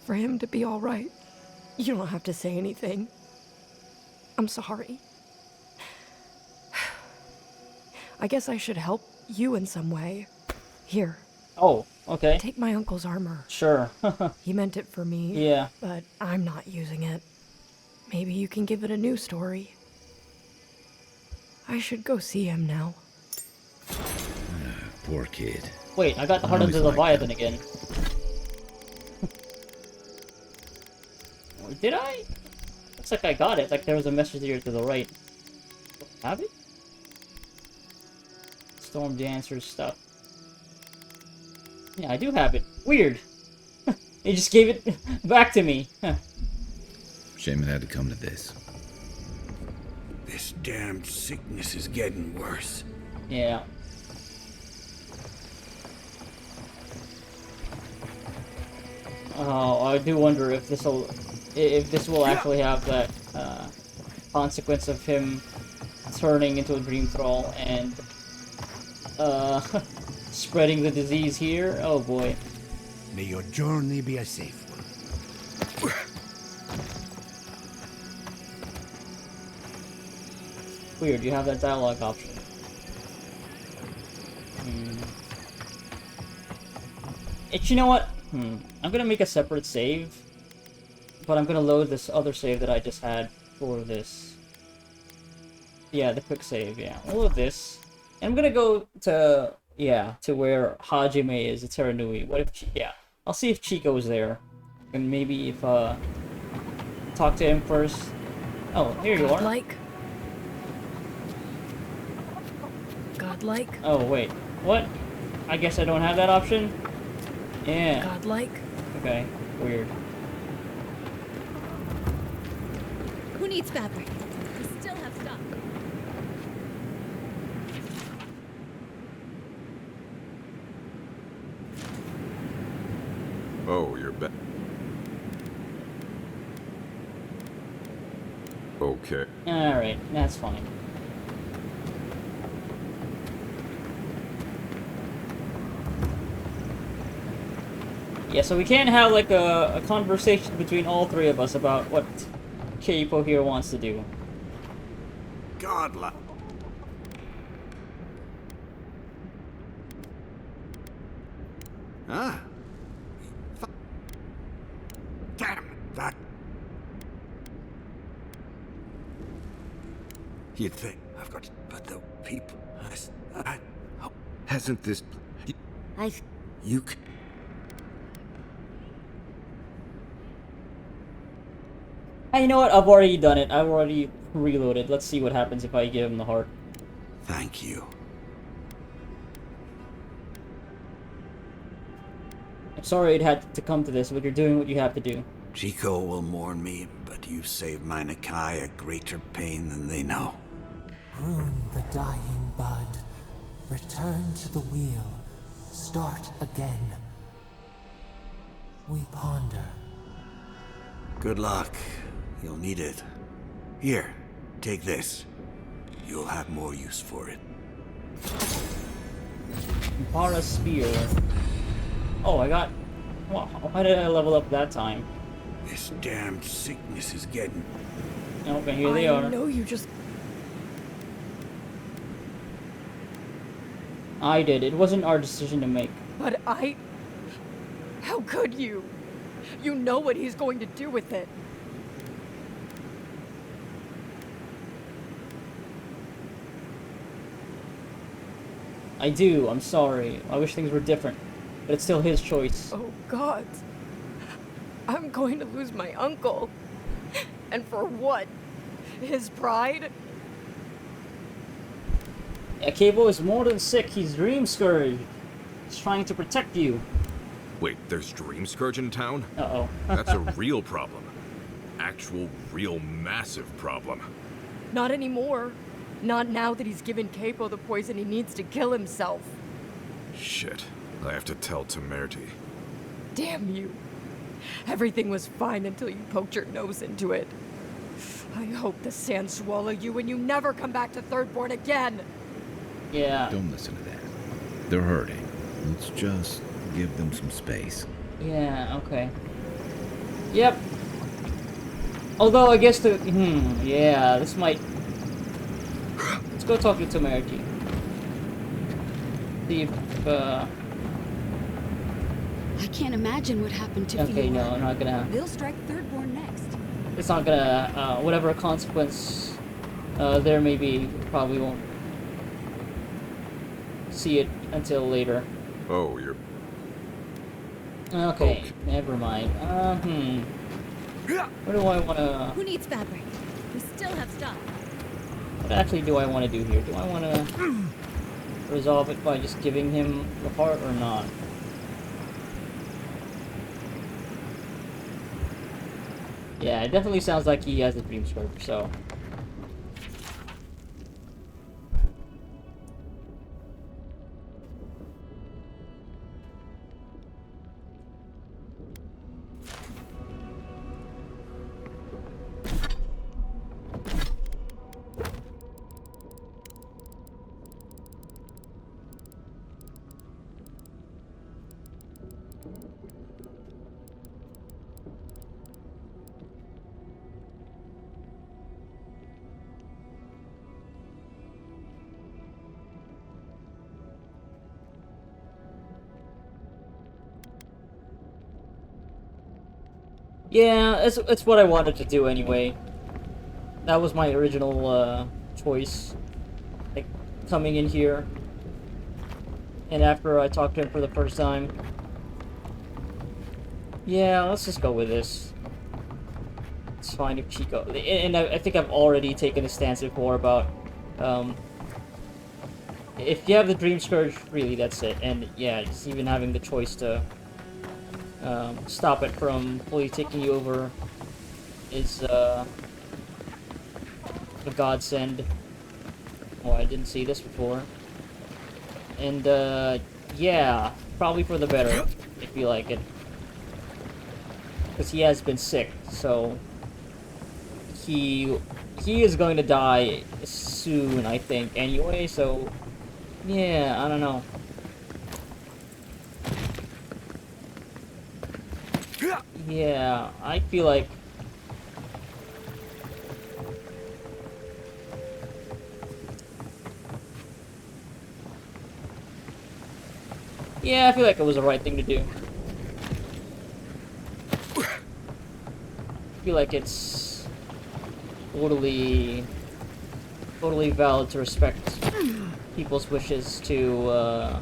For him to be all right. You don't have to say anything. I'm sorry. I guess I should help you in some way. Here. Oh, okay. Take my uncle's armor. Sure. He meant it for me. Yeah. But I'm not using it. Maybe you can give it a new story. I should go see him now. Poor kid. Wait, I got the heart of the Always liked Leviathan again. Or did I? Looks like I got it. Like there was a message here to the right. Have it? Storm Dancer's stuff. Yeah, I do have it. Weird. He just gave it back to me. Shame it had to come to this. This damned sickness is getting worse. Yeah. Oh, I do wonder if this will actually have that consequence of him turning into a dream thrall and spreading the disease here. Oh boy. May your journey be a safe one. Weird, you have that dialogue option. You know what? I'm gonna make a separate save, but I'm gonna load this other save that I just had for this. Yeah, the quick save, yeah. I'll load this. And I'm gonna go to, to where Hajime is, it's Teranui. What if, I'll see if Chico's there. And maybe if, talk to him first. Oh, here you are. Godlike. Oh, wait. What? I guess I don't have that option? Yeah. Godlike. Okay, weird. Who needs fabric? We still have stuff. Oh, you're back. Okay. Alright, that's fine. Yeah, so we can't have like a conversation between all three of us about what Keipo here wants to do. Godlike. Huh? Damn that. You'd think I've got, but the people. Hasn't this? You. Hey, you know what? I've already done it. I've already reloaded. Let's see what happens if I give him the heart. Thank you. I'm sorry it had to come to this, but you're doing what you have to do. Chico will mourn me, but you saved my Nakai a greater pain than they know. Prune the dying bud. Return to the wheel. Start again. We ponder. Good luck. You'll need it. Here, take this. You'll have more use for it. Para Spear. Oh, I got... Wow, why did I level up that time? This damned sickness is getting... Okay, here they are. I know you just... I did. It wasn't our decision to make. But I... How could you? You know what he's going to do with it. I do. I'm sorry. I wish things were different. But it's still his choice. Oh, God. I'm going to lose my uncle. And for what? His pride? Yeah, Cable is more than sick. He's dream scourged. He's trying to protect you. Wait, there's Dream Scourge in town? Uh-oh. That's a real problem. Actual, real, massive problem. Not anymore. Not now that he's given Capo the poison he needs to kill himself. Shit. I have to tell Temerity. Damn you. Everything was fine until you poked your nose into it. I hope the sand swallow you and you never come back to Thirdborn again. Yeah. Don't listen to that. They're hurting. Let's just give them some space. Yeah, okay. Yep. Although, I guess yeah, this might... Let's go talk to Temerity. See if, I can't imagine what happened to okay, Fiora. no, I'm not gonna... They'll strike Thirdborn next. It's not gonna, whatever consequence there may be, probably won't see it until later. Oh, you're... Okay, never mind. What do I wanna... Who needs fabric? We still have stock. What actually do I want to do here? Do I want to resolve it by just giving him the heart or not? Yeah, it definitely sounds like he has a dream scourge, so... Yeah, it's what I wanted to do anyway. That was my original choice. Like, coming in here. And after I talked to him for the first time. Yeah, let's just go with this. It's fine if Chico... And I think I've already taken a stance before about... if you have the Dream Scourge, really, that's it. And yeah, just even having the choice to... stop it from fully taking you over is a godsend. Oh, I didn't see this before. And yeah, probably for the better if you like it, because he has been sick, so he is going to die soon, I think. Anyway, so yeah, I don't know. Yeah, I feel like... Yeah, I feel like it was the right thing to do. I feel like it's totally valid to respect people's wishes to,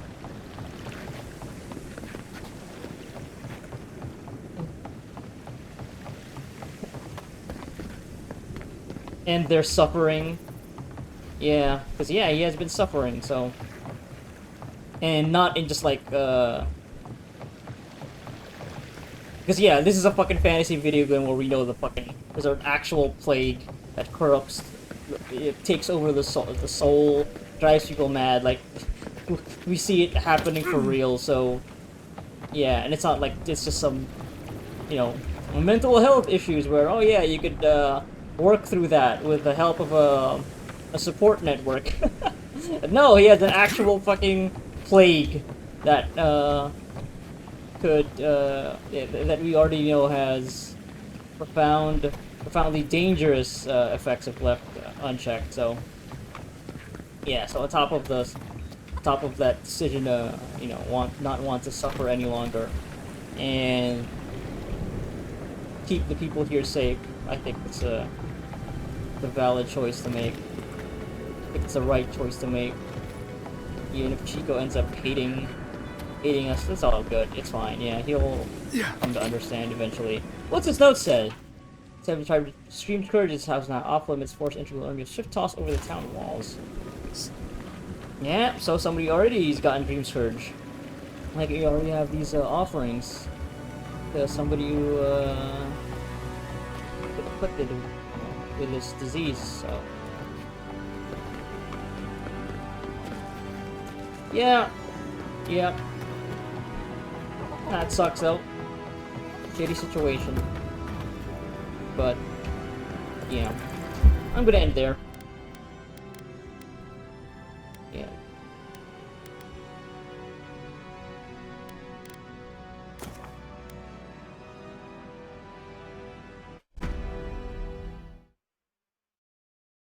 and their suffering. Yeah, because yeah, he has been suffering, so... And not in just like, because yeah, this is a fucking fantasy video game where we know there's an actual plague that corrupts, it takes over the soul, drives people mad, like, we see it happening for real, so... Yeah, and it's not like, it's just some, you know, mental health issues where, oh yeah, you could, work through that with the help of a support network. No, he has an actual fucking plague that that we already know has profoundly dangerous effects if left unchecked. So yeah, so on top of that decision to not want to suffer any longer and keep the people here safe, I think it's the valid choice to make. I think it's the right choice to make. Even if Chico ends up hating us, that's all good. It's fine. Yeah, he'll come to understand eventually. What's his note say? 75 Stream Scourge's house now off limits. Force integral army of swift toss over the town walls. Yeah, so somebody already's gotten Dream Scourge. Like you already have these offerings. Somebody who afflicted with this disease. So yeah. That sucks though. shitty situation. But, yeah. I'm gonna end there.